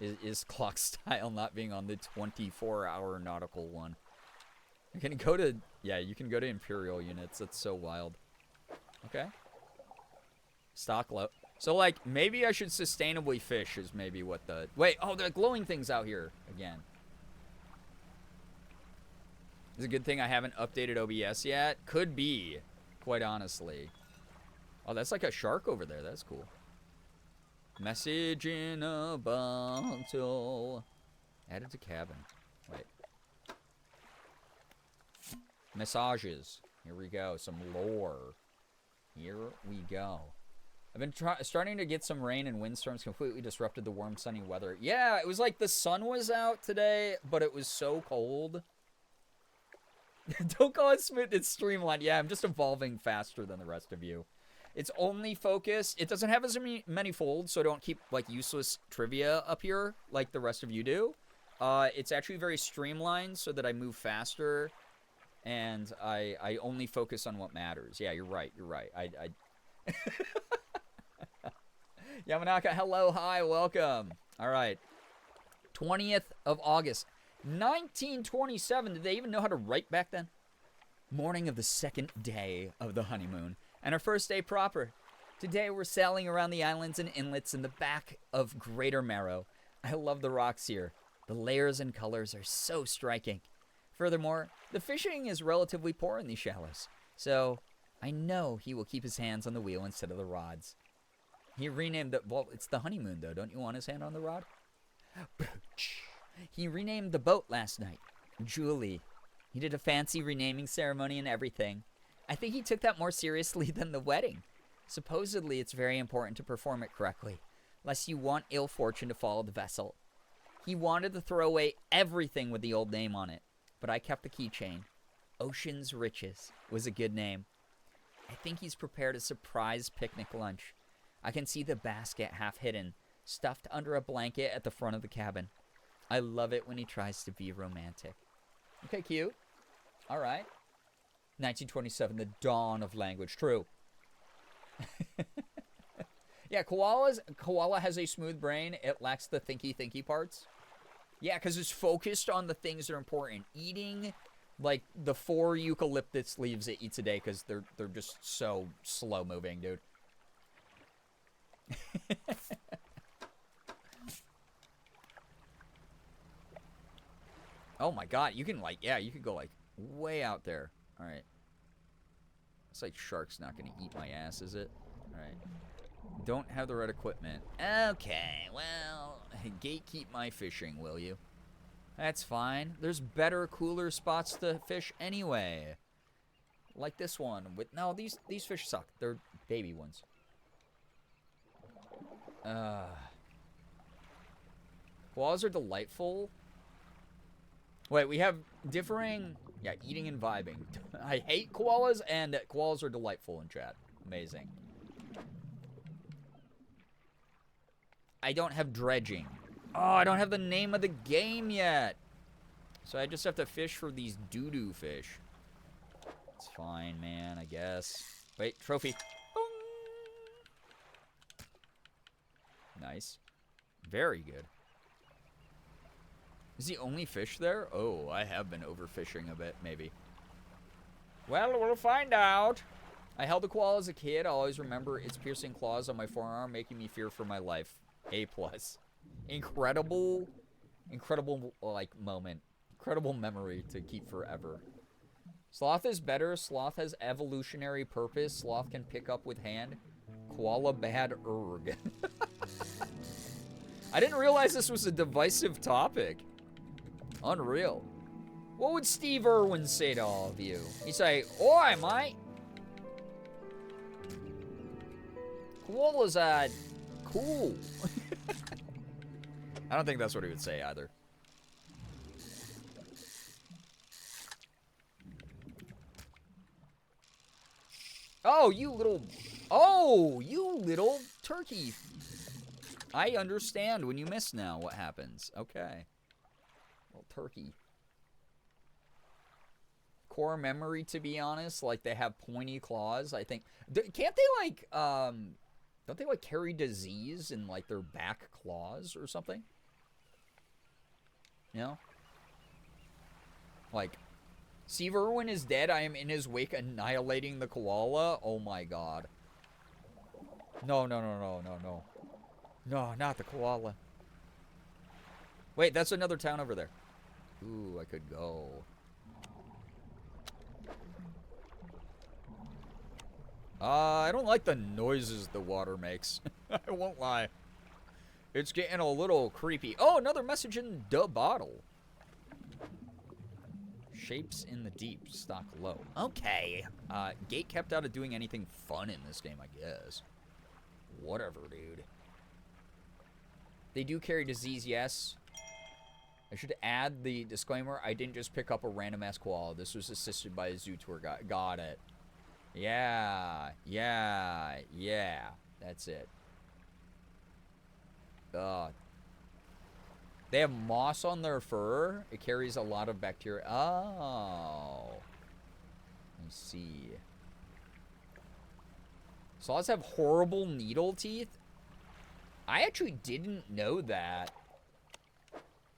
Is clock style not being on the 24-hour nautical one. You can go to... Yeah, you can go to imperial units. That's so wild. Okay. Stock low. So, like, maybe I should sustainably fish is maybe what the... Wait, oh, the glowing thing's out here again. It's a good thing I haven't updated OBS yet. Could be, quite honestly. Oh, that's like a shark over there. That's cool. Message in a bottle. Added to cabin. Wait. Massages. Here we go. Some lore. Here we go. I've been starting to get some rain and windstorms completely disrupted the warm, sunny weather. Yeah, it was like the sun was out today, but it was so cold. Don't call it smooth, it's streamlined. Yeah, I'm just evolving faster than the rest of you. It's only focused. It doesn't have as many folds, so I don't keep, like, useless trivia up here like the rest of you do. It's actually very streamlined so that I move faster, and I only focus on what matters. Yeah, you're right. You're right. Yamanaka, hello, hi, welcome. All right. 20th of August, 1927. Did they even know how to write back then? Morning of the second day of the honeymoon, and our first day proper. Today we're sailing around the islands and inlets in the back of Greater Marrow. I love the rocks here. The layers and colors are so striking. Furthermore, the fishing is relatively poor in these shallows, so I know he will keep his hands on the wheel instead of the rods. He renamed the... Well, it's the honeymoon, though. Don't you want his hand on the rod? He renamed the boat last night. Julie. He did a fancy renaming ceremony and everything. I think he took that more seriously than the wedding. Supposedly, it's very important to perform it correctly, lest you want ill fortune to follow the vessel. He wanted to throw away everything with the old name on it, but I kept the keychain. Ocean's Riches was a good name. I think he's prepared a surprise picnic lunch. I can see the basket half hidden, stuffed under a blanket at the front of the cabin. I love it when he tries to be romantic. Okay, cute. All right. 1927, the dawn of language. True. Yeah, koala has a smooth brain. It lacks the thinky parts. Yeah, because it's focused on the things that are important. Eating, like, the 4 eucalyptus leaves it eats a day because they're just so slow moving, dude. Oh my god, you can, like, yeah, you could go, like, way out there. Alright. It's like shark's not gonna eat my ass, is it? Alright. Don't have the right equipment. Okay, well, gatekeep my fishing, will you? That's fine. There's better, cooler spots to fish anyway. Like this one. No, these fish suck. They're baby ones. Koalas are delightful. Wait, we have differing... Yeah, eating and vibing. I hate koalas, and koalas are delightful in chat. Amazing. I don't have dredging. Oh, I don't have the name of the game yet. So I just have to fish for these doo-doo fish. It's fine, man, I guess. Wait, trophy. Boom. Nice. Very good. Is the only fish there? Oh, I have been overfishing a bit, maybe. Well, we'll find out. I held a koala as a kid. I'll always remember its piercing claws on my forearm, making me fear for my life. A+. Incredible, like, moment. Incredible memory to keep forever. Sloth is better. Sloth has evolutionary purpose. Sloth can pick up with hand. Koala bad erg. I didn't realize this was a divisive topic. Unreal. What would Steve Irwin say to all of you? He'd say, "Oi, mate. Koalas are cool." I don't think that's what he would say either. Oh, you little... Oh, you little turkey. I understand when you miss now what happens. Okay. Little turkey. Core memory, to be honest. Like, they have pointy claws, I think. Can't they, like, don't they, like, carry disease in, like, their back claws or something? You know? Like, Steve Irwin is dead. I am in his wake annihilating the koala. Oh, my God. No, no, no, no, no, no. No, not the koala. Wait, that's another town over there. Ooh, I could go. I don't like the noises the water makes. I won't lie. It's getting a little creepy. Oh, another message in the bottle. Shapes in the deep, stock low. Okay. Gate kept out of doing anything fun in this game, I guess. Whatever, dude. They do carry disease, yes. I should add the disclaimer. I didn't just pick up a random ass koala. This was assisted by a zoo tour guide. Got it. Yeah. Yeah. Yeah. That's it. They have moss on their fur. It carries a lot of bacteria. Oh. I see. Sloths have horrible needle teeth? I actually didn't know that.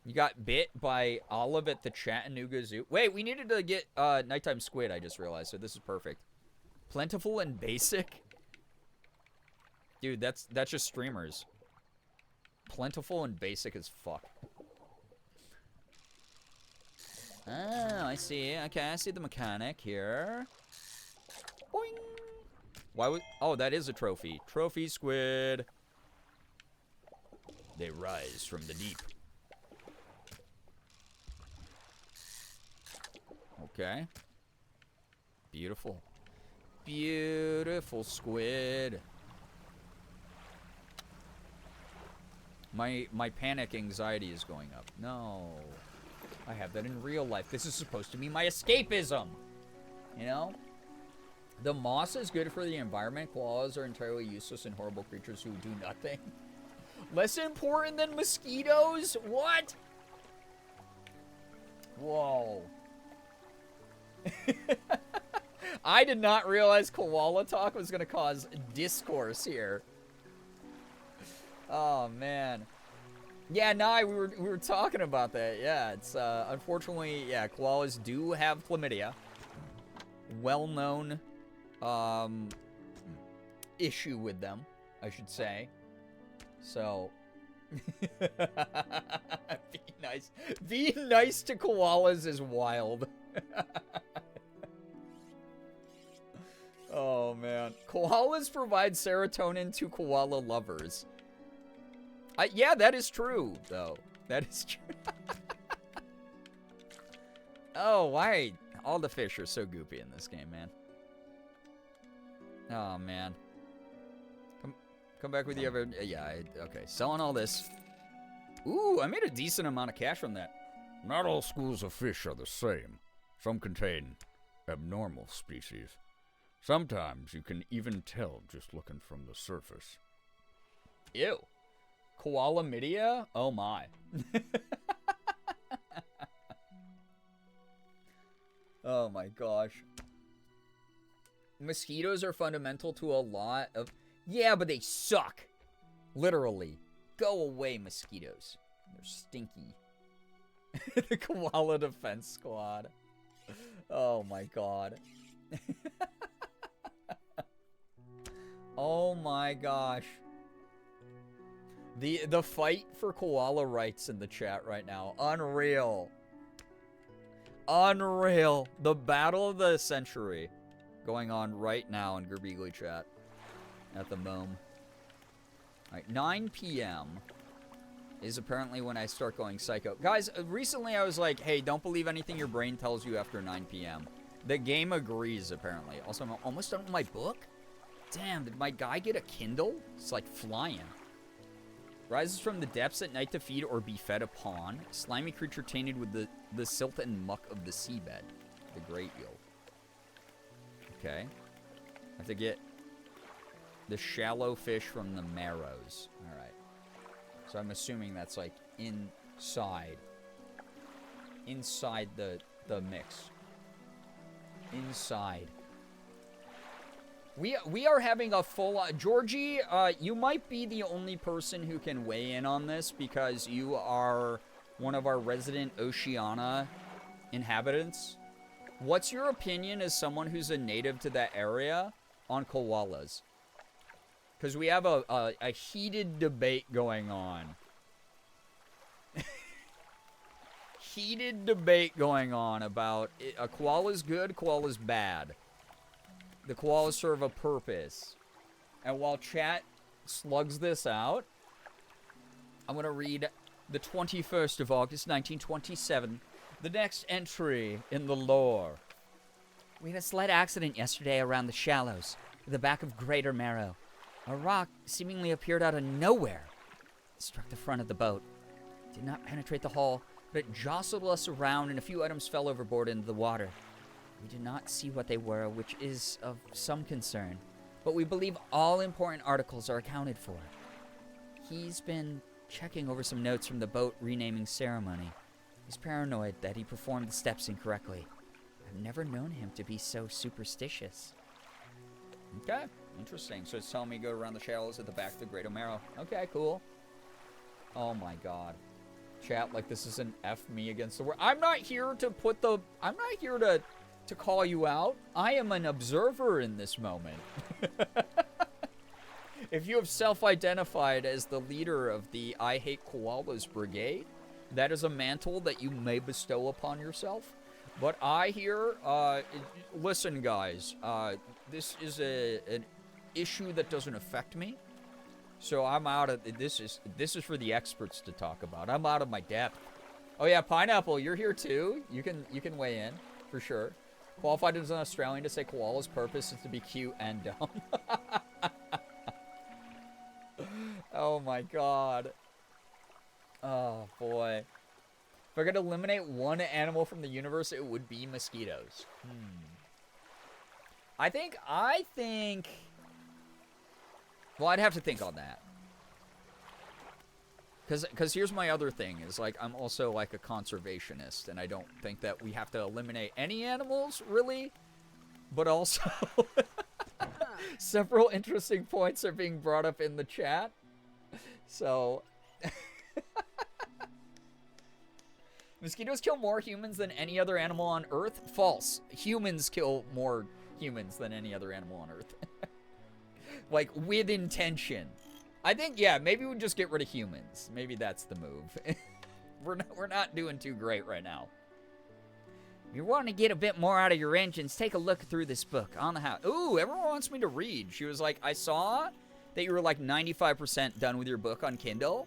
You got bit by Olive at the Chattanooga Zoo. Wait, we needed to get nighttime squid, I just realized, so this is perfect. Plentiful and basic? Dude, that's just streamers. Plentiful and basic as fuck. Oh, I see. Okay, I see the mechanic here. Boing. Why would... Oh, that is a trophy. Trophy squid. They rise from the deep. Okay. Beautiful. Beautiful squid. My panic anxiety is going up. No. I have that in real life. This is supposed to be my escapism. You know? The moss is good for the environment. Koalas are entirely useless and horrible creatures who do nothing. Less important than mosquitoes? What? Whoa. I did not realize koala talk was going to cause discourse here. Oh, man. Yeah, no, we were talking about that. Yeah, it's, unfortunately, yeah, koalas do have chlamydia. Well-known, issue with them, I should say. So, be nice. Being nice to koalas is wild. Oh, man. Koalas provide serotonin to koala lovers. Yeah, that is true, though. That is true. Oh, why? All the fish are so goopy in this game, man. Oh, man. Come back with the other... Yeah, okay. Selling all this. Ooh, I made a decent amount of cash from that. Not all schools of fish are the same. Some contain abnormal species. Sometimes you can even tell just looking from the surface. Ew. Koala-midia? Oh, my. Oh, my gosh. Mosquitoes are fundamental to a lot of... Yeah, but they suck. Literally. Go away, mosquitoes. They're stinky. The Koala Defense Squad. Oh, my God. Oh, my gosh. The fight for koala rights in the chat right now. Unreal. Unreal. The battle of the century going on right now in Girbeagly chat at the moment. Alright, 9 p.m. is apparently when I start going psycho. Guys, recently I was like, hey, don't believe anything your brain tells you after 9 p.m. The game agrees, apparently. Also, I'm almost done with my book. Damn, did my guy get a Kindle? It's like flying. Rises from the depths at night to feed or be fed upon. Slimy creature tainted with the silt and muck of the seabed. The great eel. Okay. have to get the shallow fish from the marrows. Alright. So I'm assuming that's like inside. Inside the mix. Inside. We are having a full... Georgie, you might be the only person who can weigh in on this because you are one of our resident Oceania inhabitants. What's your opinion as someone who's a native to that area on koalas? Because we have a heated debate going on. Heated debate going on about a koala's good, koala's bad. The koalas serve a purpose. And while chat slugs this out, I'm going to read the 21st of August, 1927. The next entry in the lore. We had a slight accident yesterday around the shallows, at the back of Greater Marrow. A rock seemingly appeared out of nowhere. It struck the front of the boat. It did not penetrate the hull, but it jostled us around and a few items fell overboard into the water. We did not see what they were, which is of some concern, but we believe all important articles are accounted for. He's been checking over some notes from the boat renaming ceremony. He's paranoid that he performed the steps incorrectly. I've never known him to be so superstitious. Okay, interesting. So it's telling me to go around the shallows at the back of the Great Marrow. Okay, cool. Oh my god. Chat, like this is an F me against the world. I'm not here to put the... I'm not here to call you out. I am an observer in this moment. If you have self-identified as the leader of the I Hate Koalas Brigade, that is a mantle that you may bestow upon yourself. But I here, listen guys, this is an issue that doesn't affect me. So I'm out of, this is for the experts to talk about. I'm out of my depth. Oh yeah, Pineapple, you're here too. You can weigh in, for sure. Qualified as an Australian to say koala's purpose is to be cute and dumb. Oh my god. Oh boy. If I could eliminate one animal from the universe, it would be mosquitoes. I think... Well, I'd have to think on that. Because here's my other thing, is like, I'm also like a conservationist, and I don't think that we have to eliminate any animals, really. But also, several interesting points are being brought up in the chat. So... Mosquitoes kill more humans than any other animal on Earth? False. Humans kill more humans than any other animal on Earth. Like, with intention. I think, yeah, maybe we just get rid of humans. Maybe that's the move. We're not doing too great right now. If you want to get a bit more out of your engines, take a look through this book on the house. Ooh, everyone wants me to read. She was like, I saw that you were like 95% done with your book on Kindle.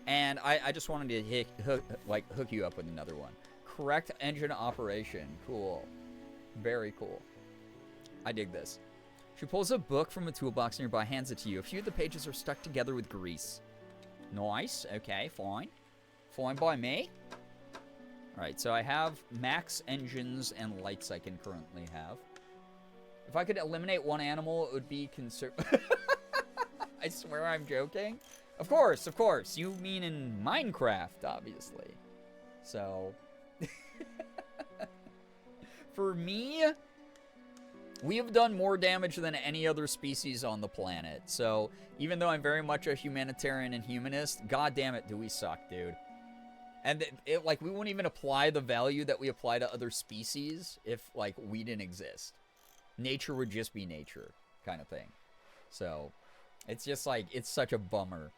And I just wanted to hook you up with another one. Correct engine operation. Cool. Very cool. I dig this. She pulls a book from a toolbox nearby, hands it to you. A few of the pages are stuck together with grease. Nice. Okay, fine. Fine by me. Alright, so I have max engines and lights I can currently have. If I could eliminate one animal, it would be I swear I'm joking. Of course, of course. You mean in Minecraft, obviously. So, for me, we have done more damage than any other species on the planet. So, even though I'm very much a humanitarian and humanist, god damn it, do we suck, dude. And like, we wouldn't even apply the value that we apply to other species if, like, we didn't exist. Nature would just be nature, kind of thing. So, it's just like, it's such a bummer.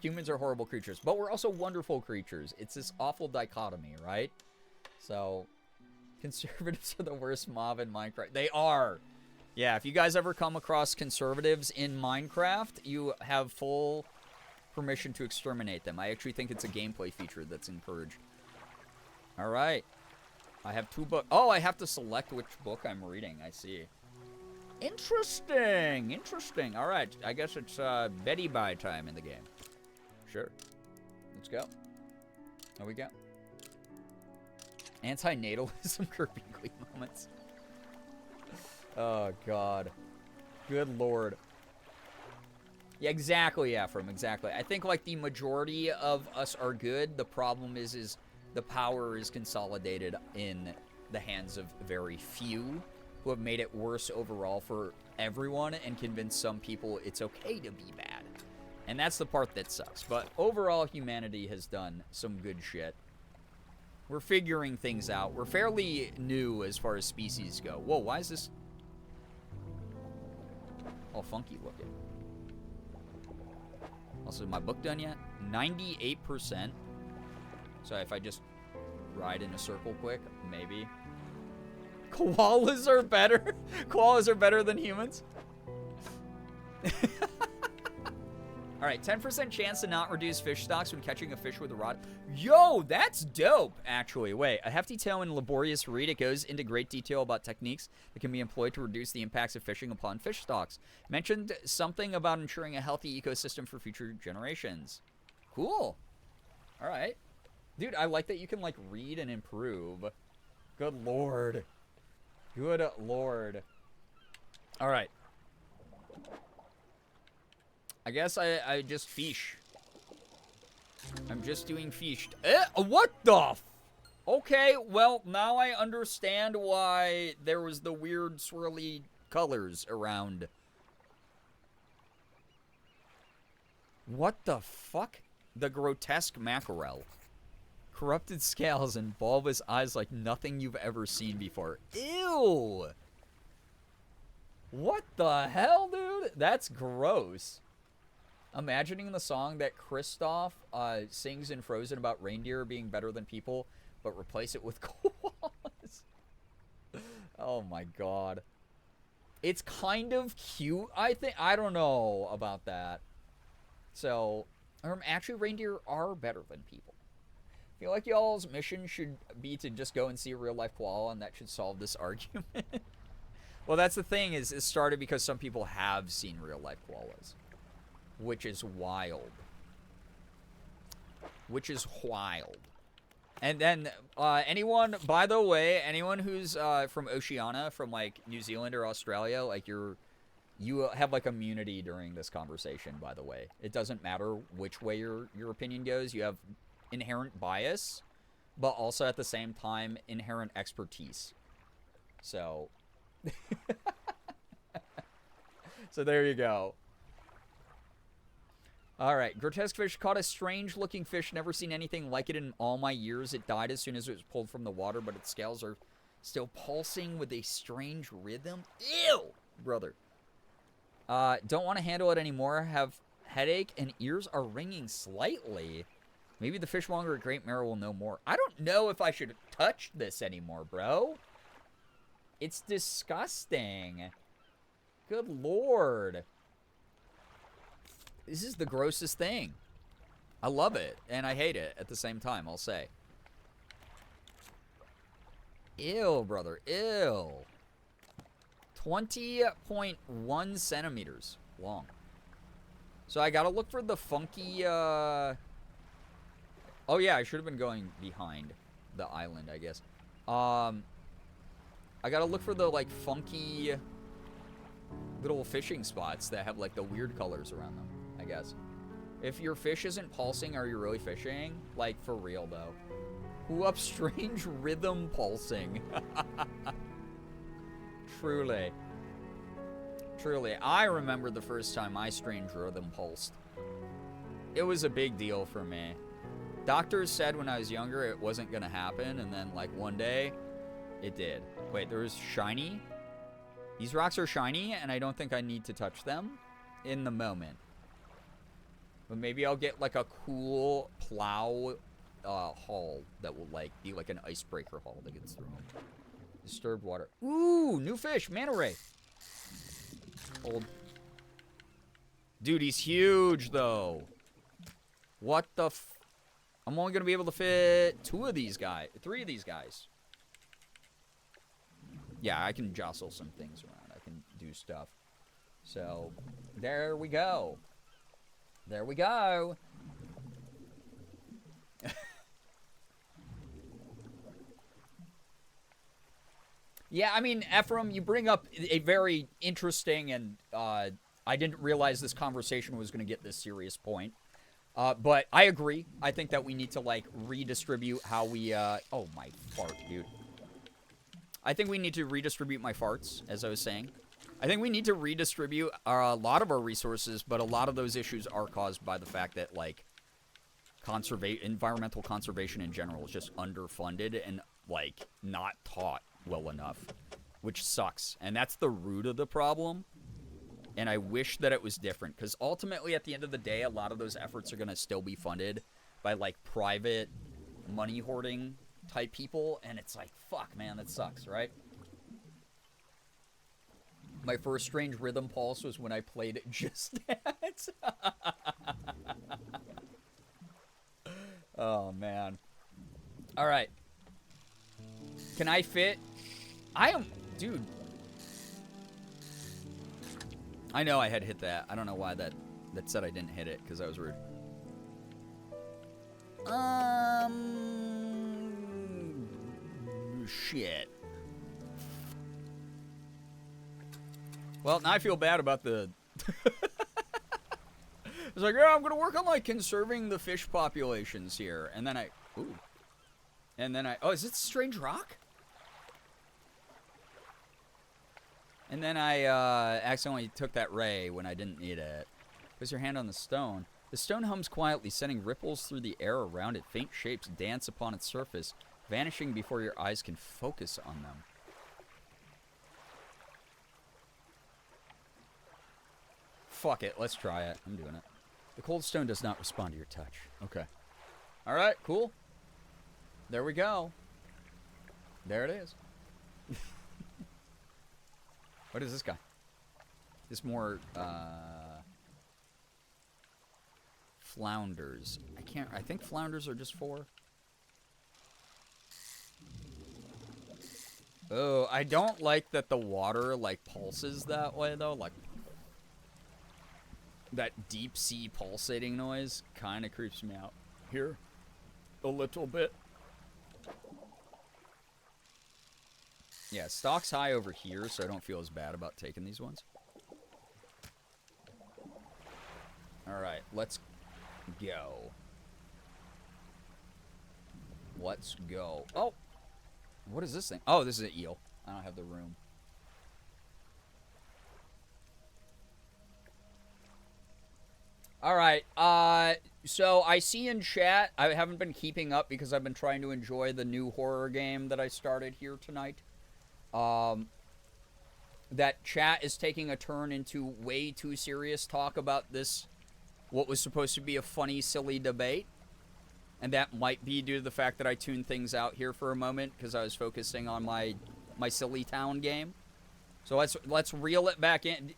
Humans are horrible creatures, but we're also wonderful creatures. It's this awful dichotomy, right? So, conservatives are the worst mob in Minecraft. They are. Yeah, if you guys ever come across conservatives in Minecraft, you have full permission to exterminate them. I actually think it's a gameplay feature that's encouraged. All right. I have 2 books. Oh, I have to select which book I'm reading. I see. Interesting. Interesting. All right. I guess it's Betty Bye time in the game. Sure. Let's go. There we go. Anti-natalism Girbeagly moments. Oh, God. Good Lord. Yeah, exactly, Ephraim, exactly. I think, like, the majority of us are good. The problem is the power is consolidated in the hands of very few who have made it worse overall for everyone and convinced some people it's okay to be bad. And that's the part that sucks. But overall, humanity has done some good shit. We're figuring things out. We're fairly new as far as species go. Whoa, why is this all funky looking? Also, is my book done yet? 98%. So if I just ride in a circle quick, maybe. Koalas are better? Koalas are better than humans? Alright, 10% chance to not reduce fish stocks when catching a fish with a rod. Yo, that's dope, actually. Wait, a hefty tail and laborious read. It goes into great detail about techniques that can be employed to reduce the impacts of fishing upon fish stocks. Mentioned something about ensuring a healthy ecosystem for future generations. Cool. Alright. Dude, I like that you can, like, read and improve. Good lord. Good lord. Alright. I guess I just fish. I'm just doing fish. What the okay, well, now I understand why there was the weird swirly colors around. What the fuck? The grotesque mackerel. Corrupted scales and bulbous eyes like nothing you've ever seen before. Ew! What the hell, dude? That's gross. Imagining the song that Kristoff sings in Frozen about reindeer being better than people, but replace it with koalas. Oh my god. It's kind of cute, I think. I don't know about that. So, actually, reindeer are better than people. I feel like y'all's mission should be to just go and see a real-life koala, and that should solve this argument. Well, that's the thing, is it started because some people have seen real-life koalas. Which is wild. Which is wild. And then, anyone, by the way, anyone who's from Oceania, from, like, New Zealand or Australia, like, you have, like, immunity during this conversation, by the way. It doesn't matter which way your opinion goes. You have inherent bias, but also at the same time, inherent expertise. So, so there you go. Alright, grotesque fish caught a strange-looking fish. Never seen anything like it in all my years. It died as soon as it was pulled from the water, but its scales are still pulsing with a strange rhythm. Ew! Brother. Don't want to handle it anymore. Have headache and ears are ringing slightly. Maybe the fishmonger at Great Mare will know more. I don't know if I should touch this anymore, bro. It's disgusting. Good lord. This is the grossest thing. I love it, and I hate it at the same time, I'll say. Ew, brother, ew. 20.1 centimeters long. So I gotta look for the funky, Oh yeah, I should have been going behind the island, I guess. I gotta look for the, like, funky little fishing spots that have, like, the weird colors around them, I guess. If your fish isn't pulsing, are you really fishing? Like, for real, though. Who up strange rhythm pulsing? Truly. Truly. I remember the first time I strange rhythm pulsed. It was a big deal for me. Doctors said when I was younger it wasn't gonna happen, and then, like, one day, it did. Wait, there was shiny? These rocks are shiny, and I don't think I need to touch them in the moment. But maybe I'll get, like, a cool plow hull that will, like, be like an icebreaker hull that gets through them. Disturbed water. Ooh, new fish, manta ray. Old. Dude, he's huge, though. What the I'm only going to be able to fit 3 of these guys. Yeah, I can jostle some things around. I can do stuff. So, there we go. There we go. Yeah, I mean, Ephraim, you bring up a very interesting and I didn't realize this conversation was going to get this serious point. But I agree. I think that we need to, like, redistribute how we, oh, my fart, dude. I think we need to redistribute my farts, as I was saying. I think we need to redistribute a lot of our resources, but a lot of those issues are caused by the fact that, like, environmental conservation in general is just underfunded and, like, not taught well enough, which sucks. And that's the root of the problem. And I wish that it was different, because ultimately, at the end of the day, a lot of those efforts are going to still be funded by, like, private money hoarding type people, and it's like, fuck, man, that sucks, right? My first Strange Rhythm Pulse was when I played Just Dance. Oh, man. All right. Can I fit? Dude. I know I had hit that. I don't know why that said I didn't hit it, because that was rude. Shit. Well, now I feel bad about the... It's like, yeah, I'm going to work on, like, conserving the fish populations here. And then ooh. And then oh, is it Strange Rock? And then I accidentally took that ray when I didn't need it. Place your hand on the stone. The stone hums quietly, sending ripples through the air around it. Faint shapes dance upon its surface, vanishing before your eyes can focus on them. Fuck it, let's try it. I'm doing it. The cold stone does not respond to your touch. Okay. Alright, cool. There we go. There it is. What is this guy? This more, flounders. I think flounders are just 4. Oh, I don't like that the water, like, pulses that way, though. Like, that deep sea pulsating noise kind of creeps me out here a little bit. Yeah, stock's high over here, so I don't feel as bad about taking these ones. Alright, let's go. Let's go. Oh! What is this thing? Oh, this is an eel. I don't have the room. Alright, so I see in chat, I haven't been keeping up because I've been trying to enjoy the new horror game that I started here tonight. That chat is taking a turn into way too serious talk about this, what was supposed to be a funny, silly debate. And that might be due to the fact that I tuned things out here for a moment because I was focusing on my Silly Town game. So let's reel it back in.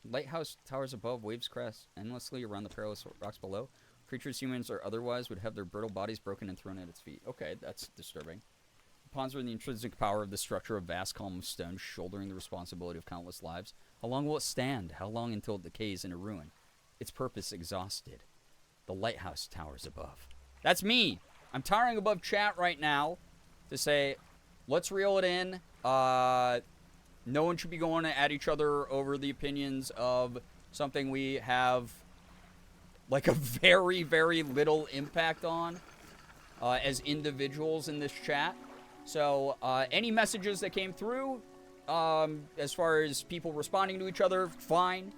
Lighthouse towers above, waves crest endlessly around the perilous rocks below. Creatures, humans or otherwise, would have their brittle bodies broken and thrown at its feet. Okay, that's disturbing. Ponder the intrinsic power of the structure of vast column of stone, shouldering the responsibility of countless lives. How long will it stand? How long until it decays into ruin? Its purpose exhausted. The lighthouse towers above. That's me. I'm towering above chat right now to say, let's reel it in. No one should be going at each other over the opinions of something we have, like, a very, very little impact on as individuals in this chat. So, any messages that came through, as far as people responding to each other, fine.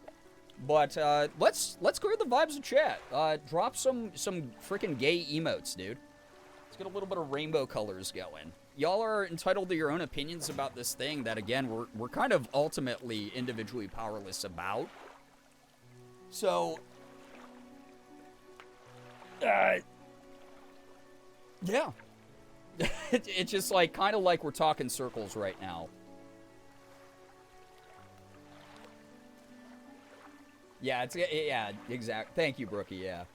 But, let's clear the vibes of chat. Drop some freaking gay emotes, dude. Let's get a little bit of rainbow colors going. Y'all are entitled to your own opinions about this thing that, again, we're kind of ultimately individually powerless about. So, yeah. It's just like, kind of like we're talking circles right now. Yeah, yeah, exact. Thank you, Brookie, yeah.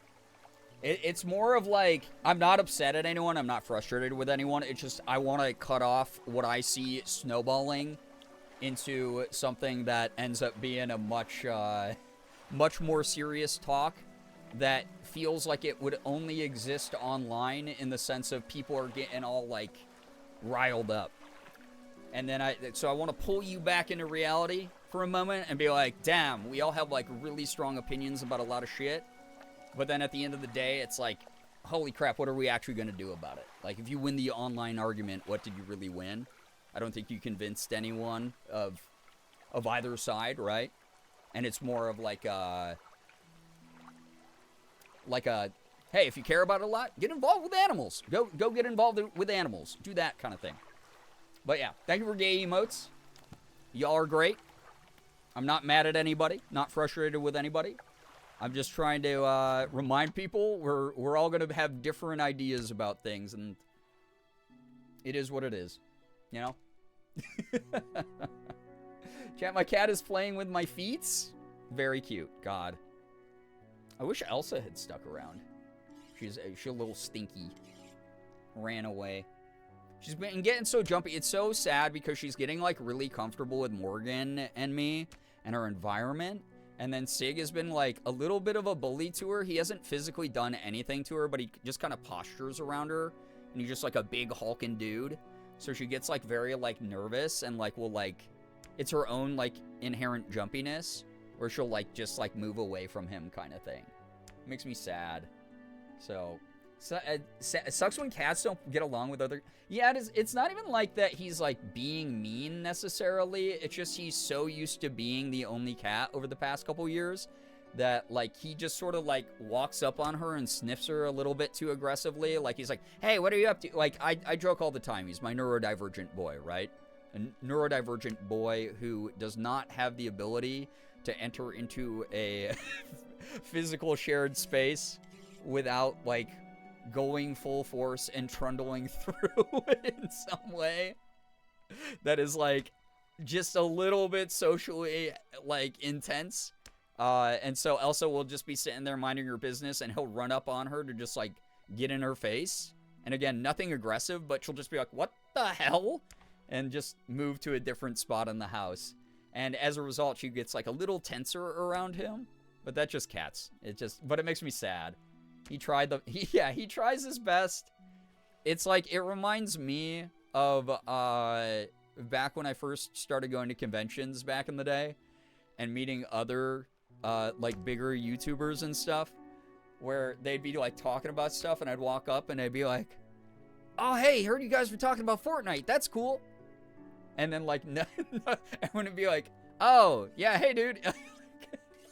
It's more of like, I'm not upset at anyone, I'm not frustrated with anyone, it's just I want to cut off what I see snowballing into something that ends up being a much more serious talk that feels like it would only exist online in the sense of people are getting all, like, riled up. And then so I want to pull you back into reality for a moment and be like, damn, we all have like really strong opinions about a lot of shit. But then at the end of the day, it's like, holy crap, what are we actually going to do about it? Like, if you win the online argument, what did you really win? I don't think you convinced anyone of either side, right? And it's more of like a, hey, if you care about it a lot, get involved with animals. Go get involved with animals. Do that kind of thing. But yeah, thank you for gay emotes. Y'all are great. I'm not mad at anybody, not frustrated with anybody. I'm just trying to remind people we're all going to have different ideas about things, and it is what it is, you know? Chat, my cat is playing with my feet. Very cute. God. I wish Elsa had stuck around. She's a little stinky. Ran away. She's been getting so jumpy. It's so sad because she's getting, like, really comfortable with Morgan and me and our environment. And then Sig has been, like, a little bit of a bully to her. He hasn't physically done anything to her, but he just kind of postures around her. And he's just, like, a big hulking dude. So she gets, like, very, like, nervous and, like, will, like... It's her own, like, inherent jumpiness. Where she'll, like, just, like, move away from him kind of thing. It makes me sad. So it sucks when cats don't get along with other... Yeah, it's not even like that he's, like, being mean necessarily. It's just he's so used to being the only cat over the past couple years that, like, he just sort of, like, walks up on her and sniffs her a little bit too aggressively. Like, he's like, hey, what are you up to? Like, I joke all the time. He's my neurodivergent boy, right? A neurodivergent boy who does not have the ability to enter into a physical shared space without, like, going full force and trundling through it in some way that is, like, just a little bit socially, like, intense. And so Elsa will just be sitting there minding her business, and he'll run up on her to just, like, get in her face. And again, nothing aggressive, but she'll just be like, what the hell? And just move to a different spot in the house. And as a result, she gets, like, a little tenser around him. But that's just cats. But it makes me sad. He tries his best. It's like, it reminds me of, back when I first started going to conventions back in the day. And meeting other, like, bigger YouTubers and stuff. Where they'd be, like, talking about stuff, and I'd walk up and I'd be like, oh, hey, heard you guys were talking about Fortnite. That's cool. And then, like, everyone would be like, oh, yeah, hey, dude.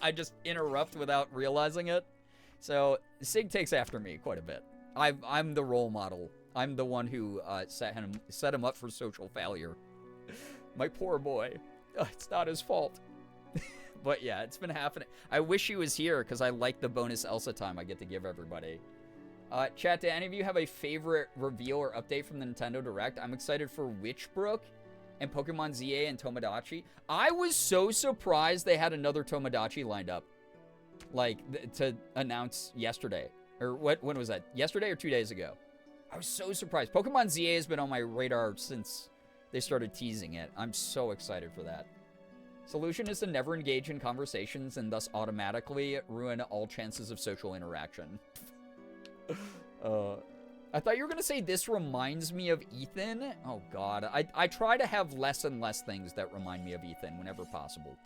I just interrupt without realizing it. So, Sig takes after me quite a bit. I'm the role model. I'm the one who set him up for social failure. My poor boy. It's not his fault. But yeah, it's been happening. I wish he was here, because I like the bonus Elsa time I get to give everybody. Chat, do any of you have a favorite reveal or update from the Nintendo Direct? I'm excited for Witchbrook and Pokemon ZA and Tomodachi. I was so surprised they had another Tomodachi lined up. Like, to announce yesterday. Or when was that? Yesterday or 2 days ago? I was so surprised. Pokemon ZA has been on my radar since they started teasing it. I'm so excited for that. Solution is to never engage in conversations and thus automatically ruin all chances of social interaction. I thought you were going to say this reminds me of Ethan. Oh, God. I try to have less and less things that remind me of Ethan whenever possible.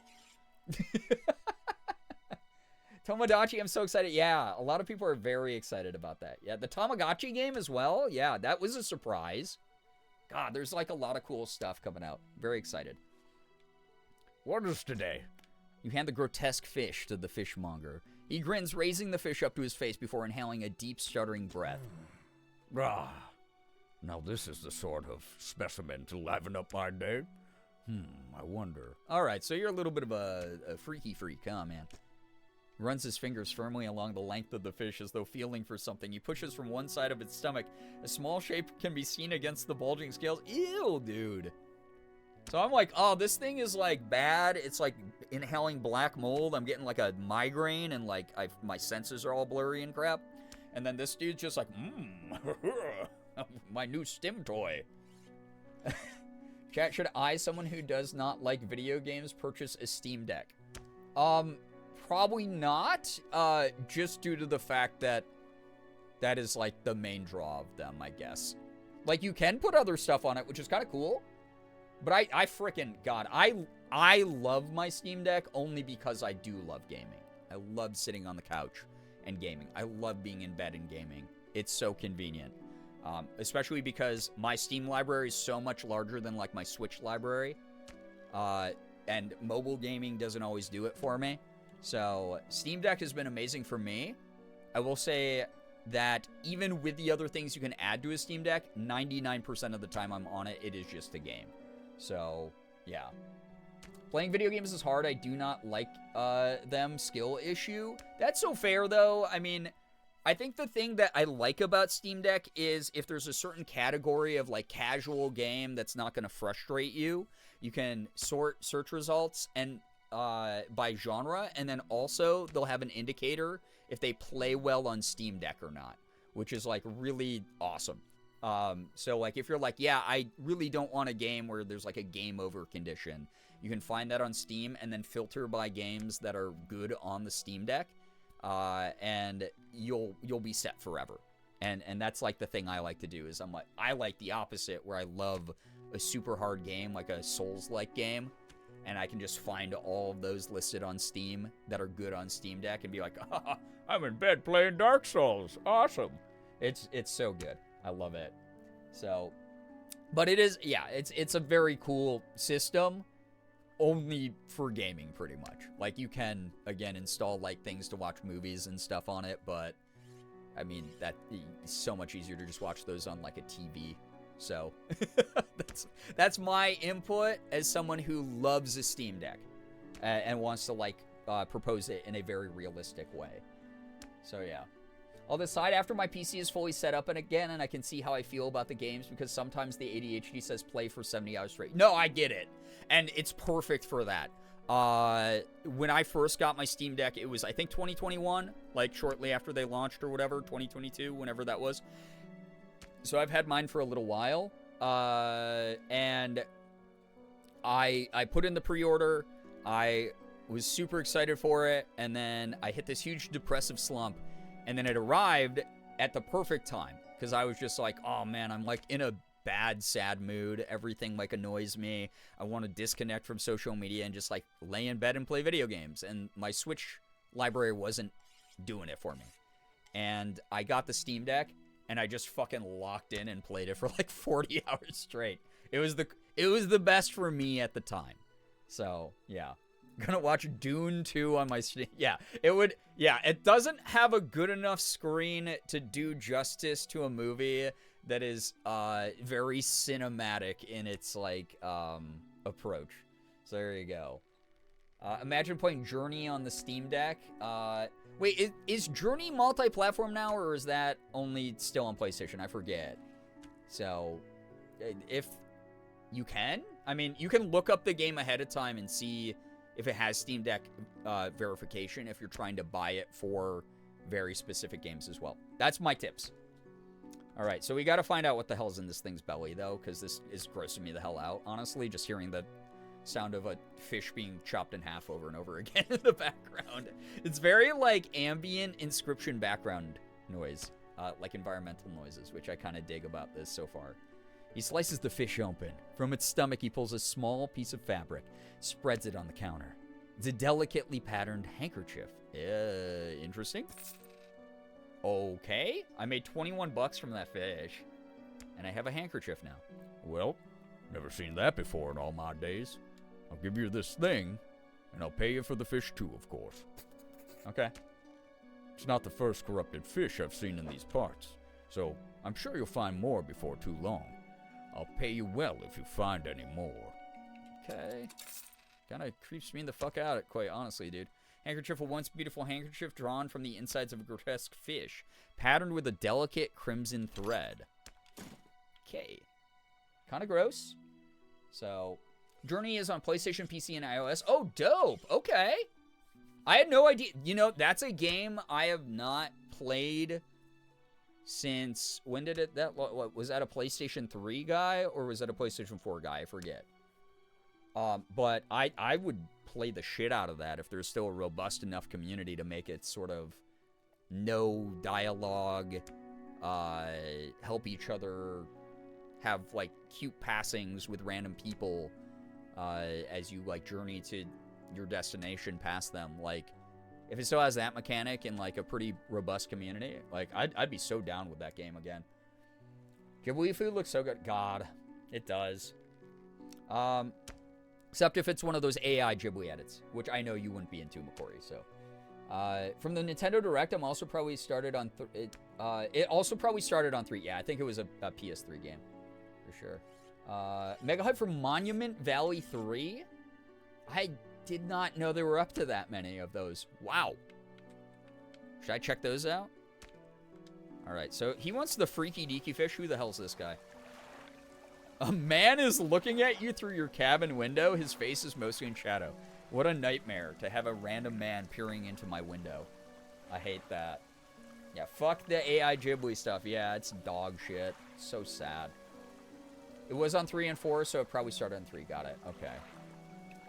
Tomodachi, I'm so excited. Yeah, a lot of people are very excited about that. Yeah, the Tamagotchi game as well. Yeah, that was a surprise. God, there's like a lot of cool stuff coming out. Very excited. What is today? You hand the grotesque fish to the fishmonger. He grins, raising the fish up to his face before inhaling a deep, stuttering breath. Ah, now this is the sort of specimen to liven up my day. I wonder. All right, so you're a little bit of a freaky freak, huh, man? He runs his fingers firmly along the length of the fish as though feeling for something. He pushes from one side of its stomach. A small shape can be seen against the bulging scales. Ew, dude. So I'm like, oh, this thing is, like, bad. It's, like, inhaling black mold. I'm getting, like, a migraine, and, like, my senses are all blurry and crap. And then this dude's just like, my new stim toy. Chat, should I, someone who does not like video games, purchase a Steam Deck? Probably not, just due to the fact that that is, like, the main draw of them, I guess. Like, you can put other stuff on it, which is kind of cool. But I freaking, God, I love my Steam Deck only because I do love gaming. I love sitting on the couch and gaming. I love being in bed and gaming. It's so convenient. Especially because my Steam library is so much larger than, like, my Switch library. And mobile gaming doesn't always do it for me. So, Steam Deck has been amazing for me. I will say that even with the other things you can add to a Steam Deck, 99% of the time I'm on it, it is just a game. So, yeah. Playing video games is hard. I do not like them. Skill issue. That's so fair, though. I mean, I think the thing that I like about Steam Deck is if there's a certain category of, like, casual game that's not going to frustrate you, you can sort search results and by genre, and then also they'll have an indicator if they play well on Steam Deck or not, which is, like, really awesome. So, like, if you're like, yeah, I really don't want a game where there's, like, a game over condition, you can find that on Steam and then filter by games that are good on the Steam Deck, and you'll be set forever. And that's, like, the thing I like to do is I like the opposite, where I love a super hard game, like a Souls-like game, and I can just find all of those listed on Steam that are good on Steam Deck and be like, I'm in bed playing Dark Souls. Awesome. It's so good. I love it. So, but it is, yeah, it's a very cool system, only for gaming, pretty much. Like, you can, again, install, like, things to watch movies and stuff on it, but, I mean, it's so much easier to just watch those on, like, a TV. So, that's my input as someone who loves a Steam Deck and wants to, like, propose it in a very realistic way. So, yeah. I'll decide after my PC is fully set up and I can see how I feel about the games, because sometimes the ADHD says play for 70 hours straight. No, I get it. And it's perfect for that. When I first got my Steam Deck, it was, I think, 2021, like, shortly after they launched or whatever, 2022, whenever that was. So I've had mine for a little while, and I put in the pre-order. I was super excited for it, and then I hit this huge depressive slump, and then it arrived at the perfect time, because I was just like, oh man, I'm, like, in a bad, sad mood. Everything, like, annoys me. I want to disconnect from social media and just, like, lay in bed and play video games, and my Switch library wasn't doing it for me. And I got the Steam Deck, and I just fucking locked in and played it for, like, 40 hours straight. It was the best for me at the time. So, yeah. Gonna watch Dune 2 on my Steam. Yeah, it doesn't have a good enough screen to do justice to a movie that is very cinematic in its, like, approach. So there you go. Imagine playing Journey on the Steam Deck. Wait, is Journey multi-platform now, or is that only still on PlayStation? I forget. So, if you can, I mean, you can look up the game ahead of time and see if it has Steam Deck verification if you're trying to buy it for very specific games as well. That's my tips. All right, so we got to find out what the hell's in this thing's belly, though, because this is grossing me the hell out, honestly, just hearing the sound of a fish being chopped in half over and over again in the background. It's very, like, ambient Inscription background noise, like environmental noises, which I kind of dig about this so far. He slices the fish open. From its stomach, he pulls a small piece of fabric, spreads it on the counter. It's a delicately patterned handkerchief. Interesting. Okay, I made $21 from that fish, and I have a handkerchief now. Well, never seen that before in all my days. I'll give you this thing, and I'll pay you for the fish too, of course. Okay. It's not the first corrupted fish I've seen in these parts, so I'm sure you'll find more before too long. I'll pay you well if you find any more. Okay. Kinda creeps me the fuck out, quite honestly, dude. Handkerchief, a once beautiful handkerchief drawn from the insides of a grotesque fish, patterned with a delicate crimson thread. Okay. Kinda gross. So, Journey is on PlayStation, PC, and iOS. Oh, dope! Okay. I had no idea. You know, that's a game I have not played since, when did it, what was that a PlayStation 3 guy, or was that a PlayStation 4 guy? I forget. But I would play the shit out of that if there's still a robust enough community to make it sort of no dialogue, help each other have, like, cute passings with random people as you, like, journey to your destination past them. Like, if it still has that mechanic in, like, a pretty robust community, like, I'd be so down with that game again. Ghibli food looks so good. God, it does. Except if it's one of those AI Ghibli edits, which I know you wouldn't be into, McCory, so. From the Nintendo Direct, I'm also probably started on... it also probably started on 3. Yeah, I think it was a PS3 game, for sure. Mega hype for Monument Valley 3? I did not know there were up to that many of those. Wow. Should I check those out? Alright, so he wants the freaky deaky fish. Who the hell's this guy? A man is looking at you through your cabin window. His face is mostly in shadow. What a nightmare to have a random man peering into my window. I hate that. Yeah, fuck the AI Ghibli stuff. Yeah, it's dog shit. So sad. It was on 3 and 4, so it probably started on 3. Got it. Okay.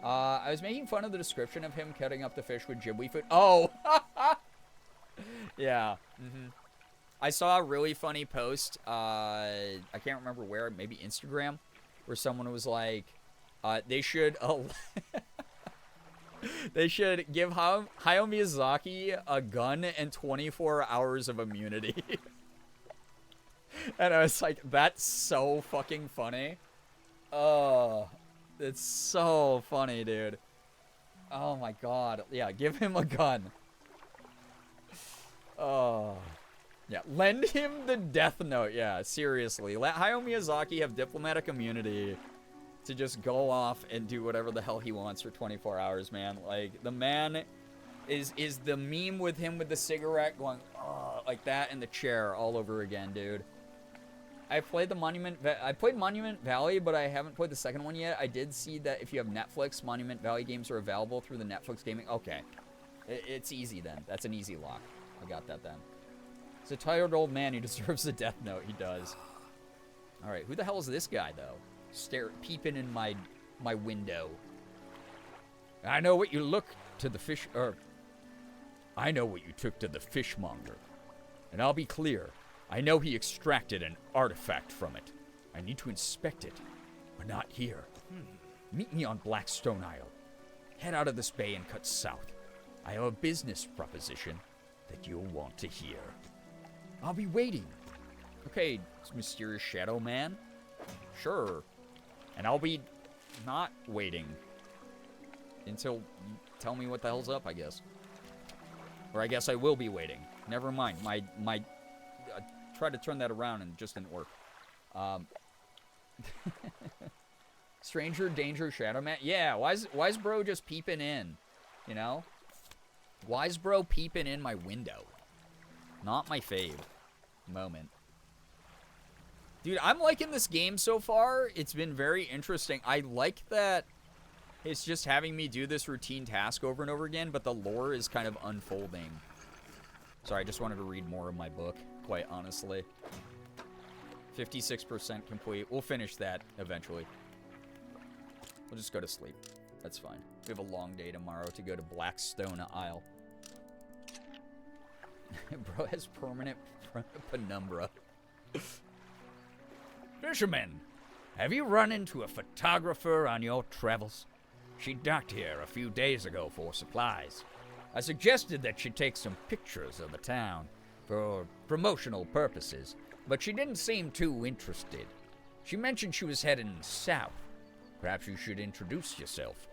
I was making fun of the description of him cutting up the fish with Ghibli food. Oh! Yeah. I saw a really funny post. I can't remember where. Maybe Instagram. Where someone was like, they should... they should give Hayao Miyazaki a gun and 24 hours of immunity. And I was like, that's so fucking funny. Oh, it's so funny, dude. Oh my god. Yeah, give him a gun. Oh. Yeah, lend him the Death Note. Yeah, seriously. Let Hayao Miyazaki have diplomatic immunity to just go off and do whatever the hell he wants for 24 hours, man. Like, the man is the meme with him with the cigarette going, oh, like that in the chair all over again, dude. I played Monument Valley, but I haven't played the second one yet. I did see that if you have Netflix, Monument Valley games are available through the Netflix gaming. Okay. It's easy then. That's an easy lock. I got that then. He's a tired old man who deserves a death note. He does. All right, who the hell is this guy, though? Peeping in my window. I know what you look to the fish, I know what you took to the fishmonger. And I'll be clear. I know he extracted an artifact from it. I need to inspect it, but not here. Meet me on Blackstone Isle. Head out of this bay and cut south. I have a business proposition that you'll want to hear. I'll be waiting. Okay, mysterious shadow man. Sure. And I'll be not waiting until you tell me what the hell's up, I guess. Or I guess I will be waiting. Never mind. My tried to turn that around and it just didn't work. Stranger danger shadow man. Yeah, why's bro just peeping in? You know? Why's bro peeping in my window? Not my fave moment. Dude, I'm liking this game so far. It's been very interesting. I like that it's just having me do this routine task over and over again, but the lore is kind of unfolding. Sorry, I just wanted to read more of my book, quite honestly. 56% complete. We'll finish that eventually. We'll just go to sleep. That's fine. We have a long day tomorrow to go to Blackstone Isle. Bro has permanent penumbra. Fisherman, have you run into a photographer on your travels? She docked here a few days ago for supplies. I suggested that she take some pictures of the town for promotional purposes, but she didn't seem too interested. She mentioned she was heading south. Perhaps you should introduce yourself.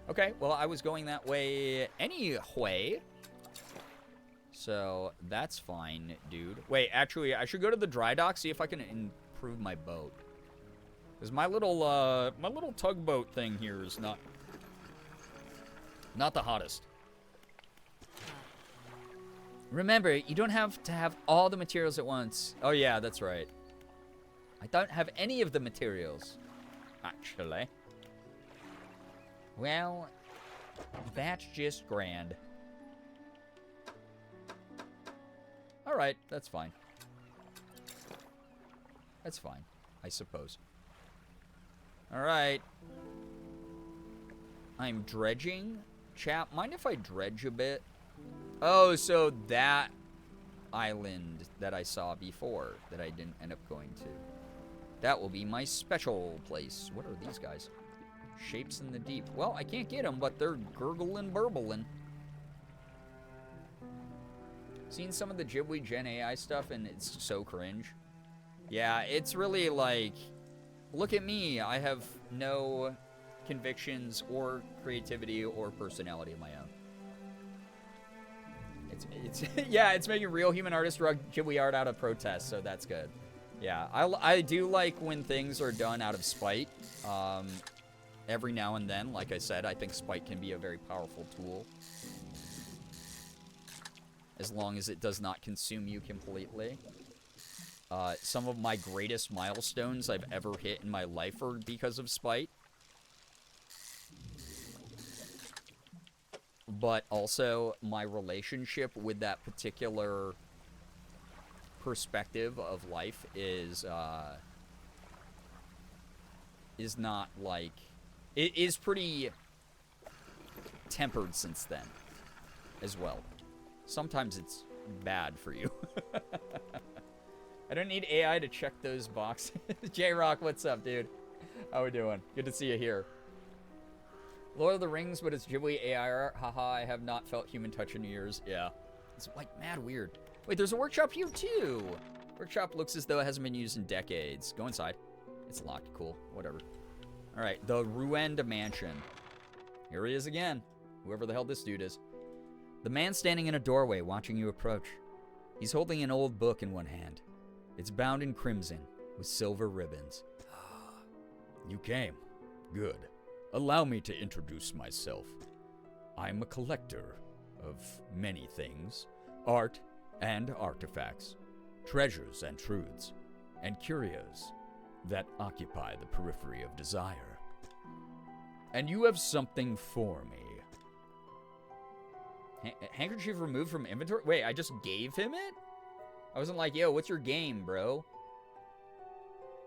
Okay, well, I was going that way anyway. So, that's fine, dude. Wait, actually, I should go to the dry dock, see if I can improve my boat. Because my little tugboat thing here is not the hottest. Remember, you don't have to have all the materials at once. Oh, yeah, that's right. I don't have any of the materials. Actually. Well, that's just grand. Alright, that's fine. That's fine, I suppose. Alright. I'm dredging. Chap, mind if I dredge a bit? Oh, so that island that I saw before that I didn't end up going to. That will be my special place. What are these guys? Shapes in the deep. Well, I can't get them, but they're gurgling, burbling. Seen some of the Ghibli Gen AI stuff, and it's so cringe. Yeah, it's really like, look at me. I have no convictions or creativity or personality of my own. It's yeah, it's making real human artists draw Ghibli art out of protest, so that's good. Yeah, I do like when things are done out of spite. Every now and then, like I said, I think spite can be a very powerful tool. As long as it does not consume you completely. Some of my greatest milestones I've ever hit in my life are because of spite. But also, my relationship with that particular perspective of life is not like... It is pretty tempered since then, as well. Sometimes it's bad for you. I don't need AI to check those boxes. J-Rock, what's up, dude? How we doing? Good to see you here. Lord of the Rings, but it's Ghibli AI art. Haha, I have not felt human touch in years. Yeah. It's like mad weird. Wait, there's a workshop here too. Workshop looks as though it hasn't been used in decades. Go inside. It's locked. Cool. Whatever. All right, the Ruined Mansion. Here he is again. Whoever the hell this dude is. The man standing in a doorway watching you approach. He's holding an old book in one hand. It's bound in crimson with silver ribbons. You came. Good. Allow me to introduce myself. I'm a collector of many things. Art and artifacts. Treasures and truths. And curios that occupy the periphery of desire. And you have something for me. Handkerchief removed from inventory? Wait, I just gave him it? I wasn't like, yo, what's your game, bro?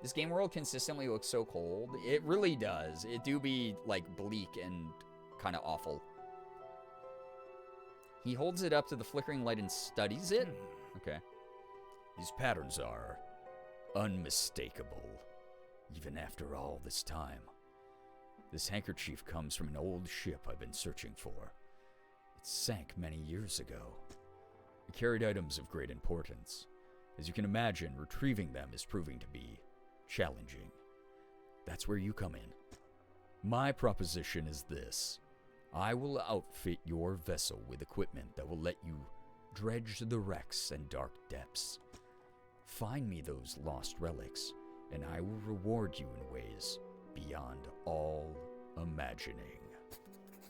This game world consistently looks so cold. It really does. It do be, like, bleak and kind of awful. He holds it up to the flickering light and studies it? Okay. These patterns are unmistakable, even after all this time. This handkerchief comes from an old ship I've been searching for. It sank many years ago. It carried items of great importance. As you can imagine, retrieving them is proving to be challenging. That's where you come in. My proposition is this. I will outfit your vessel with equipment that will let you dredge the wrecks and dark depths. Find me those lost relics, and I will reward you in ways beyond all imagining.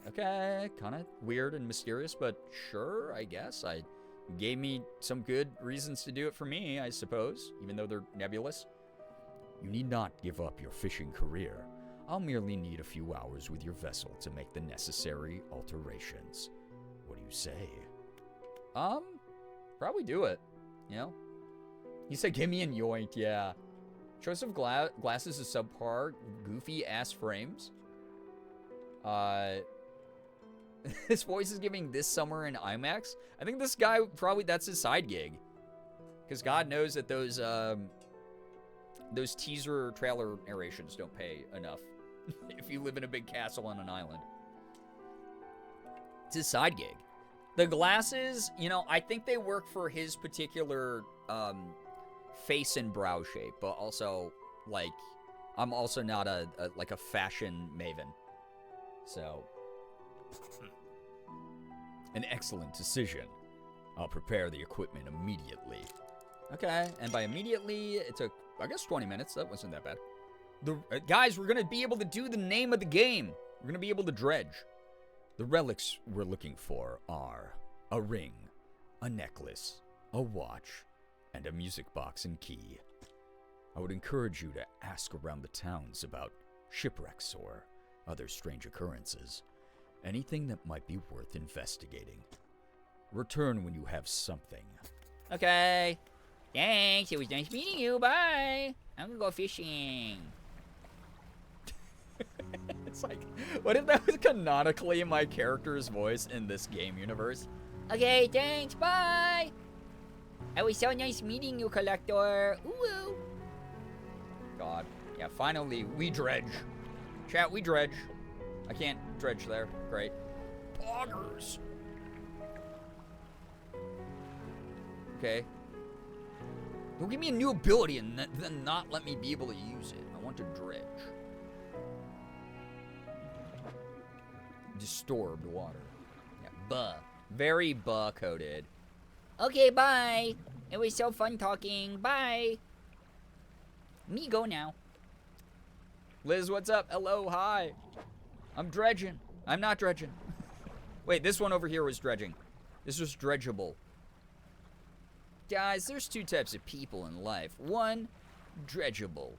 Okay, kind of weird and mysterious, but sure, I guess. I gave me some good reasons to do it for me, I suppose, even though they're nebulous. You need not give up your fishing career. I'll merely need a few hours with your vessel to make the necessary alterations. What do you say? Probably do it, you know? He said, give me an yoink, yeah. Choice of glasses is subpar, goofy-ass frames. His voice is giving This Summer in IMAX. I think this guy, probably, that's his side gig. Because God knows that those teaser trailer narrations don't pay enough if you live in a big castle on an island. It's his side gig. The glasses, you know, I think they work for his particular face and brow shape, but also, like, I'm also not a fashion maven. So, an excellent decision. I'll prepare the equipment immediately. Okay, and by immediately, it took, I guess, 20 minutes. That wasn't that bad. Guys, we're going to be able to do the name of the game. We're going to be able to dredge. The relics we're looking for are a ring, a necklace, a watch, and a music box and key. I would encourage you to ask around the towns about shipwrecks or other strange occurrences. Anything that might be worth investigating. Return when you have something. Okay. Thanks, it was nice meeting you. Bye. I'm gonna go fishing. It's like, what if that was canonically my character's voice in this game universe? Okay, thanks. Bye. It was so nice meeting you, collector. Ooh. God. Yeah, finally, we dredge. Chat, we dredge. I can't dredge there. Great. Poggers. Okay. Don't give me a new ability and then not let me be able to use it. I want to dredge. Disturbed water. Yeah, buh. Very buh-coded. Okay, bye. It was so fun talking. Bye. Me go now. Liz, what's up? Hello, hi. I'm dredging. I'm not dredging. Wait, this one over here was dredging. This was dredgeable. Guys, there's two types of people in life. One, dredgeable.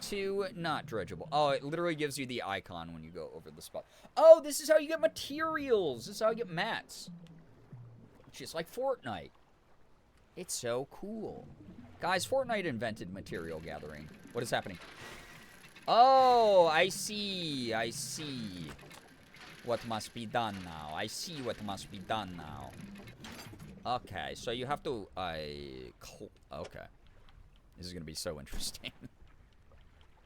Two, not dredgeable. Oh, it literally gives you the icon when you go over the spot. Oh, this is how you get materials. This is how you get mats. Just like Fortnite. It's so cool. Guys, Fortnite invented material gathering. What is happening? Oh, I see. I see what must be done now. I see what must be done now. Okay, so you have to... okay. This is going to be so interesting.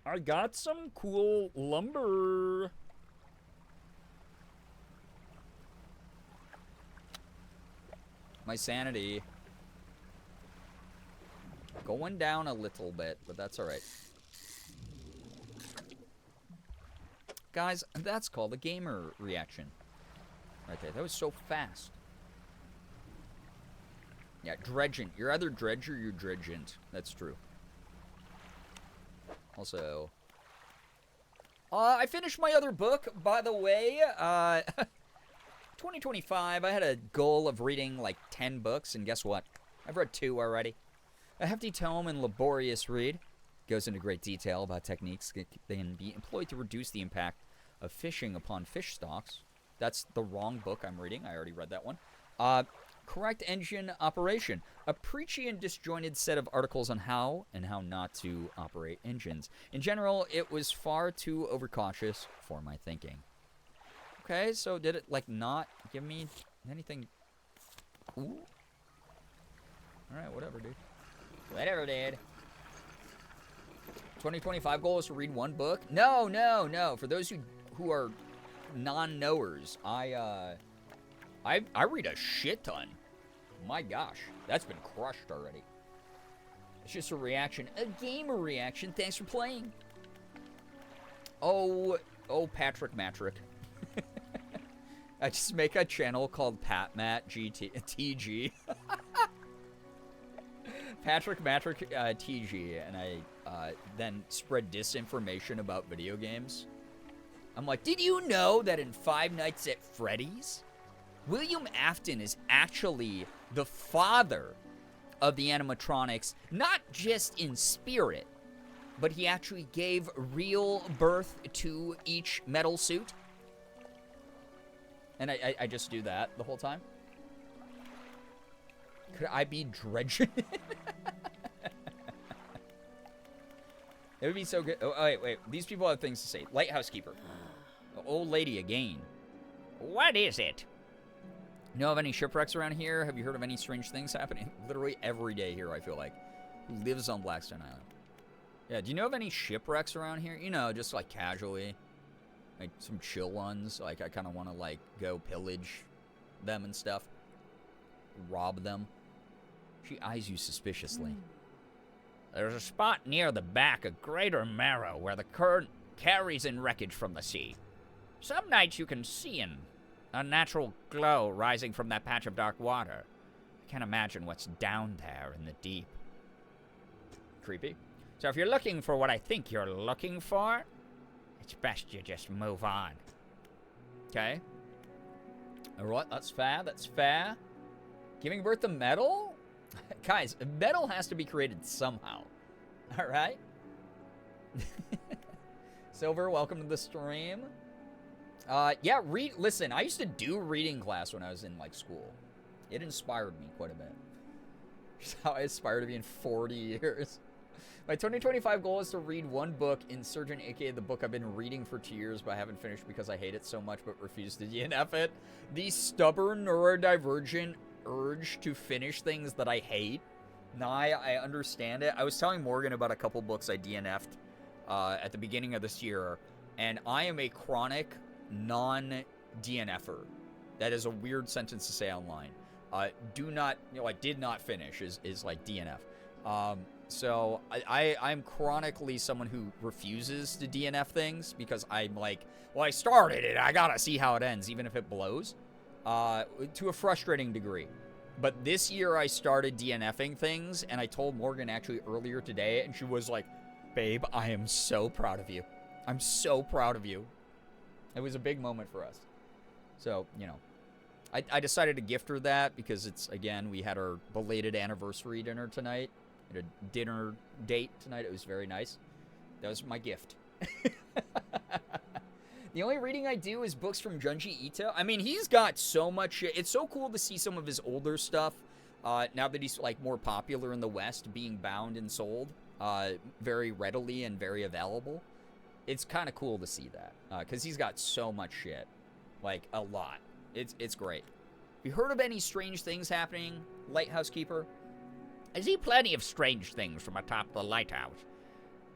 I got some cool lumber. My sanity going down a little bit, but that's all right. Guys, that's called a gamer reaction. Right there. That was so fast. Yeah, dredging. You're either dredge or you're dredgent. That's true. Also, I finished my other book, by the way. 2025, I had a goal of reading like 10 books, and guess what? I've read 2 already. A hefty tome and laborious read. Goes into great detail about techniques that can be employed to reduce the impact of fishing upon fish stocks. That's the wrong book I'm reading. I already read that one. Correct engine operation. A preachy and disjointed set of articles on how and how not to operate engines. In general, it was far too overcautious for my thinking. Okay, so did it, like, not give me anything cool? Alright, whatever, dude. Whatever, dude. 2025 goal is to read 1 book? No, no, no. For those who are non-knowers, I read a shit ton. My gosh, that's been crushed already. It's just a reaction, a gamer reaction. Thanks for playing. Oh, Patrick Matrick. I just make a channel called PatMat TG. Patrick Matrick TG, and I then spread disinformation about video games. I'm like, did you know that in Five Nights at Freddy's, William Afton is actually the father of the animatronics, not just in spirit, but he actually gave real birth to each metal suit? And I just do that the whole time? Could I be dredging? It would be so good. Oh, wait. These people have things to say. Lighthouse Keeper. The old lady again. What is it? You know of any shipwrecks around here? Have you heard of any strange things happening? Literally every day here, I feel like. Who lives on Blackstone Island? Yeah, do you know of any shipwrecks around here? You know, just like casually. Like some chill ones. Like I kind of want to like go pillage them and stuff. Rob them. She eyes you suspiciously. There's a spot near the back of Greater Marrow where the current carries in wreckage from the sea. Some nights you can see an unnatural glow rising from that patch of dark water. I can't imagine what's down there in the deep. Creepy. So if you're looking for what I think you're looking for, it's best you just move on. Okay. Alright, that's fair, that's fair. Giving birth to metal? Guys, metal has to be created somehow. Alright? Silver, welcome to the stream. Yeah, listen, I used to do reading class when I was in, like, school. It inspired me quite a bit. It's how I aspire to be in 40 years. My 2025 goal is to read 1 book, Insurgent, aka the book I've been reading for 2 years, but I haven't finished because I hate it so much but refuse to DNF it. The stubborn neurodivergent urge to finish things that I hate I understand it. I was telling Morgan about a couple books I DNF'd at the beginning of this year, and I am a chronic non-DNFer. That is a weird sentence to say online. Did not finish is like DNF. So I'm chronically someone who refuses to DNF things because I'm like, well, I started it. I gotta see how it ends, even if it blows, to a frustrating degree. But this year I started DNFing things, and I told Morgan actually earlier today, and she was like, babe, I am so proud of you. I'm so proud of you. It was a big moment for us. So, you know, I decided to gift her that because it's, again, we had our belated anniversary dinner tonight. We had a dinner date tonight. It was very nice. That was my gift. The only reading I do is books from Junji Ito. I mean, he's got so much shit. It's so cool to see some of his older stuff now that he's like more popular in the West, being bound and sold very readily and very available. It's kind of cool to see that because he's got so much shit, like a lot. It's great. You heard of any strange things happening, Lighthouse Keeper? I see plenty of strange things from atop the lighthouse.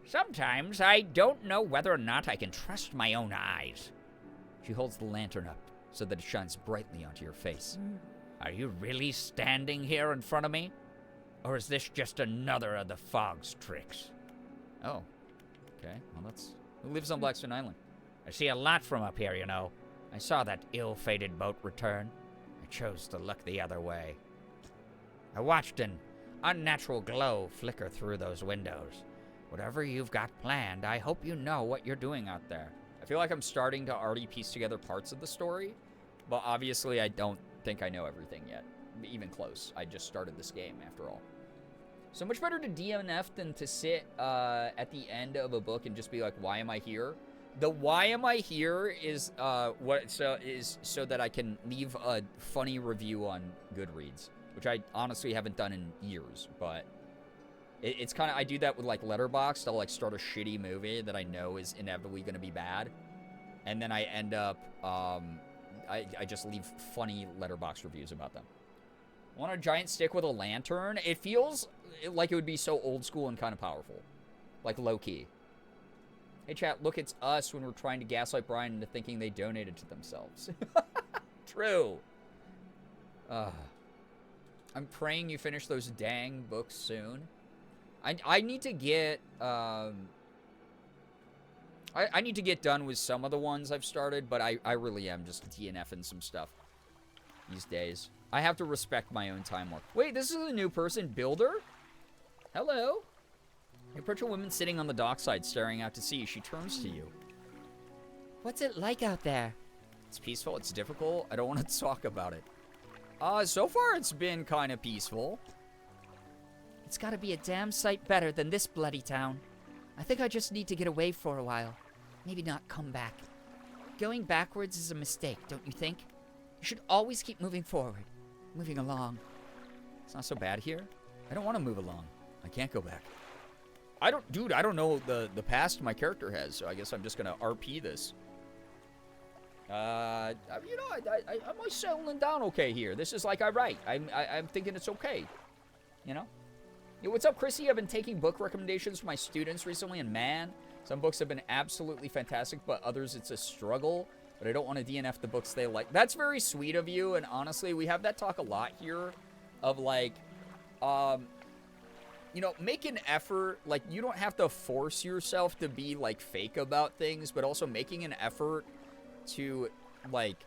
Sometimes I don't know whether or not I can trust my own eyes. She holds the lantern up so that it shines brightly onto your face. Are you really standing here in front of me? Or is this just another of the fog's tricks? Oh, okay. Well, that's... Who lives on Blackstone Island? I see a lot from up here, you know. I saw that ill-fated boat return. I chose to look the other way. I watched an unnatural glow flicker through those windows. Whatever you've got planned, I hope you know what you're doing out there. I feel like I'm starting to already piece together parts of the story, but obviously I don't think I know everything yet. Even close. I just started this game, after all. So much better to DNF than to sit at the end of a book and just be like, why am I here? The why am I here is so that I can leave a funny review on Goodreads, which I honestly haven't done in years, but it's kind of, I do that with like Letterboxd. I'll like start a shitty movie that I know is inevitably going to be bad, and then I end up I just leave funny Letterboxd reviews about them. Want a giant stick with a lantern? It feels like it would be so old school and kind of powerful, like low key. Hey chat, look, it's us when we're trying to gaslight Brian into thinking they donated to themselves. True. I'm praying you finish those dang books soon. I need to get I need to get done with some of the ones I've started, but I really am just DNFing some stuff these days. I have to respect my own time more. Wait, this is a new person, Builder? Hello. You approach a woman sitting on the dockside staring out to sea. She turns to you. What's it like out there? It's peaceful, it's difficult. I don't want to talk about it. So far it's been kind of peaceful. It's gotta be a damn sight better than this bloody town. I think I just need to get away for a while. Maybe not come back. Going backwards is a mistake, don't you think? You should always keep moving forward. Moving along. It's not so bad here. I don't want to move along. I can't go back. I don't know the past my character has, so I guess I'm just gonna RP this. I'm settling down okay here. This is like I write. I'm thinking it's okay. You know? Yo, what's up, Chrissy? I've been taking book recommendations from my students recently, and man, some books have been absolutely fantastic, but others it's a struggle. But I don't want to DNF the books they like. That's very sweet of you, and honestly, we have that talk a lot here of like, you know, make an effort. Like, you don't have to force yourself to be like fake about things, but also making an effort to like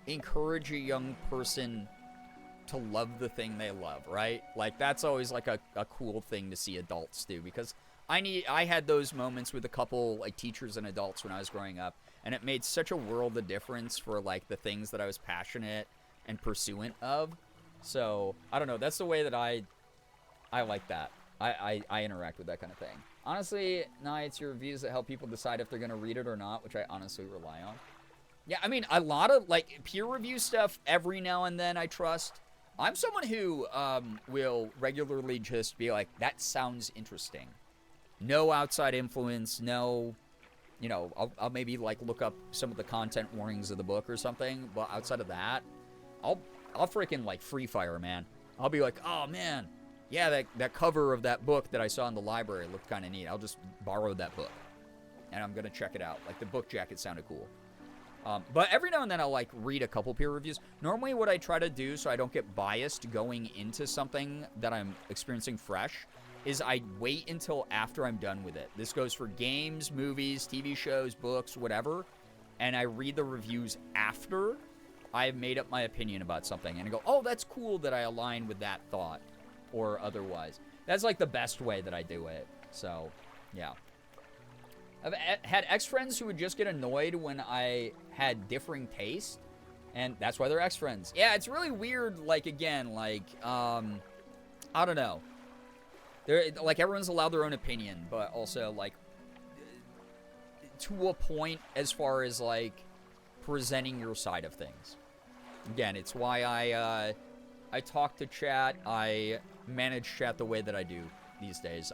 encourage a young person to love the thing they love, right? Like, that's always like a cool thing to see adults do, because I had those moments with a couple like teachers and adults when I was growing up, and it made such a world of difference for like the things that I was passionate and pursuant of. So I don't know, that's the way that I like that. I interact with that kind of thing. Honestly, nah, it's your reviews that help people decide if they're gonna read it or not, which I honestly rely on. Yeah, I mean, a lot of like peer review stuff every now and then I trust. I'm someone who will regularly just be like, that sounds interesting. No outside influence, no, you know, I'll maybe like look up some of the content warnings of the book or something, but outside of that, I'll freaking like free fire, man. I'll be like, oh man, yeah, that cover of that book that I saw in the library looked kind of neat. I'll just borrow that book, and I'm gonna check it out. Like, the book jacket sounded cool. But every now and then I'll, like, read a couple peer reviews. Normally what I try to do so I don't get biased going into something that I'm experiencing fresh is I wait until after I'm done with it. This goes for games, movies, TV shows, books, whatever. And I read the reviews after I've made up my opinion about something. And I go, oh, that's cool that I align with that thought or otherwise. That's, like, the best way that I do it. So, yeah. I've had ex-friends who would just get annoyed when I had differing taste, and that's why they're ex-friends. Yeah, it's really weird, like, again, like, I don't know. They're, like, everyone's allowed their own opinion, but also, like, to a point as far as, like, presenting your side of things. Again, it's why I talk to chat, I manage chat the way that I do these days.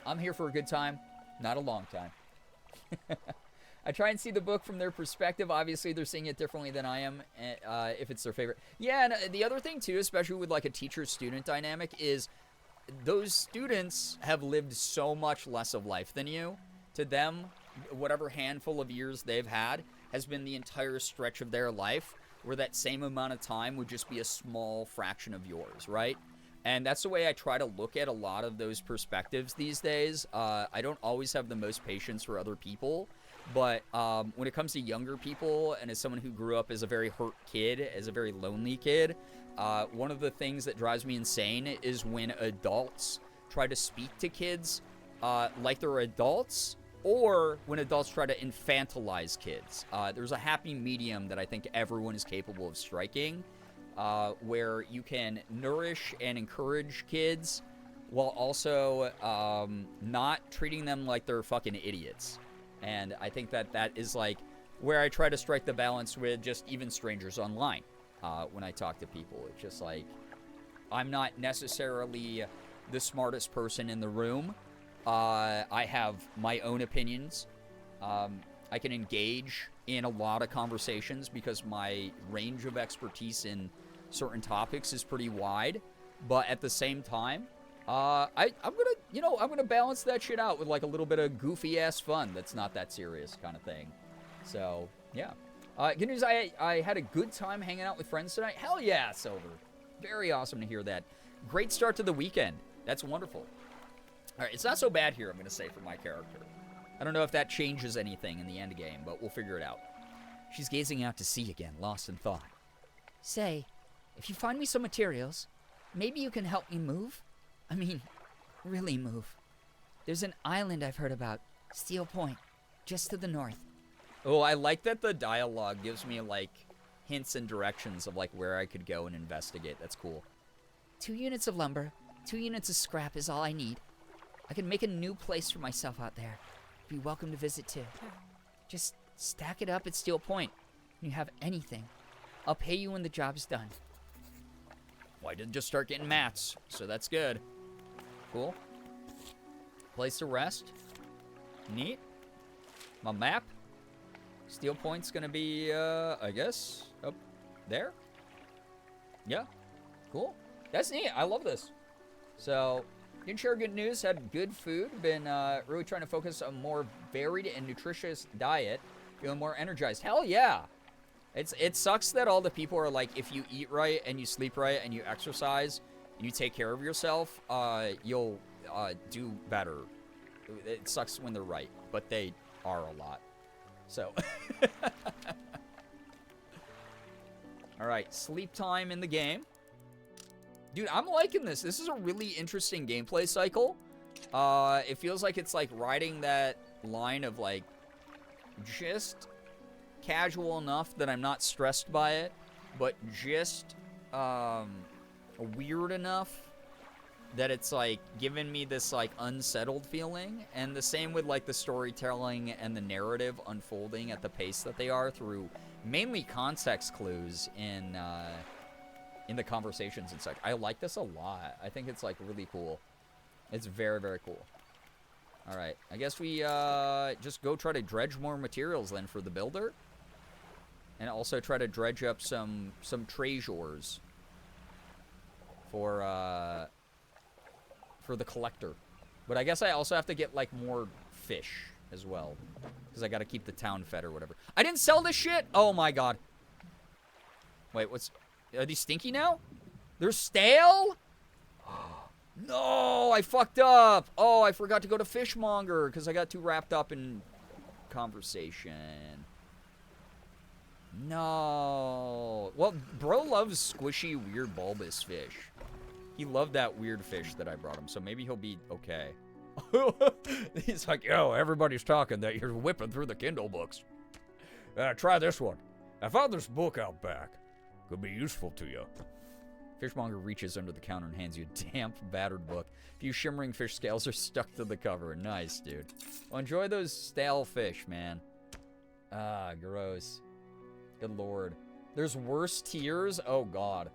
I'm here for a good time. Not a long time. I try and see the book from their perspective. Obviously, they're seeing it differently than I am, if it's their favorite. Yeah, and the other thing, too, especially with, like, a teacher-student dynamic, is those students have lived so much less of life than you. To them, whatever handful of years they've had has been the entire stretch of their life, where that same amount of time would just be a small fraction of yours, right? And that's the way I try to look at a lot of those perspectives these days. I don't always have the most patience for other people, but when it comes to younger people, and as someone who grew up as a very hurt kid, as a very lonely kid, one of the things that drives me insane is when adults try to speak to kids like they're adults, or when adults try to infantilize kids. There's a happy medium that I think everyone is capable of striking, where you can nourish and encourage kids while also not treating them like they're fucking idiots. And I think that is, like, where I try to strike the balance with just even strangers online when I talk to people. It's just like, I'm not necessarily the smartest person in the room. I have my own opinions. I can engage in a lot of conversations because my range of expertise in certain topics is pretty wide, but at the same time, I'm gonna balance that shit out with, like, a little bit of goofy ass fun that's not that serious kind of thing. So yeah. Good news, I had a good time hanging out with friends tonight. Hell yeah, Silver. Very awesome to hear that. Great start to the weekend. That's wonderful. All right, it's not so bad here, I'm gonna say, for my character. I don't know if that changes anything in the end game, but we'll figure it out. She's gazing out to sea again, lost in thought. Say, if you find me some materials, maybe you can help me move? I mean, really move. There's an island I've heard about, Steel Point, just to the north. Oh, I like that the dialogue gives me, like, hints and directions of, like, where I could go and investigate. That's cool. 2 units of lumber, 2 units of scrap is all I need. I can make a new place for myself out there. Be welcome to visit too. Just stack it up at Steel Point. When you have anything, I'll pay you when the job's done. Well, I did just start getting mats, so that's good. Cool. Place to rest. Neat. My map. Steel Point's gonna be, I guess, up there. Yeah. Cool. That's neat. I love this. So, didn't share good news. Had good food. Been really trying to focus on a more varied and nutritious diet. Feeling more energized. Hell yeah. It sucks that all the people are like, if you eat right and you sleep right and you exercise and you take care of yourself, you'll do better. It sucks when they're right, but they are a lot. So. All right, sleep time in the game. Dude, I'm liking this. This is a really interesting gameplay cycle. It feels like it's like riding that line of like just casual enough that I'm not stressed by it, but just weird enough that it's like giving me this like unsettled feeling. And the same with like the storytelling and the narrative unfolding at the pace that they are through mainly context clues in the conversations and such. I like this a lot. I think it's like really cool. It's very, very cool. All right, I guess we just go try to dredge more materials then for the builder, and also try to dredge up some treasures for the collector. But I guess I also have to get, like, more fish as well. Because I gotta keep the town fed or whatever. I didn't sell this shit? Oh my god. Wait, are these stinky now? They're stale? No, I fucked up. Oh, I forgot to go to Fishmonger because I got too wrapped up in conversation. No. Well, bro loves squishy, weird, bulbous fish. He loved that weird fish that I brought him, so maybe he'll be okay. He's like, yo, everybody's talking that you're whipping through the Kindle books. Try this one. I found this book out back. Could be useful to you. Fishmonger reaches under the counter and hands you a damp, battered book. A few shimmering fish scales are stuck to the cover. Nice, dude. Well, enjoy those stale fish, man. Ah, gross. Good lord. There's worse tiers? Oh, God.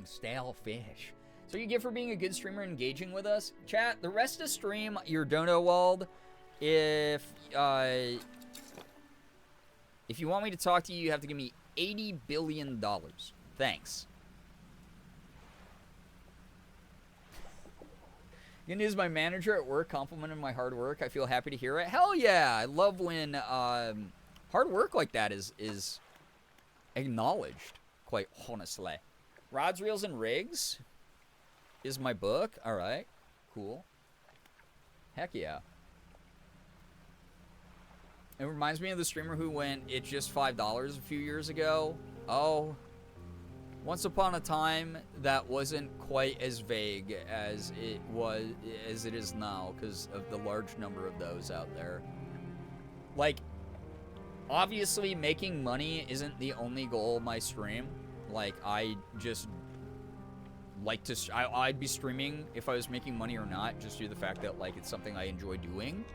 Stale fish. So you get for being a good streamer engaging with us? Chat, the rest of the stream, you're dono walled. If you want me to talk to you, you have to give me $80 billion. Thanks. Good news, my manager at work complimented my hard work. I feel happy to hear it. Hell yeah! I love when hard work like that is acknowledged, quite honestly. Rods, Reels, and Rigs is my book. All right. Cool. Heck yeah. It reminds me of the streamer who went, it's just $5 a few years ago. Oh. Once upon a time, that wasn't quite as vague as it is now because of the large number of those out there. Like, obviously, making money isn't the only goal of my stream. Like, I just like to... I'd be streaming if I was making money or not, just due to the fact that, like, it's something I enjoy doing.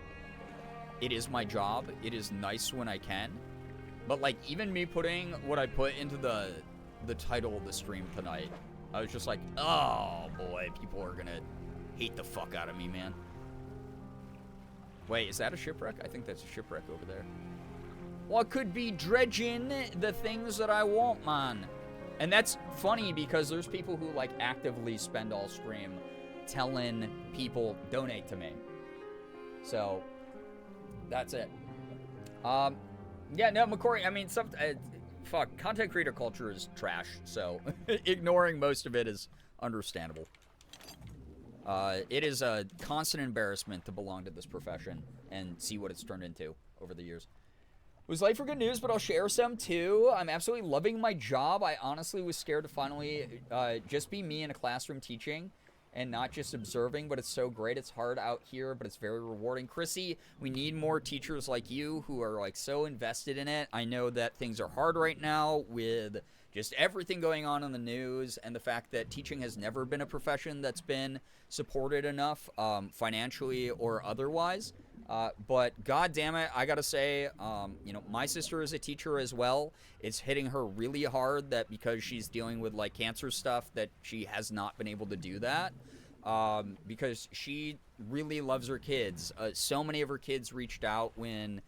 It is my job. It is nice when I can. But, like, even me putting what I put into the title of the stream tonight, I was just like, oh, boy, people are gonna hate the fuck out of me, man. Wait, is that a shipwreck? I think that's a shipwreck over there. What could be dredging the things that I want, man? And that's funny because there's people who, like, actively spend all stream telling people, donate to me. So, that's it. Yeah, no, McCory, I mean, fuck, content creator culture is trash, so ignoring most of it is understandable. It is a constant embarrassment to belong to this profession and see what it's turned into over the years. It was late for good news, but I'll share some too. I'm absolutely loving my job. I honestly was scared to finally just be me in a classroom teaching and not just observing, but it's so great. It's hard out here, but it's very rewarding. Chrissy, we need more teachers like you who are like so invested in it. I know that things are hard right now with just everything going on in the news and the fact that teaching has never been a profession that's been supported enough financially or otherwise. But god damn it, I gotta say, you know, my sister is a teacher as well. It's hitting her really hard that because she's dealing with like cancer stuff that she has not been able to do that. Because she really loves her kids. So many of her kids reached out when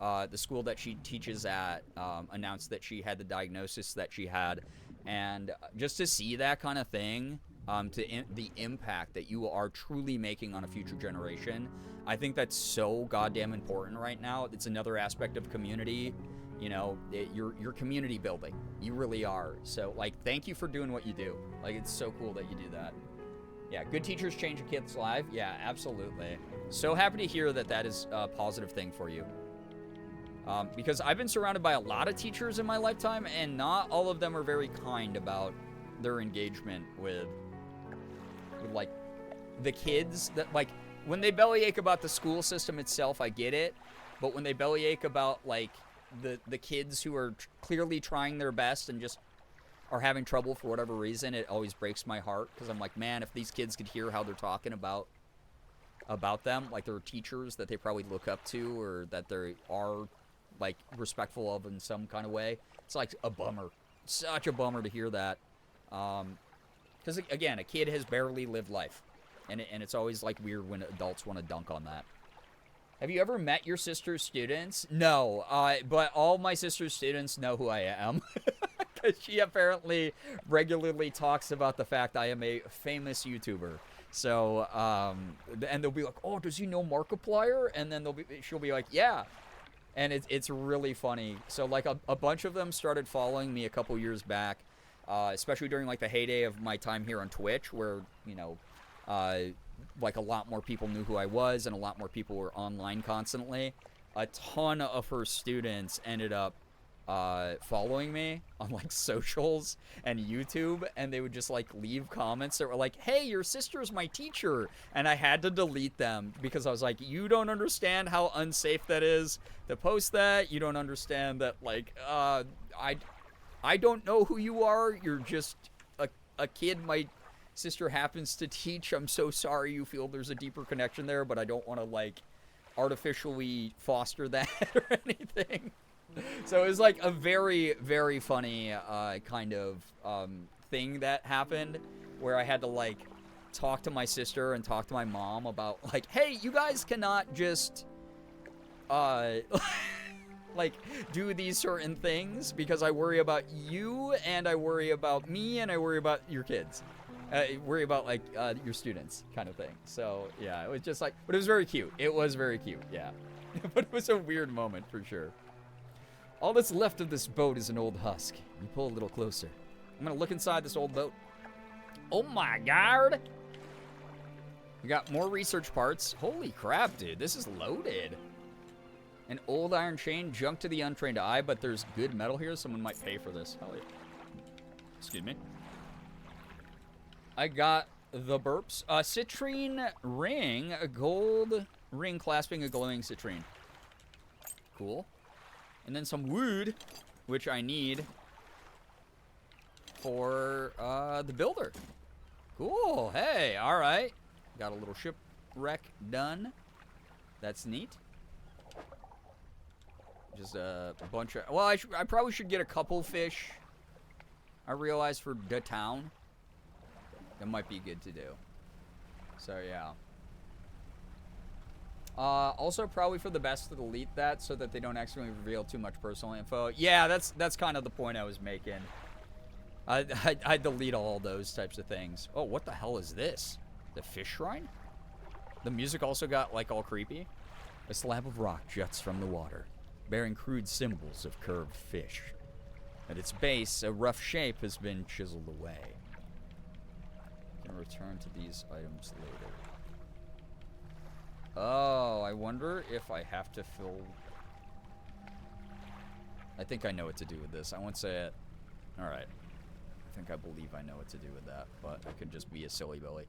the school that she teaches at announced that she had the diagnosis that she had. And just to see that kind of thing, the impact that you are truly making on a future generation, I think that's so goddamn important right now. It's another aspect of community. You know, you're community building. You really are. So, like, thank you for doing what you do. Like, it's so cool that you do that. Yeah, good teachers change a kid's life. Yeah, absolutely. So happy to hear that that is a positive thing for you. Because I've been surrounded by a lot of teachers in my lifetime, and not all of them are very kind about their engagement with like, the kids. That, like, when they bellyache about the school system itself, I get it. But when they bellyache about, like, the kids who are clearly trying their best and just are having trouble for whatever reason, it always breaks my heart. Because I'm like, man, if these kids could hear how they're talking about them, like they're teachers that they probably look up to or that they are, like, respectful of in some kind of way, it's like a bummer. Such a bummer to hear that. Because, again, a kid has barely lived life. And it's always, like, weird when adults want to dunk on that. Have you ever met your sister's students? No, but all my sister's students know who I am. because she apparently regularly talks about the fact I am a famous YouTuber. So, and they'll be like, oh, does he know Markiplier? And then she'll be like, yeah. And it's really funny. So, like, a bunch of them started following me a couple years back, especially during, like, the heyday of my time here on Twitch, where, you know, like, a lot more people knew who I was and a lot more people were online constantly. A ton of her students ended up following me on, like, socials and YouTube, and they would just, like, leave comments that were like, hey, your sister's my teacher, and I had to delete them because I was like, you don't understand how unsafe that is to post that. You don't understand that, like, I don't know who you are. You're just a kid my sister happens to teach. I'm so sorry you feel there's a deeper connection there, but I don't want to, like, artificially foster that or anything. So it was like a very, very funny kind of thing that happened where I had to, like, talk to my sister and talk to my mom about, like, hey, you guys cannot just like, do these certain things because I worry about you and I worry about me and I worry about your kids. Worry about, like, your students kind of thing. So, yeah, it was just like, but it was very cute. It was very cute, yeah. But it was a weird moment for sure. All that's left of this boat is an old husk. You pull a little closer. I'm gonna look inside this old boat. Oh my god! We got more research parts. Holy crap, dude. This is loaded. An old iron chain, junk to the untrained eye, but there's good metal here. Someone might pay for this. Hell yeah. Excuse me. I got the burps. A citrine ring. A gold ring clasping a glowing citrine. Cool. And then some wood, which I need for the builder. Cool. Hey, all right. Got a little shipwreck done. That's neat. Just a bunch of... Well, I probably should get a couple fish, I realize, for the town. That might be good to do. So, yeah. Also, probably for the best to delete that so that they don't accidentally reveal too much personal info. Yeah, that's kind of the point I was making. I delete all those types of things. Oh, what the hell is this? The fish shrine? The music also got, like, all creepy. A slab of rock juts from the water, bearing crude symbols of curved fish. At its base, a rough shape has been chiseled away. I can return to these items later. Oh, I wonder if I have to fill... I think I know what to do with this. I won't say it. Alright. I think I believe I know what to do with that, but I could just be a silly Billy.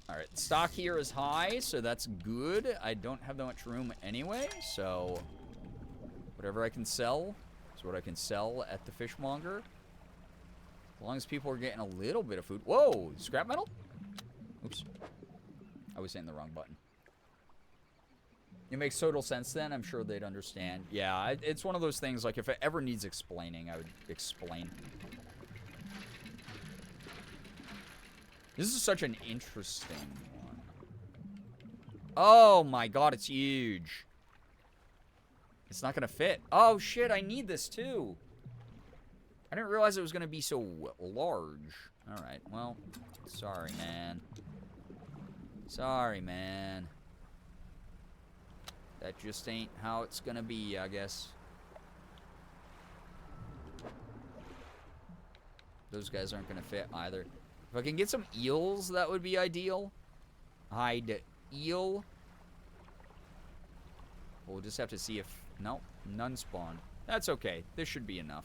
Alright, stock here is high, so that's good. I don't have that much room anyway, so... whatever I can sell is what I can sell at the fishmonger. As long as people are getting a little bit of food. Whoa! Scrap metal? Oops. I was hitting the wrong button. It makes total sense then. I'm sure they'd understand. Yeah, it's one of those things, like, if it ever needs explaining, I would explain. This is such an interesting one. Oh my god, it's huge. It's not gonna fit. Oh shit, I need this too. I didn't realize it was gonna be so large. Alright, well, sorry, man. Sorry, man. That just ain't how it's gonna be, I guess. Those guys aren't gonna fit either. If I can get some eels, that would be ideal. Hide eel. We'll just have to see if... Nope, none spawn. That's okay. This should be enough.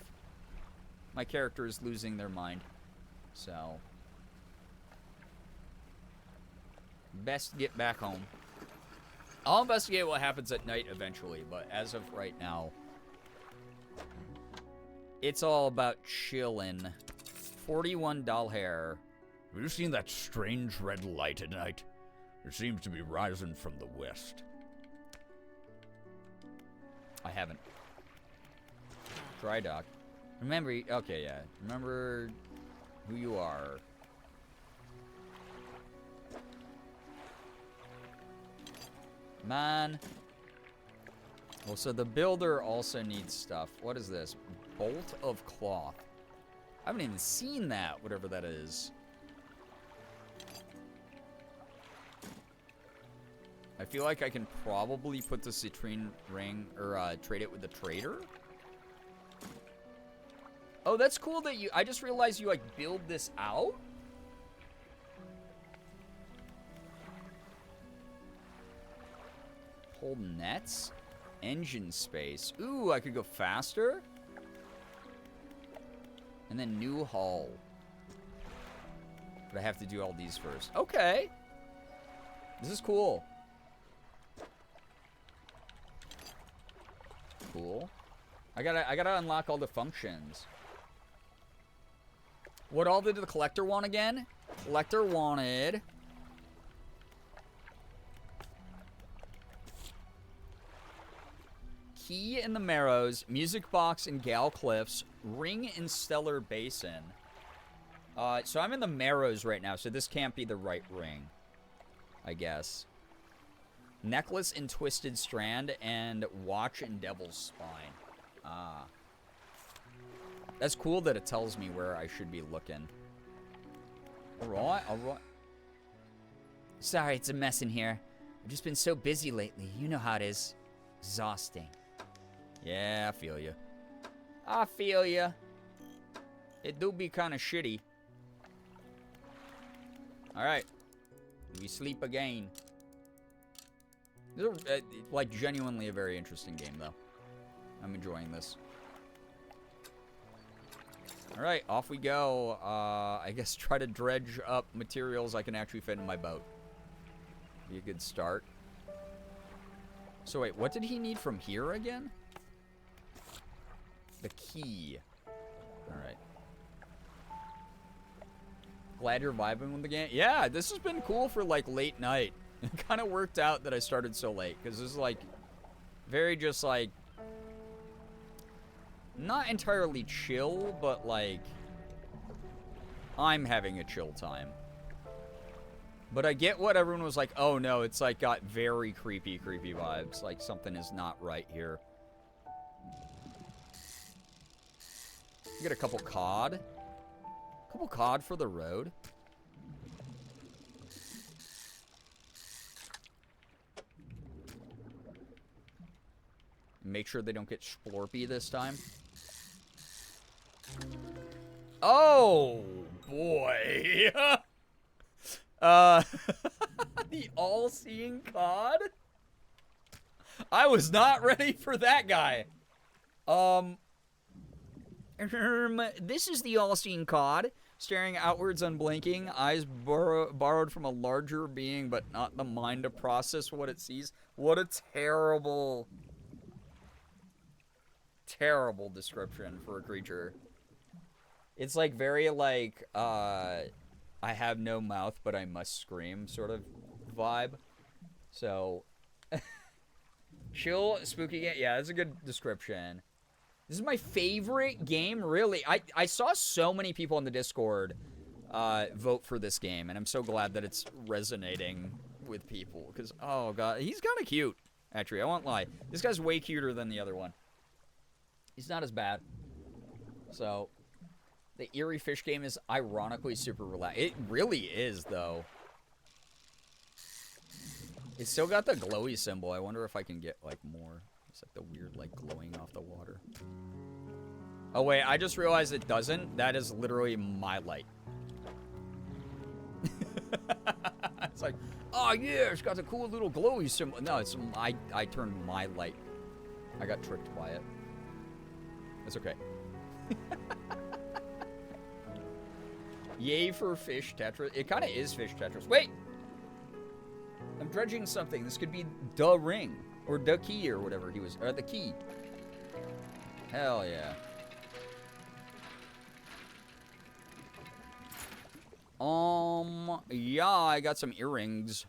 My character is losing their mind. So... best get back home. I'll investigate what happens at night eventually, but as of right now, it's all about chillin'. 41 doll hair. Have you seen that strange red light at night? It seems to be rising from the west. I haven't. Dry dock. Remember, okay, yeah. Remember who you are. Man. Well, so the builder also needs stuff. What is this? Bolt of cloth. I haven't even seen that, whatever that is. I feel like I can probably put the citrine ring, or trade it with the trader. Oh, that's cool that I just realized you, like, build this out? Hold nets. Engine space. Ooh, I could go faster. And then new hull. But I have to do all these first. Okay. This is cool. Cool. I gotta unlock all the functions. What all did the collector want again? Collector wanted... Key in the Marrows, Music Box in Gal Cliffs, Ring in Stellar Basin. So I'm in the Marrows right now, so this can't be the right ring, I guess. Necklace in Twisted Strand, and Watch in Devil's Spine. Ah. That's cool that it tells me where I should be looking. Alright, alright. Sorry, it's a mess in here. I've just been so busy lately. You know how it is. Exhausting. Yeah, I feel you. I feel you. It do be kind of shitty. Alright. We sleep again. This is, like, genuinely a very interesting game, though. I'm enjoying this. Alright, off we go. I guess try to dredge up materials I can actually fit in my boat. Be a good start. So wait, what did he need from here again? The key. Alright. Glad you're vibing with the game. Yeah, this has been cool for, like, late night. It kind of worked out that I started so late, because this is, like, very just, like, not entirely chill, but, like, I'm having a chill time. But I get what everyone was like, oh no, it's, like, got very creepy vibes. Like, something is not right here. Get a couple cod. Couple cod for the road. Make sure they don't get splorpy this time. Oh, boy. The all-seeing cod? I was not ready for that guy. This is the all-seeing cod, staring outwards unblinking, eyes borrowed from a larger being, but not the mind to process what it sees. What a terrible, terrible description for a creature. It's like very like, I have no mouth, but I must scream sort of vibe. So, chill, spooky game. Yeah, that's a good description. This is my favorite game, really. I saw so many people on the Discord vote for this game, and I'm so glad that it's resonating with people. Because, oh, God, he's kind of cute, actually. I won't lie. This guy's way cuter than the other one. He's not as bad. So, the Eerie Fish game is ironically super relaxed. It really is, though. It's still got the glowy symbol. I wonder if I can get, like, more. It's like the weird, like, glowing off the water. Oh, wait. I just realized it doesn't. That is literally my light. It's like, oh, yeah, it's got the cool little glowy symbol. No, it's I turned my light. I got tricked by it. That's okay. Yay for fish Tetris. It kind of is fish Tetris. Wait! I'm dredging something. This could be the ring. Or the key or whatever he was. Or the key. Hell yeah. Yeah, I got some earrings.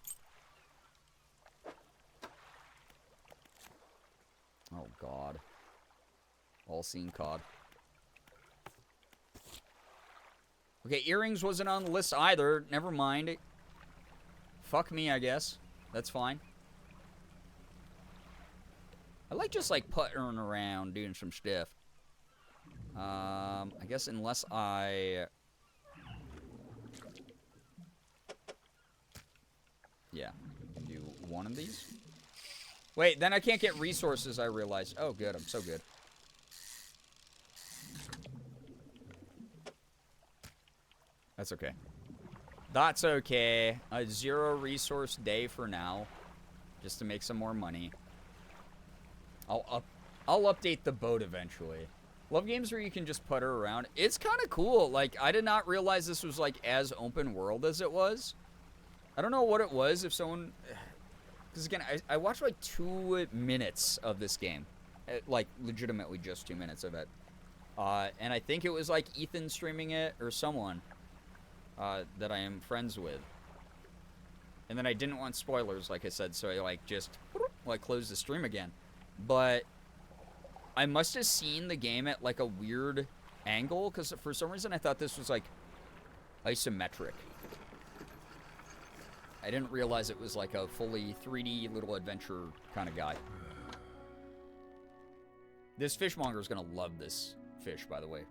Oh, God. All-seen cod. Okay, earrings wasn't on the list either. Never mind. Fuck me, I guess. That's fine. I like just, like, puttering around, doing some stuff. I guess unless I... Yeah, do one of these. Wait, then I can't get resources, I realized. Oh, good, I'm so good. That's okay. That's okay. A 0 resource day for now. Just to make some more money. I'll update the boat eventually. Love games where you can just putter around. It's kind of cool. Like, I did not realize this was, like, as open world as it was. I don't know what it was. If someone... Because, again, I watched, like, 2 minutes of this game. Like, legitimately just 2 minutes of it. And I think it was, like, Ethan streaming it or someone that I am friends with. And then I didn't want spoilers, like I said, so I, like, just, like, closed the stream again. But... I must have seen the game at, like, a weird angle, because for some reason I thought this was, like, isometric. I didn't realize it was, like, a fully 3D little adventure kind of guy. This fishmonger is going to love this fish, by the way.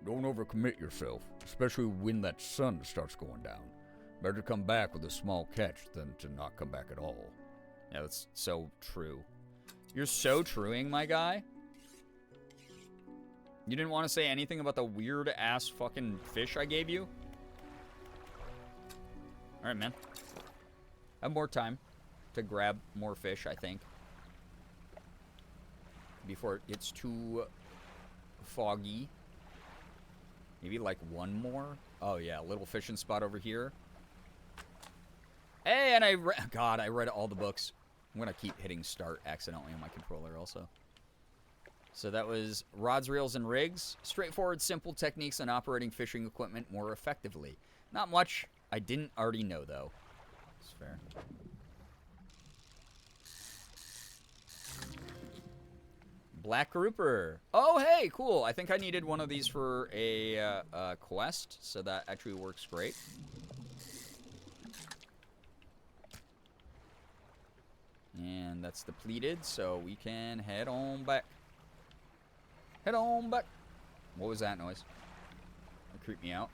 Don't overcommit yourself, especially when that sun starts going down. Better come back with a small catch than to not come back at all. Yeah, that's so true. You're so truing, my guy. You didn't want to say anything about the weird-ass fucking fish I gave you? Alright, man. I have more time to grab more fish, I think. Before it gets too foggy. Maybe, like, one more? Oh, yeah, little fishing spot over here. Hey, and I read all the books. I'm going to keep hitting start accidentally on my controller also. So that was rods, reels, and rigs. Straightforward, simple techniques on operating fishing equipment more effectively. Not much I didn't already know, though. It's fair. Black grouper. Oh, hey, cool. I think I needed one of these for a quest, so that actually works great. And that's depleted, so we can head on back. Head on back. What was that noise? That creeped me out.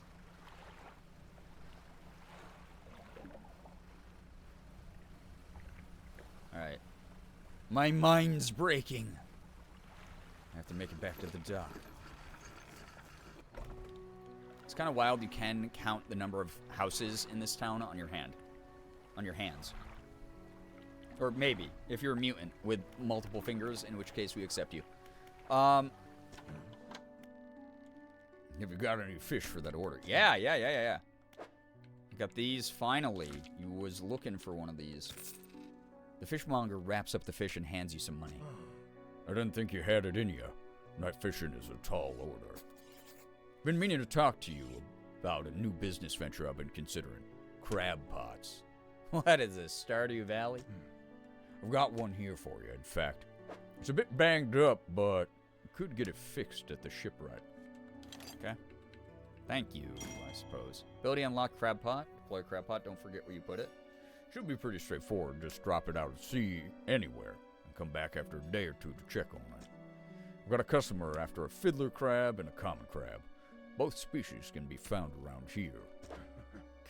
Alright. My mind's breaking. I have to make it back to the dock. It's kind of wild you can count the number of houses in this town on your hand. On your hands. Or maybe, if you're a mutant with multiple fingers, in which case we accept you. Have you got any fish for that order? Yeah. I got these, finally. You was looking for one of these. The fishmonger wraps up the fish and hands you some money. I didn't think you had it in you. Night fishing is a tall order. Been meaning to talk to you about a new business venture I've been considering. Crab pots. What is this, Stardew Valley? I've got one here for you, in fact. It's a bit banged up, but you could get it fixed at the shipwright. Okay. Thank you, I suppose. Ability unlock crab pot. Deploy crab pot. Don't forget where you put it. Should be pretty straightforward. Just drop it out at sea anywhere and come back after a day or two to check on it. I've got a customer after a fiddler crab and a common crab. Both species can be found around here.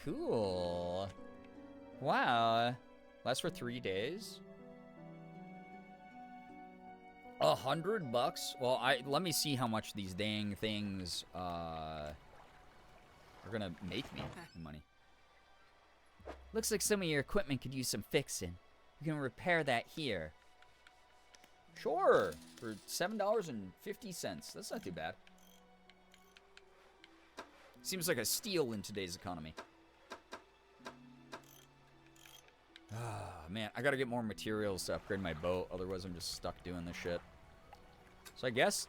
Cool. Wow. Lasts for 3 days. $100? Well, let me see how much these dang things are gonna make me money. Looks like some of your equipment could use some fixing. You can repair that here. Sure, for $7.50. That's not too bad. Seems like a steal in today's economy. Ah, man, I gotta get more materials to upgrade my boat. Otherwise, I'm just stuck doing this shit. So I guess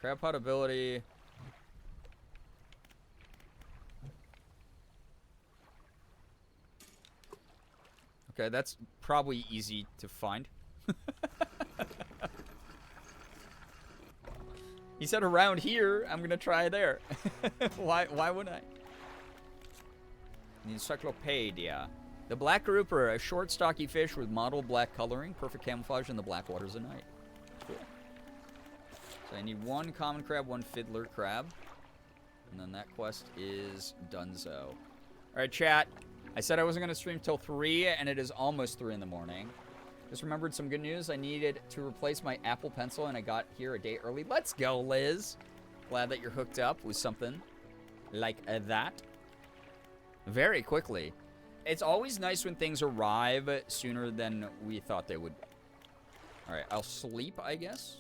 crab pot ability. Okay, that's probably easy to find. He said around here. I'm gonna try there. Why wouldn't I? The encyclopedia. The black grouper, a short, stocky fish with mottled black coloring, perfect camouflage in the black waters at night. Cool. So I need 1 common crab, 1 fiddler crab. And then that quest is donezo. Alright, chat. I said I wasn't going to stream till 3, and it is almost 3 in the morning. Just remembered some good news. I needed to replace my Apple Pencil, and I got here a day early. Let's go, Liz. Glad that you're hooked up with something like that. Very quickly. It's always nice when things arrive sooner than we thought they would. Alright, I'll sleep, I guess.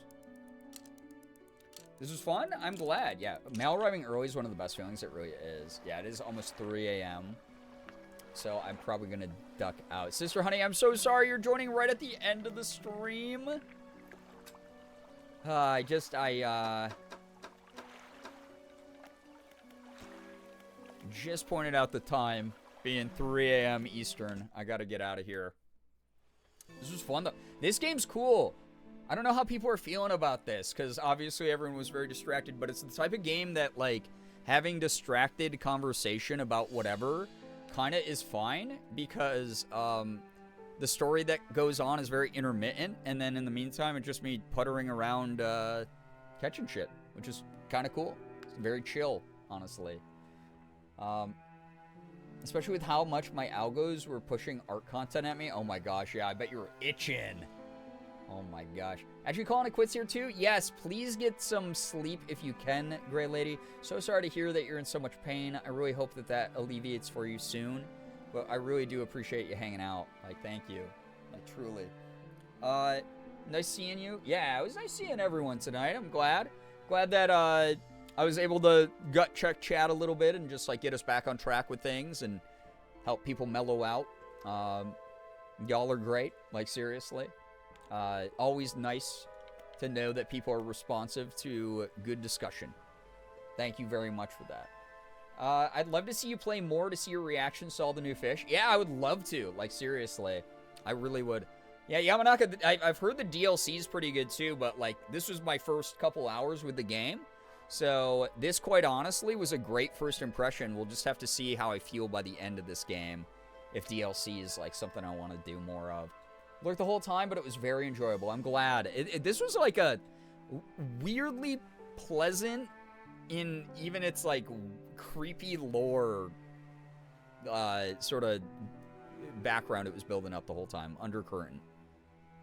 This was fun. I'm glad. Yeah, mail arriving early is one of the best feelings. It really is. Yeah, it is almost 3 a.m. So I'm probably going to duck out. Sister Honey, I'm so sorry you're joining right at the end of the stream. I just pointed out the time being 3 a.m. Eastern. I got to get out of here. This was fun, though. This game's cool. I don't know how people are feeling about this, because obviously everyone was very distracted, but it's the type of game that, like, having distracted conversation about whatever kind of is fine, because the story that goes on is very intermittent, and then in the meantime, it's just me puttering around catching shit, which is kind of cool. It's very chill, honestly. Especially with how much my algos were pushing art content at me. Oh my gosh, yeah, I bet you were itching. Oh my gosh. Actually calling it quits here too? Yes, please get some sleep if you can, Gray Lady. So sorry to hear that you're in so much pain. I really hope that that alleviates for you soon. But I really do appreciate you hanging out. Like, thank you. Like, truly. Nice seeing you. Yeah, it was nice seeing everyone tonight. I'm glad. Glad that, I was able to gut check chat a little bit and just, like, get us back on track with things and help people mellow out. Y'all are great. Like, seriously. Always nice to know that people are responsive to good discussion. Thank you very much for that. I'd love to see you play more to see your reactions to all the new fish. Yeah, I would love to. Like, seriously. I really would. Yeah, Yamanaka, I've heard the DLC is pretty good too, but, like, this was my first couple hours with the game. So, this, quite honestly, was a great first impression. We'll just have to see how I feel by the end of this game. If DLC is, like, something I want to do more of. Lurked the whole time, but it was very enjoyable. I'm glad. This was, like, a weirdly pleasant in even its, like, creepy lore sort of background it was building up the whole time. Undercurrent.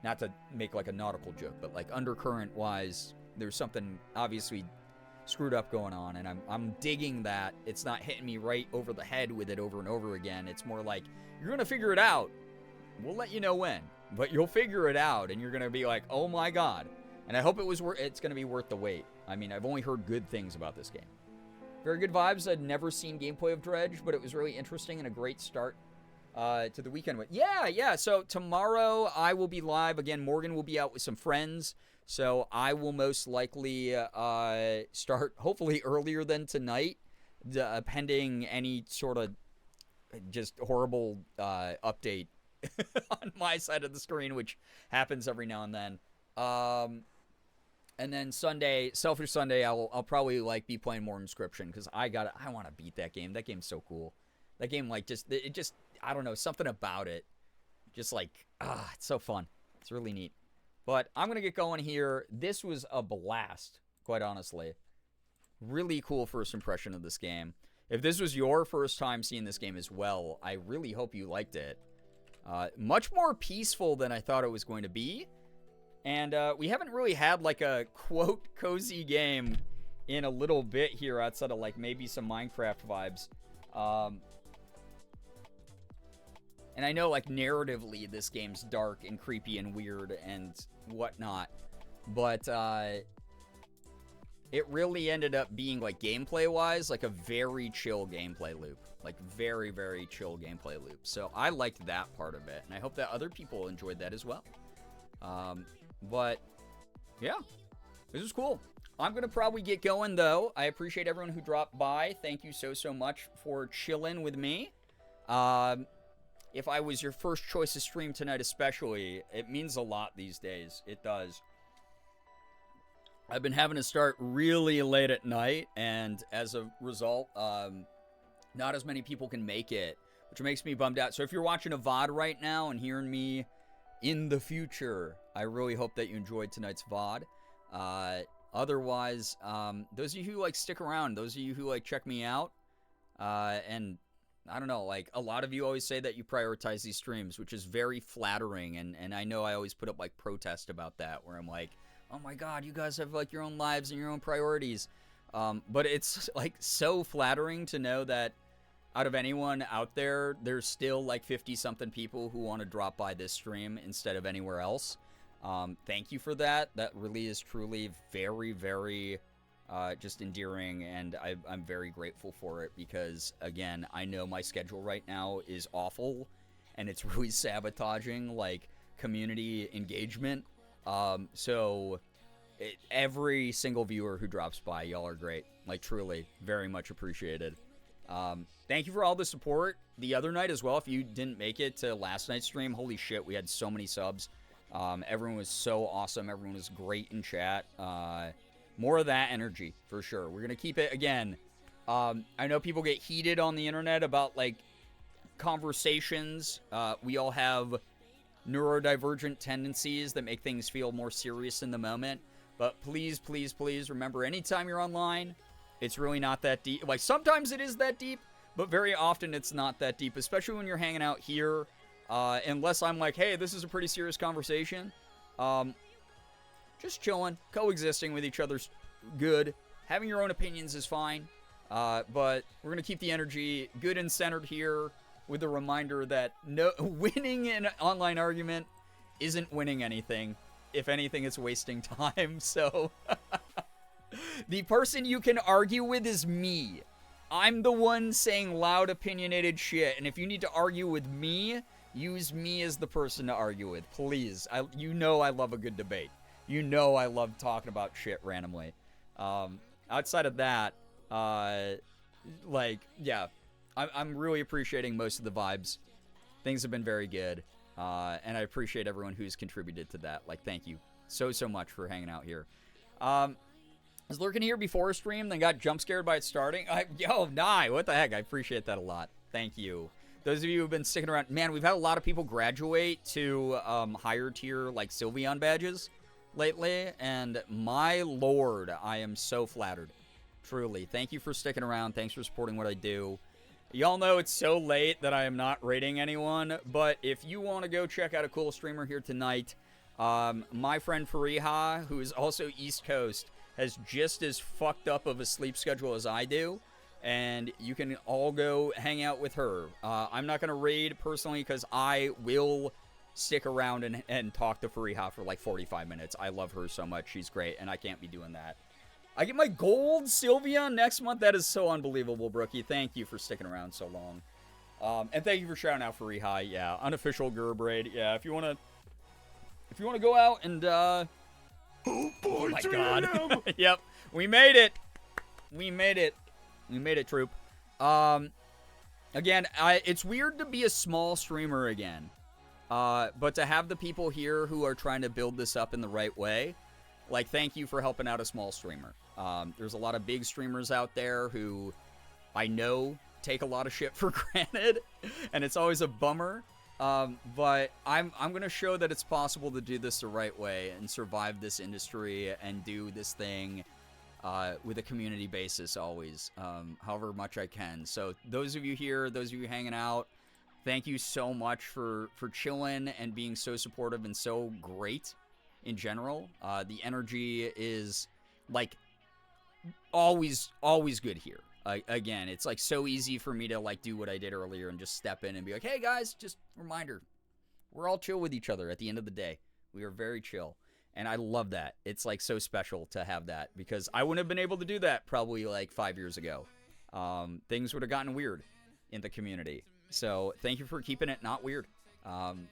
Not to make, like, a nautical joke, but, like, undercurrent-wise, there's something obviously screwed up going on, and I'm digging that it's not hitting me right over the head with it over and over again. It's more like, you're going to figure it out. We'll let you know when. But you'll figure it out, and you're going to be like, oh my god. And I hope it's going to be worth the wait. I mean, I've only heard good things about this game. Very good vibes. I'd never seen gameplay of Dredge, but it was really interesting and a great start to the weekend with. Yeah. So tomorrow I will be live. Again, Morgan will be out with some friends. So I will most likely start hopefully earlier than tonight, pending any sort of just horrible update on my side of the screen, which happens every now and then. And then Sunday, Selfish Sunday, I'll probably like be playing more Inscription because I want to beat that game. That game's so cool. That game, like, it just I don't know, something about it, just like it's so fun. It's really neat. But I'm gonna get going here. This was a blast, quite honestly. Really cool first impression of this game. If this was your first time seeing this game as well, I really hope you liked it. Much more peaceful than I thought it was going to be. And we haven't really had, like, a, quote, cozy game in a little bit here outside of, like, maybe some Minecraft vibes. And I know, like, narratively, this game's dark and creepy and weird and whatnot. But it really ended up being, like, gameplay-wise, like, a very chill gameplay loop. Like, very, very chill gameplay loop. So I liked that part of it. And I hope that other people enjoyed that as well. But, yeah, this is cool. I'm going to probably get going, though. I appreciate everyone who dropped by. Thank you so much for chilling with me. If I was your first choice to stream tonight especially, it means a lot these days. It does. I've been having to start really late at night, and as a result, not as many people can make it, which makes me bummed out. So if you're watching a VOD right now and hearing me in the future, I really hope that you enjoyed tonight's VOD. Otherwise, those of you who, like, stick around, those of you who, like, check me out, and I don't know, like, a lot of you always say that you prioritize these streams, which is very flattering, and I know I always put up, like, protest about that, where I'm like, oh my god, you guys have, like, your own lives and your own priorities. But it's, like, so flattering to know that out of anyone out there, there's still, like, 50-something people who want to drop by this stream instead of anywhere else. Thank you for that. That really is truly very, very just endearing, and I'm very grateful for it because, again, I know my schedule right now is awful, and it's really sabotaging, like, community engagement. Every single viewer who drops by, y'all are great. Like, truly, very much appreciated. Thank you for all the support the other night as well. If you didn't make it to last night's stream, holy shit, we had so many subs. Everyone was so awesome. Everyone was great in chat. More of that energy, for sure. We're going to keep it, again, I know people get heated on the internet about, like, conversations. We all have neurodivergent tendencies that make things feel more serious in the moment. But please, please, please remember, anytime you're online, it's really not that deep. Like, sometimes it is that deep, but very often it's not that deep, especially when you're hanging out here. Unless I'm like, hey, this is a pretty serious conversation. Just chilling, coexisting with each other's good. Having your own opinions is fine. But we're going to keep the energy good and centered here with a reminder that winning an online argument isn't winning anything. If anything, it's wasting time. So the person you can argue with is me. I'm the one saying loud, opinionated shit. And if you need to argue with me, use me as the person to argue with. Please. You know I love a good debate. You know I love talking about shit randomly. Outside of that, like, yeah. I'm really appreciating most of the vibes. Things have been very good. And I appreciate everyone who's contributed to that. Like, thank you so much for hanging out here. I was lurking here before a stream, then got jump scared by it starting. What the heck? I appreciate that a lot. Thank you. Those of you who've been sticking around, man, we've had a lot of people graduate to higher tier, like, Sylveon badges lately, and my lord, I am so flattered. Truly. Thank you for sticking around. Thanks for supporting what I do. Y'all know it's so late that I am not rating anyone, but if you want to go check out a cool streamer here tonight, my friend Fariha, who is also East Coast, has just as fucked up of a sleep schedule as I do, and you can all go hang out with her. I'm not going to raid personally because I will stick around and talk to Fariha for like 45 minutes. I love her so much. She's great, and I can't be doing that. I get my gold Sylveon next month. That is so unbelievable, Brookie. Thank you for sticking around so long. And thank you for shouting out Fariha. Yeah, unofficial Girbeagly. Yeah, if you want to go out and oh my god. Yep. We made it. We made it, troop. Again, it's weird to be a small streamer again. But to have the people here who are trying to build this up in the right way, like, thank you for helping out a small streamer. There's a lot of big streamers out there who I know take a lot of shit for granted, and it's always a bummer. But I'm going to show that it's possible to do this the right way and survive this industry and do this thing with a community basis always, however much I can. So those of you here, those of you hanging out, thank you so much for chilling and being so supportive and so great in general. The energy is, like, always good here. Again, it's, like, so easy for me to, like, do what I did earlier and just step in and be like, hey, guys, just reminder, we're all chill with each other at the end of the day. We are very chill. And I love that. It's, like, so special to have that because I wouldn't have been able to do that probably, like, 5 years ago. Things would have gotten weird in the community. So thank you for keeping it not weird.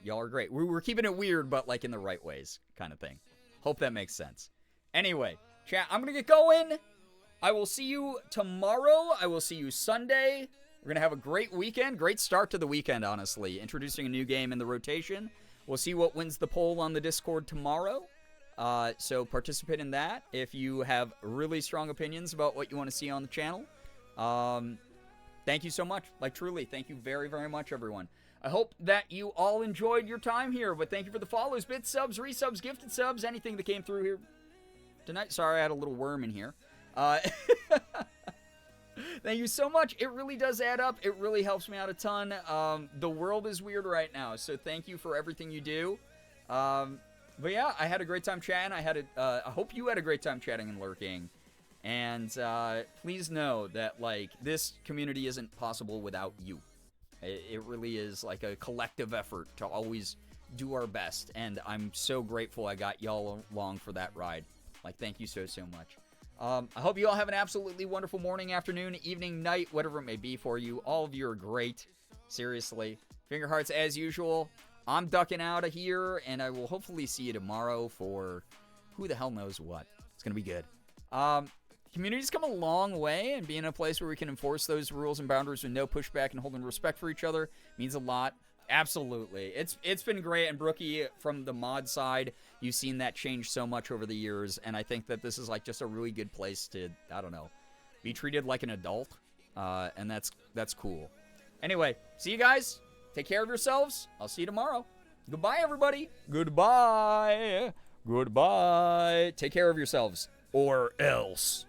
Y'all are great. We're keeping it weird, but, like, in the right ways kind of thing. Hope that makes sense. Anyway, chat, I'm going to get going. I will see you tomorrow. I will see you Sunday. We're going to have a great weekend. Great start to the weekend, honestly. Introducing a new game in the rotation. We'll see what wins the poll on the Discord tomorrow. So participate in that if you have really strong opinions about what you want to see on the channel. Thank you so much. Like, truly, thank you very, very much, everyone. I hope that you all enjoyed your time here, but thank you for the follows, bits, subs, resubs, gifted subs, anything that came through here tonight. Sorry, I had a little worm in here. Thank you so much. It really does add up. It really helps me out a ton. The world is weird right now, so thank you for everything you do. But yeah, I had a great time chatting. I hope you had a great time chatting and lurking. And please know that, like, this community isn't possible without you. It really is like a collective effort to always do our best. And I'm so grateful I got y'all along for that ride. Like, thank you so much. I hope you all have an absolutely wonderful morning, afternoon, evening, night, whatever it may be for you. All of you are great. Seriously. Finger hearts as usual. I'm ducking out of here, and I will hopefully see you tomorrow for who the hell knows what. It's going to be good. Community's come a long way, and being in a place where we can enforce those rules and boundaries with no pushback and holding respect for each other means a lot. Absolutely. It's been great, and Brookie, from the mod side, you've seen that change so much over the years, and I think that this is like just a really good place to, I don't know, be treated like an adult, and that's cool. Anyway, see you guys. Take care of yourselves. I'll see you tomorrow. Goodbye, everybody. Goodbye. Goodbye. Take care of yourselves, or else.